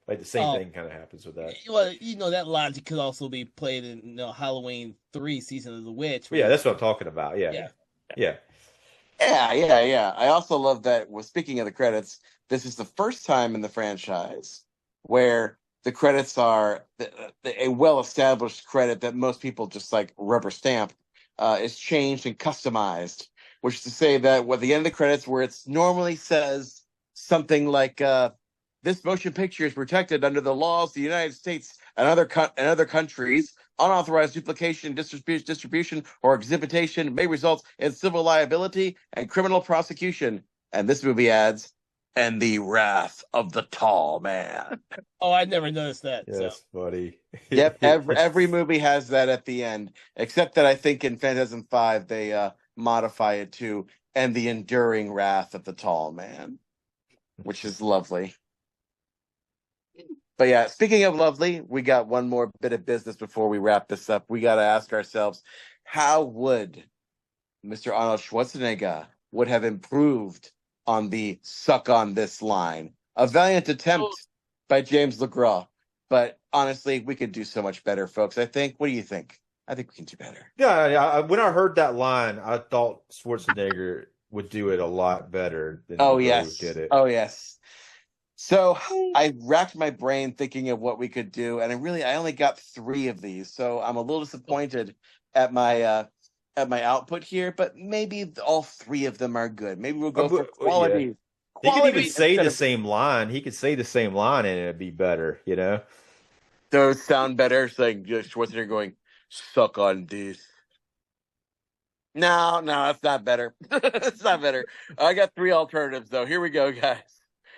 Like the same thing kind of happens with that. Well, that logic could also be played in Halloween 3, Season of the Witch. Yeah, that's what I'm talking about. Yeah. I also love that. Well, speaking of the credits, this is the first time in the franchise where the credits are a well-established credit that most people just like rubber stamp. Is changed and customized, which is to say that at the end of the credits, where it normally says something like, this motion picture is protected under the laws of the United States and other countries. Unauthorized duplication, distribution, or exhibition may result in civil liability and criminal prosecution. And this movie adds, and the wrath of the tall man. Oh, I never noticed that. Yes, buddy. Yep, every movie has that at the end, except that I think in Phantasm 5 they modify it to, and the enduring wrath of the tall man, which is lovely. But yeah, speaking of lovely, we got one more bit of business before we wrap this up. We got to ask ourselves, how would Mr. Arnold Schwarzenegger would have improved on the suck on this line? A valiant attempt by James LeGras, but honestly, we could do so much better, folks. I think. What do you think? I think we can do better. Yeah. When I heard that line, I thought Schwarzenegger would do it a lot better than LeGras did it. Oh yes. So I racked my brain thinking of what we could do, and I only got 3 of these, so I'm a little disappointed at my output here. But maybe all 3 of them are good. Maybe we'll go for quality. Yeah. He could even say the same line. He could say the same line, and it'd be better. Those sound better. It's like Schwarzenegger going, "Suck on this." No, that's not better. It's not better. I got 3 alternatives though. Here we go, guys.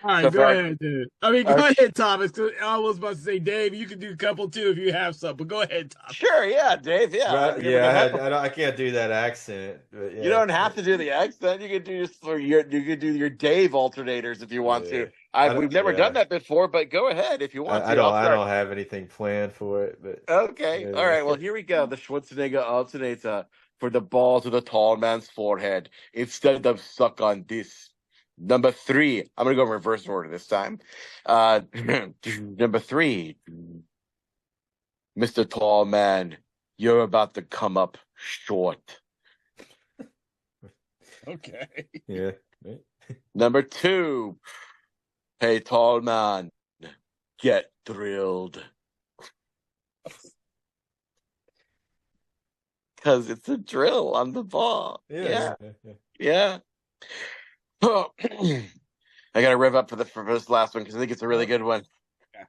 All right, So go ahead, dude. I mean, go our ahead, Thomas. 'Cause I was about to say, Dave, you can do a couple too if you have some, but go ahead, Thomas. sure, yeah, Dave, yeah. But yeah, I can't do that accent. But You yeah, don't have to do the accent. You could do you could do your Dave alternators if you want yeah. to. We've never done that before, but go ahead if you want to. I don't have anything planned for it, but Okay. All yeah. right. Well, here we go. The Schwarzenegger alternator for the ball to the tall man's forehead instead of suck on this. Number 3. I'm going to go in reverse order this time. Number 3. Mr. Tall Man, you're about to come up short. Okay. Yeah. Number 2. Hey, tall man, get thrilled. Because it's a drill on the ball. Yeah. Oh, I got to rev up for this last one because I think it's a really good one. Yeah.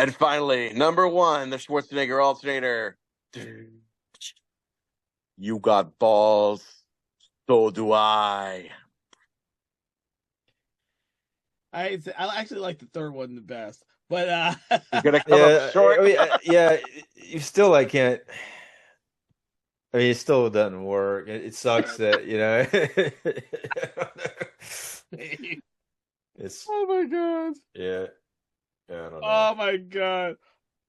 And finally, number 1, the Schwarzenegger alternator. You got balls, so do I. I actually like the third one the best, but You're gonna come up short. I mean, you still can't. I mean, it still doesn't work. It sucks that it's. Oh my god. Yeah. I don't know. Oh my god.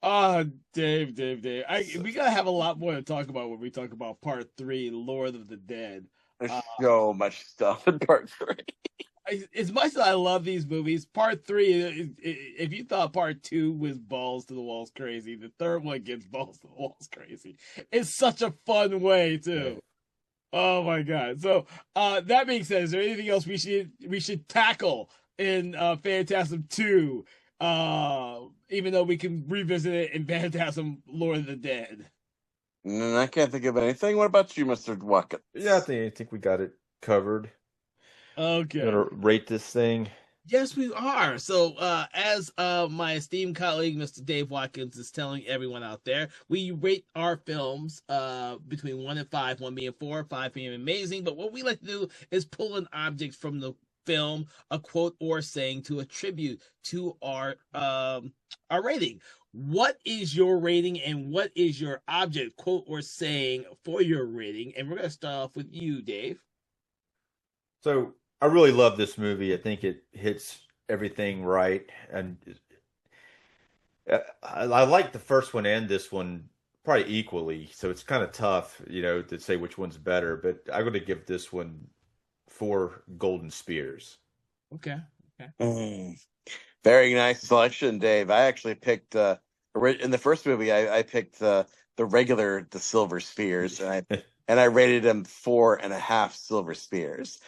Oh, Dave. We gotta have a lot more to talk about when we talk about part 3, Lord of the Dead. There's so much stuff in part 3. As much as I love these movies, part 3, if you thought part 2 was balls to the walls crazy, the third one gets balls to the walls crazy. It's such a fun way too. Oh my god. So that being said, is there anything else we should tackle in Phantasm 2? Even though we can revisit it in Phantasm Lord of the Dead. I can't think of anything. What about you, Mr. Watkins? Yeah, I think we got it covered. Okay. Gonna rate this thing. Yes, we are. So, as my esteemed colleague, Mr. Dave Watkins, is telling everyone out there, we rate our films between 1 and 5, 1 being 4, 5 being amazing. But what we like to do is pull an object from the film, a quote or saying to attribute to our rating. What is your rating and what is your object, quote or saying for your rating? And we're going to start off with you, Dave. So I really love this movie. I think it hits everything right. And I like the first one and this one probably equally. So it's kind of tough, to say which one's better. But I'm going to give this one 4 golden spears. Okay. Very nice selection, Dave. I actually picked in the first movie. I picked the silver spears, and I rated them 4.5 silver spears.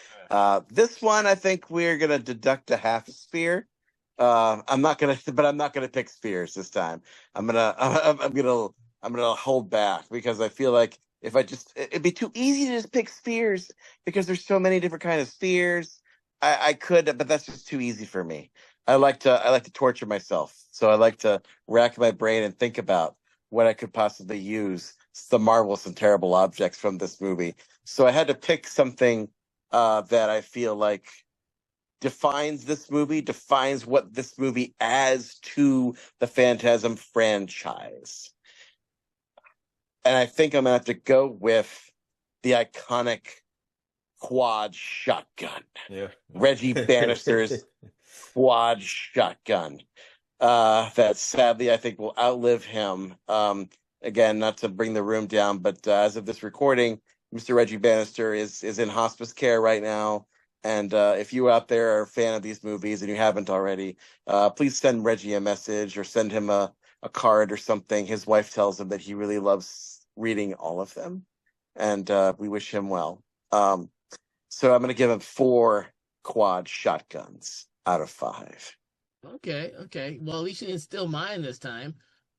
This one, I think we're gonna deduct a half a spear. I'm not gonna pick spears this time. I'm gonna hold back because I feel like it'd be too easy to just pick spears because there's so many different kind of spears. I could, but that's just too easy for me. I like to torture myself, so I like to rack my brain and think about what I could possibly use the marvelous and terrible objects from this movie. So I had to pick something that I feel like defines this movie, defines what this movie adds to the Phantasm franchise. And I think I'm going to have to go with the iconic quad shotgun. Yeah. Reggie Bannister's quad shotgun. That sadly I think will outlive him. Again, not to bring the room down, but as of this recording, Mr. Reggie Bannister is in hospice care right now. And if you out there are a fan of these movies and you haven't already, please send Reggie a message or send him a card or something. His wife tells him that he really loves reading all of them. And we wish him well. So I'm going to give him 4 quad shotguns out of 5. Okay. Well, at least you didn't steal mine this time.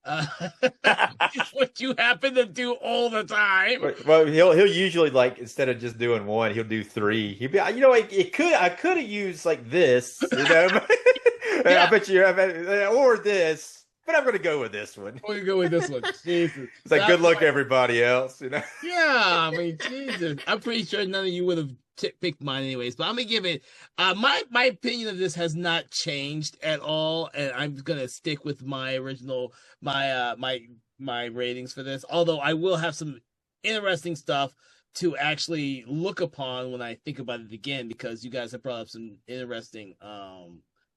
It's what you happen to do all the time. Well, he'll usually instead of just doing 1, he'll do 3. He'd be, I could have used this, Yeah. I bet you, or this, but I'm going to go with this one. We're going to go with this one. Jesus. It's good luck to everybody else, Yeah, I mean, Jesus. I'm pretty sure none of you would have pick mine anyways, but I'm gonna give it. My opinion of this has not changed at all, and I'm gonna stick with my original my ratings for this. Although I will have some interesting stuff to actually look upon when I think about it again, because you guys have brought up some interesting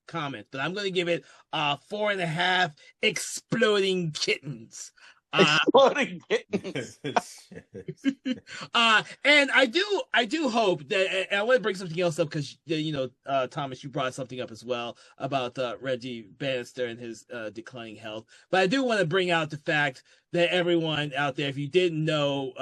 comments. But I'm gonna give it 4.5 exploding kittens. Exploding kittens. And I do hope that, and I want to bring something else up because Thomas, you brought something up as well about Reggie Bannister and his declining health. But I do want to bring out the fact that everyone out there, if you didn't know,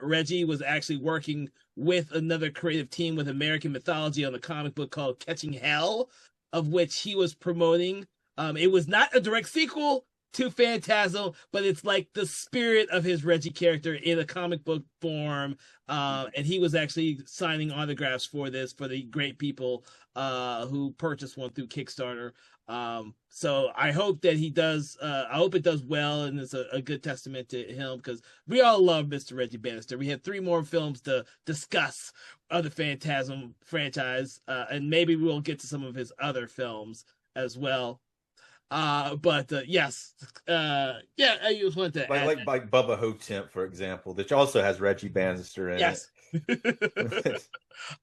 Reggie was actually working with another creative team with American Mythology on the comic book called Catching Hell, of which he was promoting. It was not a direct sequel to Phantasm, but it's like the spirit of his Reggie character in a comic book form. And he was actually signing autographs for this for the great people who purchased one through Kickstarter. So I hope that he does. I hope it does well, and it's a good testament to him, because we all love Mr. Reggie Bannister. We have 3 more films to discuss of the Phantasm franchise, and maybe we'll get to some of his other films as well. But yes, I just want to add like Bubba Hotep, for example, which also has Reggie Bannister in it.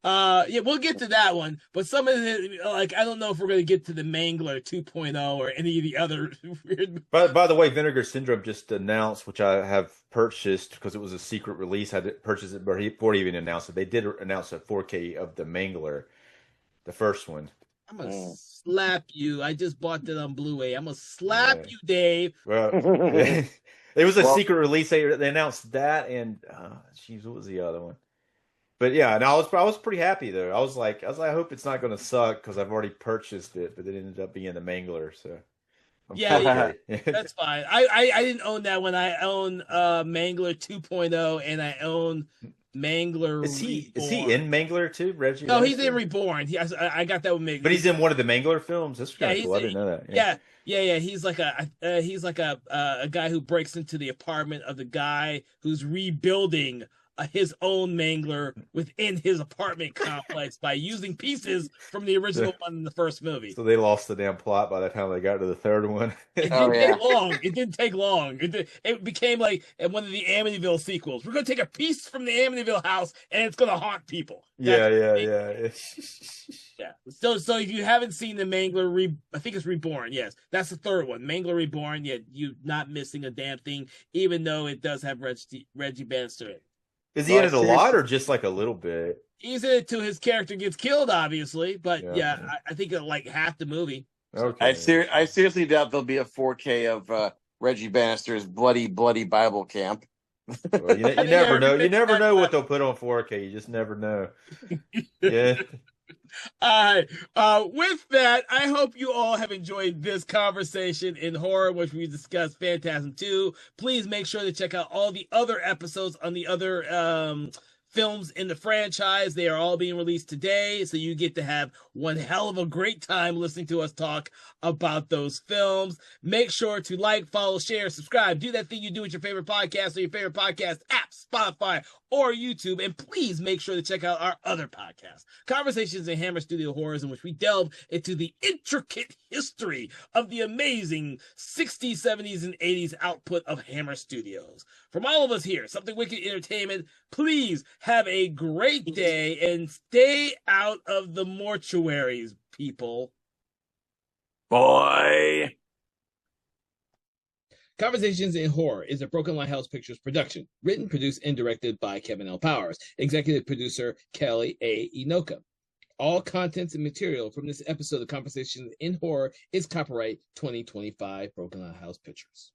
Yeah, we'll get to that one. But some of the, like, I don't know if we're going to get to the Mangler 2.0 or any of the other weird. By the way, Vinegar Syndrome just announced, which I have purchased because it was a secret release. I had purchased it before he even announced it. They did announce a 4K of the Mangler, the first one. I'm gonna slap you. I just bought that on Blu-ray. I'm gonna slap you, Dave. Well, it was a secret release. They announced that, and what was the other one? But yeah, and I was pretty happy though. I was like, I hope it's not going to suck because I've already purchased it, but it ended up being the Mangler. So yeah, that's fine. I didn't own that one. I own Mangler 2.0, and I own Mangler. Is he in Mangler too, Reggie? No, he's in Reborn. I got that with Mangler. But he's in one of the Mangler films. That's kind of cool. I didn't know that. Yeah. He's like a guy who breaks into the apartment of the guy who's rebuilding his own Mangler within his apartment complex by using pieces from the original one in the first movie. So they lost the damn plot by the time they got to the third one. It didn't take long. It became like one of the Amityville sequels. We're going to take a piece from the Amityville house and it's going to haunt people. Yeah. So if you haven't seen the Mangler, I think it's Reborn. Yes, that's the third one. Mangler Reborn. Yeah, you're not missing a damn thing, even though it does have Reggie Bannister in it. Is he in it a lot or just like a little bit? He's in it till his character gets killed, obviously. But I think like half the movie. Okay. I seriously doubt there'll be a 4K of Reggie Bannister's bloody Bible camp. Well, you never know. You never know what they'll put on 4K. You just never know. Yeah. All right. With that, I hope you all have enjoyed this conversation in horror, in which we discussed Phantasm II. Please make sure to check out all the other episodes on the other films in the franchise. They are all being released today, so you get to have one hell of a great time listening to us talk about those films. Make sure to like, follow, share, subscribe. Do that thing you do with your favorite podcast or your favorite podcast app, Spotify or YouTube. And please make sure to check out our other podcasts, Conversations in Hammer Studio Horrors, in which we delve into the intricate history of the amazing 60s, 70s, and 80s output of Hammer Studios. From all of us here, Something Wicked Entertainment, please have a great day and stay out of the mortuaries, people. Boy. Conversations in Horror is a Broken Lighthouse Pictures production. Written, produced, and directed by Kevin L. Powers. Executive producer Kelly A. Inoka. All contents and material from this episode of Conversations in Horror is copyright 2025 Broken Lighthouse Pictures.